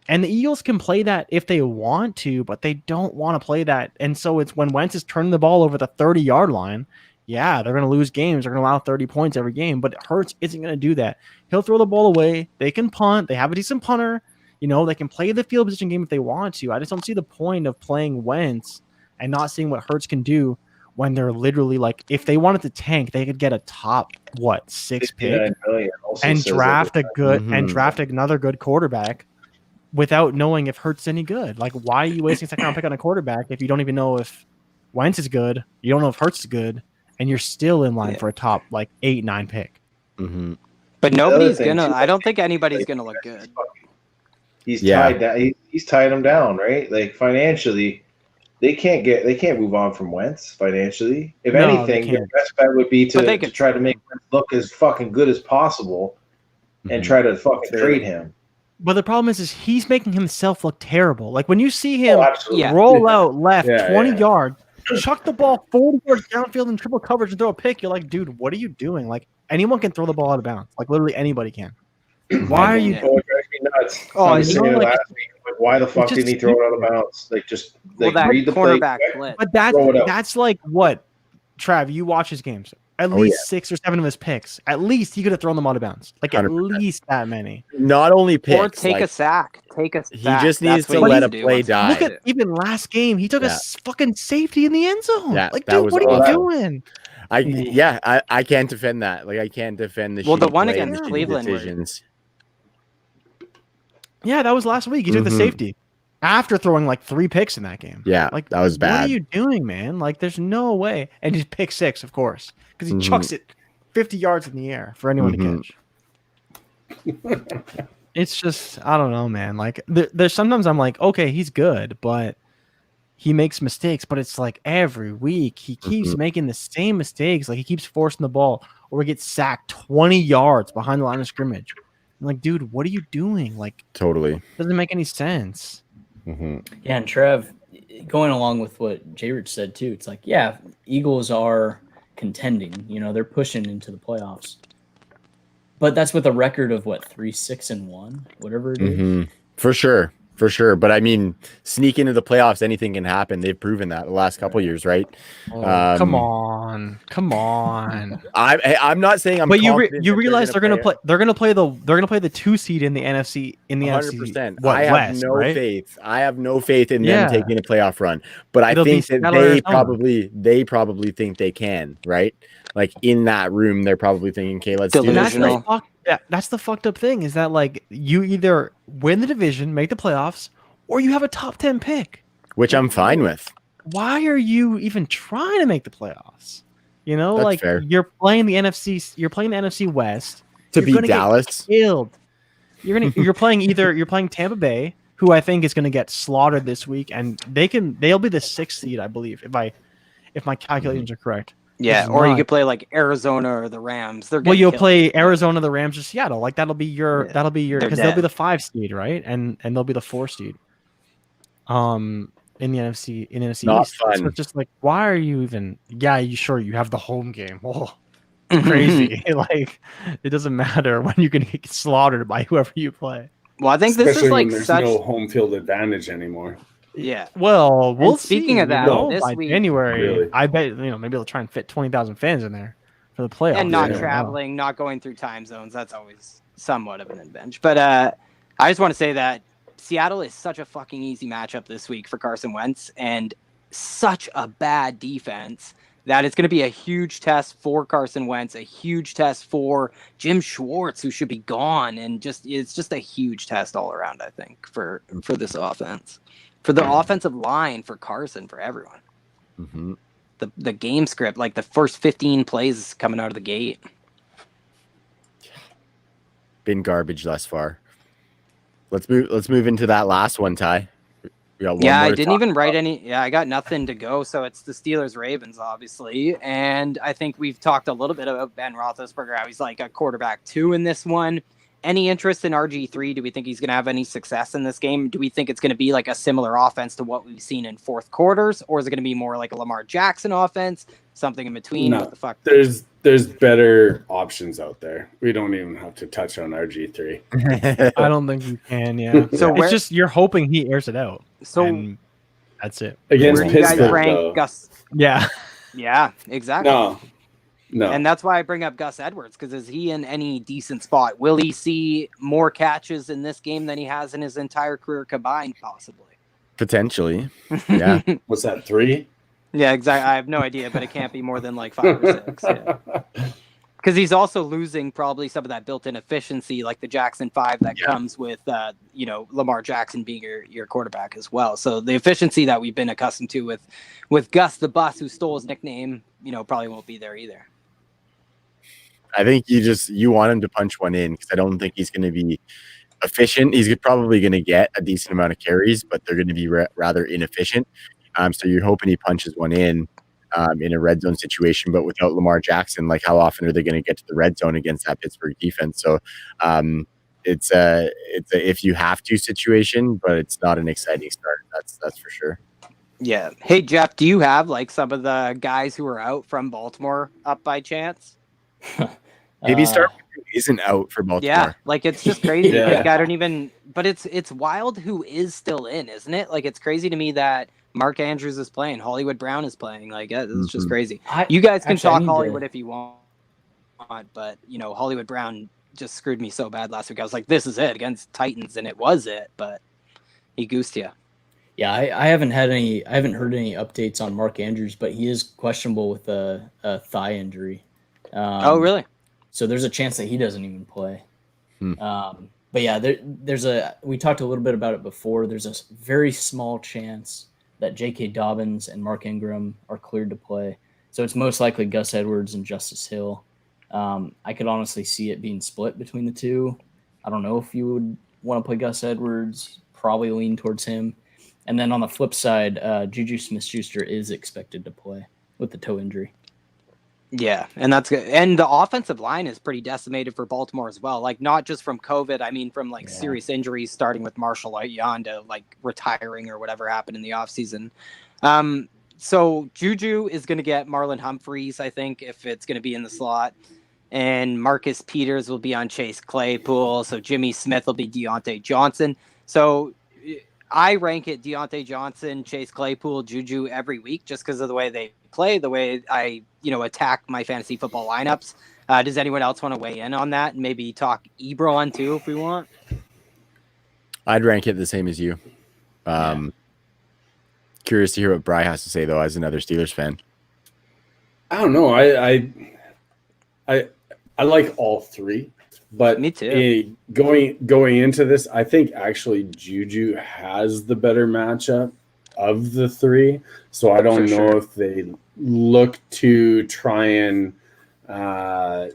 [SPEAKER 6] And the Eagles can play that if they want to, but they don't want to play that. And so it's when Wentz is turning the ball over the 30-yard line, they're going to lose games. They're going to allow 30 points every game, but Hurts isn't going to do that. He'll throw the ball away. They can punt. They have a decent punter. They can play the field position game if they want to. I just don't see the point of playing Wentz and not seeing what Hurts can do when they're literally like, if they wanted to tank, they could get a top 6 pick and draft draft another good quarterback without knowing if Hurts is any good. Like, why are you wasting a second-round pick on a quarterback if you don't even know if Wentz is good, you don't know if Hurts is good, and you're still in line for a top 8-9 pick?
[SPEAKER 1] Mm-hmm.
[SPEAKER 4] But nobody's gonna. I don't think anybody's gonna look good.
[SPEAKER 3] He's tied down. He's tied them down, right? Like financially, they can't move on from Wentz financially. If anything, the best bet would be to try to make Wentz look as fucking good as possible and try to fucking trade him.
[SPEAKER 6] But the problem is he's making himself look terrible. Like when you see him
[SPEAKER 3] roll
[SPEAKER 6] out left 20 yards, chuck the ball 40 yards downfield in triple coverage and throw a pick, you're like, dude, what are you doing? Like anyone can throw the ball out of bounds. Like literally anybody can. Why are you?
[SPEAKER 3] It drives me nuts. Why the fuck didn't he throw it out of bounds? Read the
[SPEAKER 4] cornerback
[SPEAKER 3] play.
[SPEAKER 6] But that's like what, Trav? You watch his games. At least 6 or 7 of his picks. At least he could have thrown them out of bounds. Like 100%. At least that many.
[SPEAKER 1] Not only picks.
[SPEAKER 4] Or take a sack.
[SPEAKER 1] He just needs to let a play die.
[SPEAKER 6] Look at even last game. He took a fucking safety in the end zone.
[SPEAKER 1] Yeah,
[SPEAKER 6] like, dude, what are you doing?
[SPEAKER 1] I can't defend that. Like I can't defend the
[SPEAKER 4] the one against Cleveland
[SPEAKER 1] decisions.
[SPEAKER 6] Yeah, that was last week. He took the safety after throwing 3 picks in that game.
[SPEAKER 1] Yeah,
[SPEAKER 6] like
[SPEAKER 1] that was bad.
[SPEAKER 6] What are you doing, man? Like, there's no way. And he's pick 6, of course, because he chucks it 50 yards in the air for anyone to catch. It's just, I don't know, man. Like, there's sometimes I'm like, okay, he's good, but he makes mistakes. But it's like every week he keeps making the same mistakes. Like he keeps forcing the ball, or he gets sacked 20 yards behind the line of scrimmage. I'm like, dude, what are you doing? Like,
[SPEAKER 1] totally
[SPEAKER 6] doesn't make any sense.
[SPEAKER 5] Yeah, and Trev, going along with what J-Rich said too, it's like, Eagles are contending. They're pushing into the playoffs. But that's with a record of 3-6-1, whatever it is.
[SPEAKER 1] For sure. But I mean, sneak into the playoffs, anything can happen. They've proven that the last couple of years, right?
[SPEAKER 6] Oh, come on.
[SPEAKER 1] I'm not saying I'm.
[SPEAKER 6] But you realize they're gonna play. They're gonna play the 2 seed in the NFC. In the
[SPEAKER 1] 100%.
[SPEAKER 6] NFC.
[SPEAKER 1] I have
[SPEAKER 6] West,
[SPEAKER 1] no
[SPEAKER 6] right?
[SPEAKER 1] faith. I have no faith in them taking a playoff run. But I think that they probably think they can, right? Like in that room, they're probably thinking, "Okay, let's do this."
[SPEAKER 6] That's the fucked up thing is that you either win the division, make the playoffs, or you have a top 10 pick,
[SPEAKER 1] which I'm fine with.
[SPEAKER 6] Why are you even trying to make the playoffs?
[SPEAKER 1] That's fair.
[SPEAKER 6] You're playing the NFC West
[SPEAKER 1] to beat Dallas.
[SPEAKER 6] Killed. You're playing Tampa Bay, who I think is going to get slaughtered this week, and they'll be the 6th seed, I believe, if my calculations are correct.
[SPEAKER 4] Yeah, or you could play Arizona or the Rams.
[SPEAKER 6] You'll play Arizona, the Rams, or Seattle. Like that'll be your because they'll be the 5 seed, right? And they'll be the 4 seed. In the NFC
[SPEAKER 1] Not
[SPEAKER 6] East.
[SPEAKER 1] fun.
[SPEAKER 6] So it's just why are you even? Yeah, you have the home game. Oh, crazy! It doesn't matter when you can get slaughtered by whoever you play.
[SPEAKER 4] Well, I think
[SPEAKER 2] Especially
[SPEAKER 4] this is like
[SPEAKER 2] when there's
[SPEAKER 4] such
[SPEAKER 2] no home field advantage anymore.
[SPEAKER 4] yeah.
[SPEAKER 6] Well, we'll
[SPEAKER 4] And speaking
[SPEAKER 6] see.
[SPEAKER 4] of that, this
[SPEAKER 6] by
[SPEAKER 4] week-
[SPEAKER 6] January,
[SPEAKER 2] Really?
[SPEAKER 6] I bet maybe they'll try and fit 20,000 fans in there for the playoffs.
[SPEAKER 4] And not
[SPEAKER 2] Yeah.
[SPEAKER 4] traveling, not going through time zones. That's always somewhat of an advantage. But I just want to say that Seattle is such a fucking easy matchup this week for Carson Wentz, and such a bad defense that it's going to be a huge test for Carson Wentz, a huge test for Jim Schwartz, who should be gone, and it's just a huge test all around, I think, for this offense, for the offensive line, for Carson, for everyone.
[SPEAKER 1] Mm-hmm.
[SPEAKER 4] The game script, like the first 15 plays coming out of the gate.
[SPEAKER 1] Been garbage thus far. Let's move into that last one, Ty. We got one more
[SPEAKER 4] I
[SPEAKER 1] to
[SPEAKER 4] didn't
[SPEAKER 1] talk
[SPEAKER 4] even write
[SPEAKER 1] about.
[SPEAKER 4] any. Yeah, I got nothing to go. So it's the Steelers-Ravens, obviously. And I think we've talked a little bit about Ben Roethlisberger, how he's like a quarterback 2 in this one. Any interest in RG3? Do we think he's going to have any success in this game? Do we think it's going to be like a similar offense to what we've seen in fourth quarters? Or is it going to be more like a Lamar Jackson offense? Something in between?
[SPEAKER 2] No.
[SPEAKER 4] What the fuck?
[SPEAKER 2] There's better options out there. We don't even have to touch on RG3.
[SPEAKER 6] I don't think you can. Yeah.
[SPEAKER 4] So
[SPEAKER 6] it's just you're hoping he airs it out.
[SPEAKER 4] So
[SPEAKER 6] and that's it.
[SPEAKER 2] Against
[SPEAKER 4] where do you guys
[SPEAKER 2] Pittsburgh,
[SPEAKER 4] rank
[SPEAKER 2] though.
[SPEAKER 4] Gus?
[SPEAKER 6] Yeah.
[SPEAKER 4] Yeah, exactly.
[SPEAKER 2] No.
[SPEAKER 4] And that's why I bring up Gus Edwards, because is he in any decent spot? Will he see more catches in this game than he has in his entire career combined, possibly?
[SPEAKER 1] Potentially. Yeah.
[SPEAKER 2] What's that, 3?
[SPEAKER 4] Yeah, exactly. I have no idea, but it can't be more than like 5 or 6. Because he's also losing probably some of that built-in efficiency, like the Jackson 5 that comes with, Lamar Jackson being your quarterback as well. So the efficiency that we've been accustomed to with Gus the Bus, who stole his nickname, probably won't be there either.
[SPEAKER 1] I think you want him to punch one in, because I don't think he's going to be efficient. He's probably going to get a decent amount of carries, but they're going to be rather inefficient. So you're hoping he punches one in a red zone situation, but without Lamar Jackson, like how often are they going to get to the red zone against that Pittsburgh defense? So it's a if you have to situation, but it's not an exciting start. That's for sure.
[SPEAKER 4] Yeah. Hey, Jeff, do you have like some of the guys who are out from Baltimore up by chance?
[SPEAKER 1] Maybe start with who isn't out for Baltimore.
[SPEAKER 4] Yeah, like it's just crazy.
[SPEAKER 2] Yeah.
[SPEAKER 4] Like I don't even. But it's wild who is still in, isn't it? Like it's crazy to me that Mark Andrews is playing, Hollywood Brown is playing. Like it's just crazy. You guys can talk Hollywood if you want, but Hollywood Brown just screwed me so bad last week. I was like, this is it against Titans, and it was it, but he goosed you.
[SPEAKER 5] Yeah, I haven't heard any updates on Mark Andrews, but he is questionable with a thigh injury.
[SPEAKER 4] Oh, really?
[SPEAKER 5] So there's a chance that he doesn't even play. But yeah, we talked a little bit about it before. There's a very small chance that J.K. Dobbins and Mark Ingram are cleared to play. So it's most likely Gus Edwards and Justice Hill. I could honestly see it being split between the two. I don't know if you would want to play Gus Edwards. Probably lean towards him. And then on the flip side, Juju Smith-Schuster is expected to play with the toe injury. Yeah,
[SPEAKER 4] and that's good. And the offensive line is pretty decimated for Baltimore as well. Like not just from COVID, I mean from serious injuries, starting with Marshall Yanda like retiring or whatever happened in the offseason. So Juju is going to get Marlon Humphreys, I think, if it's going to be in the slot. And Marcus Peters will be on Chase Claypool. So Jimmy Smith will be Deontay Johnson. So I rank it Deontay Johnson, Chase Claypool, Juju every week just because of the way they play, the way I, attack my fantasy football lineups. Does anyone else want to weigh in on that and maybe talk Ebron too if we want?
[SPEAKER 1] I'd rank it the same as you. Curious to hear what Bri has to say though, as another Steelers fan.
[SPEAKER 2] I don't know. I like all three. But
[SPEAKER 4] me too.
[SPEAKER 2] Going into this, I think actually Juju has the better matchup of the three. So I don't know if they look to try and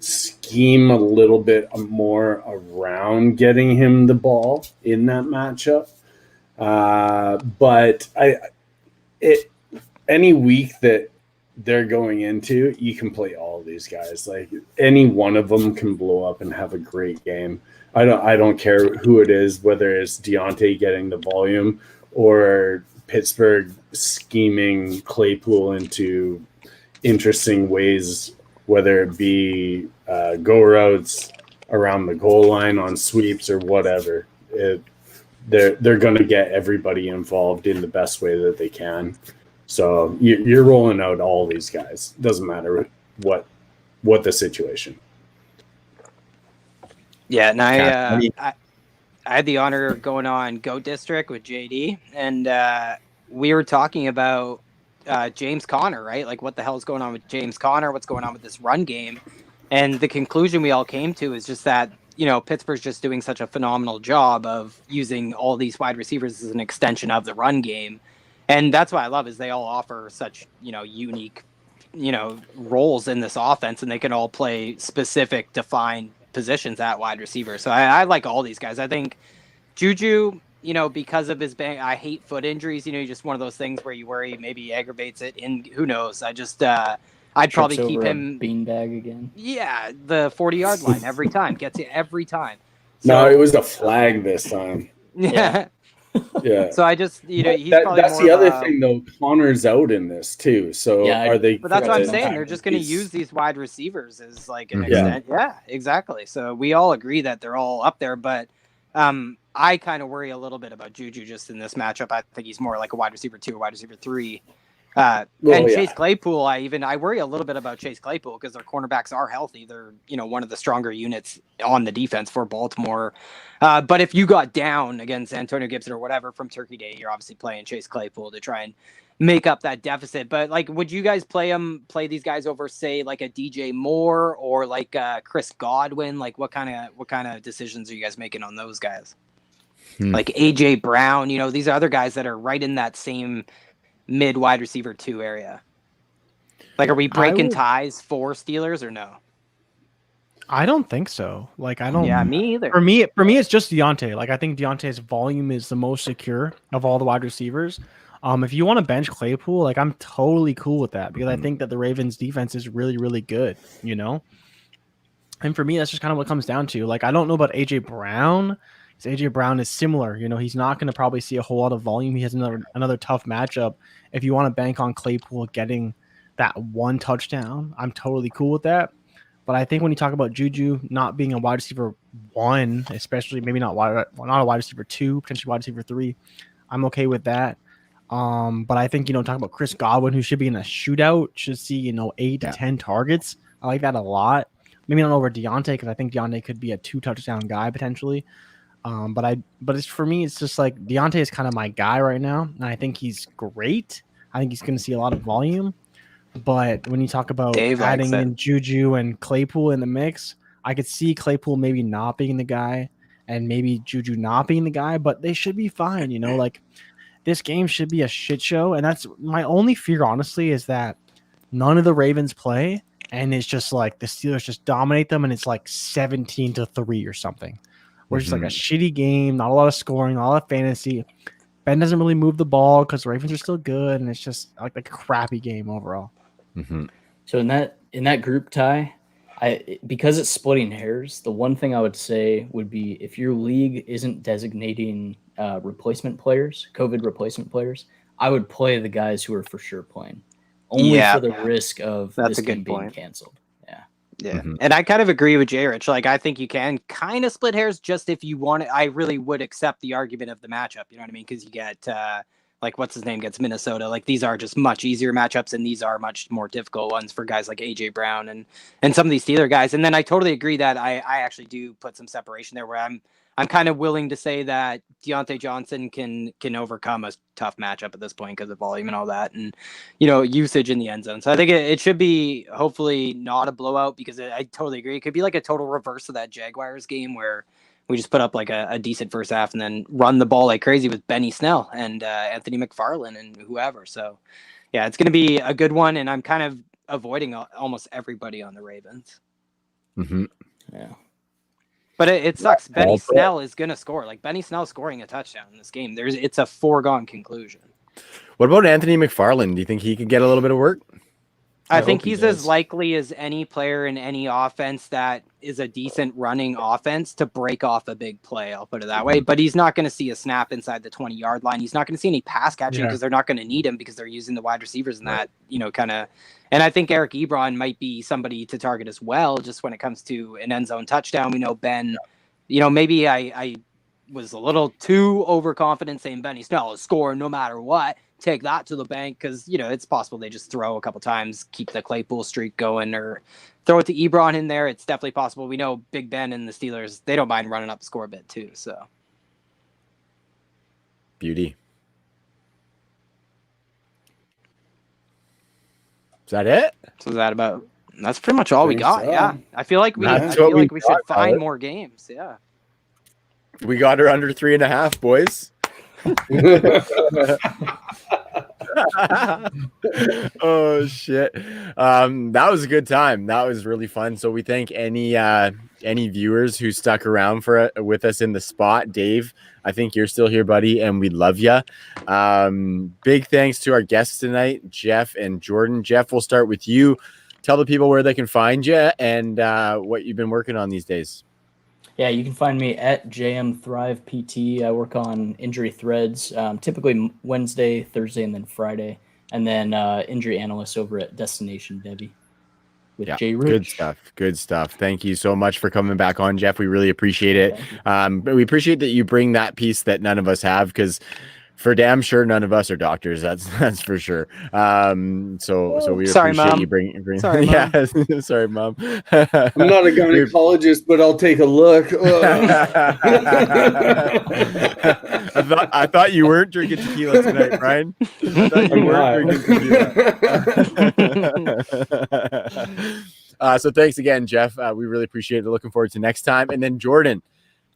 [SPEAKER 2] scheme a little bit more around getting him the ball in that matchup. But any week that they're going into, you can play all of these guys. Like any one of them can blow up and have a great game. I don't care who it is, whether it's Deontay getting the volume or Pittsburgh scheming Claypool into interesting ways, whether it be go routes around the goal line on sweeps or whatever. they're going to get everybody involved in the best way that they can. So you're rolling out all these guys. Doesn't matter what the situation.
[SPEAKER 4] Yeah, and I had the honor of going on Goat District with JD, and we were talking about James Conner, right? Like, what the hell is going on with James Conner? What's going on with this run game? And the conclusion we all came to is just that, Pittsburgh's just doing such a phenomenal job of using all these wide receivers as an extension of the run game. And that's what I love is they all offer such, unique, roles in this offense, and they can all play specific, defined positions at wide receiver. So I like all these guys. I think Juju, because of his bang, I hate foot injuries. Just one of those things where you worry maybe he aggravates it. And who knows? I'd probably keep him
[SPEAKER 5] beanbag again.
[SPEAKER 4] Yeah, the 40-yard line every time gets it every time.
[SPEAKER 2] So, no, it was a flag this time.
[SPEAKER 4] Yeah.
[SPEAKER 2] Yeah.
[SPEAKER 4] So I just, he's probably
[SPEAKER 2] that's the other thing though. Connor's out in this too. So are they?
[SPEAKER 4] But that's what I'm saying. They're just going to use these wide receivers as like an extent. Yeah, exactly. So we all agree that they're all up there, but I kind of worry a little bit about Juju just in this matchup. I think he's more like a wide receiver 2 or wide receiver 3. Chase Claypool, I worry a little bit about Chase Claypool because their cornerbacks are healthy. They're, one of the stronger units on the defense for Baltimore. But if you got down against Antonio Gibson or whatever from Turkey Day, you're obviously playing Chase Claypool to try and make up that deficit. But like, would you guys play these guys over, say, like a DJ Moore or like Chris Godwin? Like, what kind of decisions are you guys making on those guys? Like AJ Brown, these are other guys that are right in that same mid wide receiver 2 area. Like, are we breaking ties for Steelers or no?
[SPEAKER 6] I don't think so. Like, I don't.
[SPEAKER 4] Yeah, me either.
[SPEAKER 6] For me, it's just Deontay. Like, I think Deontay's volume is the most secure of all the wide receivers. If you want to bench Claypool, like, I'm totally cool with that because I think that the Ravens defense is really, really good, And for me, that's just kind of what it comes down to. Like, I don't know about AJ Brown. AJ Brown is similar. He's not going to probably see a whole lot of volume. He has another tough matchup. If you want to bank on Claypool getting that one touchdown, I'm totally cool with that. But I think when you talk about Juju not being a wide receiver 1, especially maybe not a wide receiver 2, potentially wide receiver 3, I'm okay with that. But I think, talking about Chris Godwin, who should be in a shootout, should see, 8 to 10 targets. I like that a lot. Maybe not over Deontay because I think Deontay could be a 2-touchdown guy potentially. But it's for me, it's just like Deontay is kind of my guy right now, and I think he's great. I think he's going to see a lot of volume. But when you talk about adding in Juju and Claypool in the mix, I could see Claypool maybe not being the guy, and maybe Juju not being the guy. But they should be fine, Like, this game should be a shit show, and that's my only fear, honestly, is that none of the Ravens play, and it's just like the Steelers just dominate them, and it's like 17-3 or something. Where it's just like a shitty game, not a lot of scoring, not a lot of fantasy. Ben doesn't really move the ball because the Ravens are still good, and it's just like a crappy game overall.
[SPEAKER 5] Mm-hmm. So in that group tie, because it's splitting hairs, the one thing I would say would be if your league isn't designating replacement players, COVID replacement players, I would play the guys who are for sure playing, only for the risk of this game being canceled.
[SPEAKER 4] Yeah. And I kind of agree with Jay Rich. Like, I think you can kind of split hairs just if you want it. I really would accept the argument of the matchup. You know what I mean? Because you get, like, what's his name gets Minnesota. Like, these are just much easier matchups, and these are much more difficult ones for guys like AJ Brown and some of these Steeler guys. And then I totally agree that I actually do put some separation there where I'm kind of willing to say that Deontay Johnson can overcome a tough matchup at this point because of volume and all that, and usage in the end zone. So I think it should be hopefully not a blowout because I totally agree. It could be like a total reverse of that Jaguars game where we just put up like a decent first half and then run the ball like crazy with Benny Snell and Anthony McFarland and whoever. So yeah, it's going to be a good one, and I'm kind of avoiding almost everybody on the Ravens.
[SPEAKER 1] Mm-hmm.
[SPEAKER 5] Yeah.
[SPEAKER 4] But it sucks. Benny Snell is going to score. Like, Benny Snell scoring a touchdown in this game. It's a foregone conclusion.
[SPEAKER 1] What about Anthony McFarland? Do you think he could get a little bit of work?
[SPEAKER 4] I think he's as likely as any player in any offense that is a decent running offense to break off a big play. I'll put it that way. But he's not going to see a snap inside the 20-yard line. He's not going to see any pass catching because they're not going to need him because they're using the wide receivers in that, kind of. And I think Eric Ebron might be somebody to target as well, just when it comes to an end zone touchdown. We know Ben, maybe I was a little too overconfident saying Benny Snell is scoring no matter what. Take that to the bank because, it's possible they just throw a couple times, keep the Claypool streak going, or throw it to Ebron in there. It's definitely possible. We know Big Ben and the Steelers, they don't mind running up the score a bit too. So
[SPEAKER 1] beauty. Is that it?
[SPEAKER 4] So that's pretty much all we got.
[SPEAKER 2] So.
[SPEAKER 4] Yeah. I feel like we should find more games. Yeah.
[SPEAKER 1] We got her under 3.5, boys. Oh shit. That was a good time. That was really fun. So we thank any viewers who stuck around with us in the spot. Dave, I think you're still here, buddy, and we love you. Big thanks to our guests tonight, Jeff and Jordan. Jeff, we'll start with you. Tell the people where they can find you and what you've been working on these days.
[SPEAKER 5] Yeah, you can find me at JM Thrive PT. I work on injury threads, typically Wednesday, Thursday, and then Friday. And then injury analyst over at Destination Debbie with Jay Rich.
[SPEAKER 1] Good stuff. Thank you so much for coming back on, Jeff. We really appreciate it. But we appreciate that you bring that piece that none of us have, because for damn sure none of us are doctors. That's for sure. So we appreciate you bring.
[SPEAKER 4] Sorry, Mom.
[SPEAKER 1] Yeah, sorry, Mom.
[SPEAKER 2] I'm not a gynecologist, but I'll take a look.
[SPEAKER 1] I thought you weren't drinking tequila tonight, Brian. I thought you weren't drinking tequila. So thanks again, Jeff. We really appreciate it. Looking forward to next time. And then Jordan,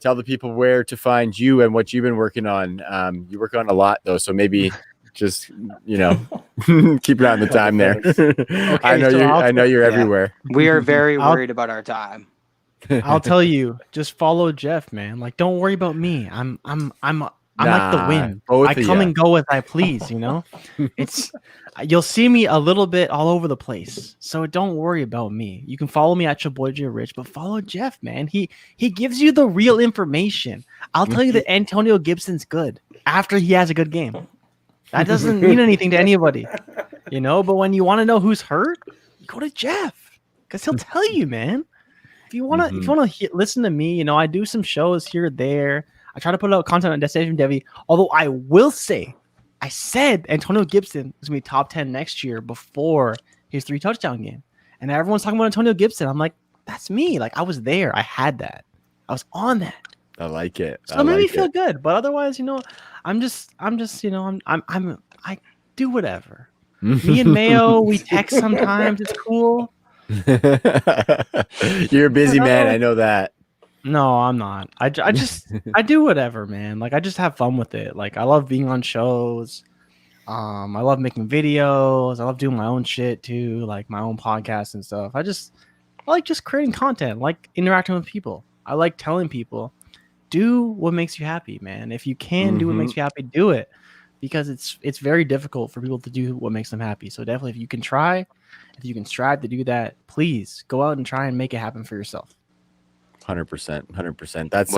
[SPEAKER 1] tell the people where to find you and what you've been working on. You work on a lot though, so maybe just keep it on the time there. Okay, I know you're everywhere.
[SPEAKER 4] We are very worried about our time.
[SPEAKER 6] I'll tell you, just follow Jeff, man. Like, don't worry about me. I'm like the wind. I come and go as I please. It's you'll see me a little bit all over the place. So don't worry about me. You can follow me at your boy J Rich, but follow Jeff, man. He gives you the real information. I'll tell you that Antonio Gibson's good after he has a good game. That doesn't mean anything to anybody, But when you want to know who's hurt, go to Jeff because he'll tell you, man. If you wanna listen to me, I do some shows here or there. I try to put out content on Destination Debbie. Although I will say, I said Antonio Gibson was gonna be top 10 next year before his 3 touchdown game, and everyone's talking about Antonio Gibson. I'm like, that's me. Like I was there. I had that. I was on that.
[SPEAKER 1] I like it.
[SPEAKER 6] So it made me feel good. But otherwise, I'm just, I do whatever. Me and Mayo, we text sometimes. It's cool.
[SPEAKER 1] You're a busy man. I know that.
[SPEAKER 6] No, I'm not. I just I do whatever, man. Like I just have fun with it. Like I love being on shows. I love making videos. I love doing my own shit too, like my own podcast and stuff. I like just creating content, like interacting with people. I like telling people, do what makes you happy, man. If you can do what makes you happy, do it. Because it's very difficult for people to do what makes them happy. So definitely if you can try, if you can strive to do that, please go out and try and make it happen for yourself.
[SPEAKER 1] 100%. That's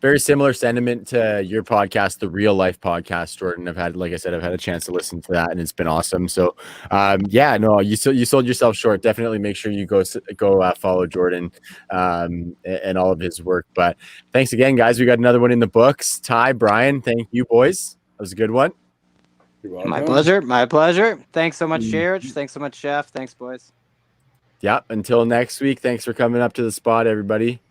[SPEAKER 1] very similar sentiment to your podcast, the Real Life Podcast, Jordan. I've had a chance to listen to that, and it's been awesome. So, you sold yourself short. Definitely make sure you go follow Jordan and all of his work. But thanks again, guys. We got another one in the books. Ty, Brian, thank you, boys. That was a good one.
[SPEAKER 4] My pleasure. Thanks so much, Jared. Thanks so much, Jeff. Thanks, boys.
[SPEAKER 1] Yeah. Until next week. Thanks for coming up to the spot, everybody.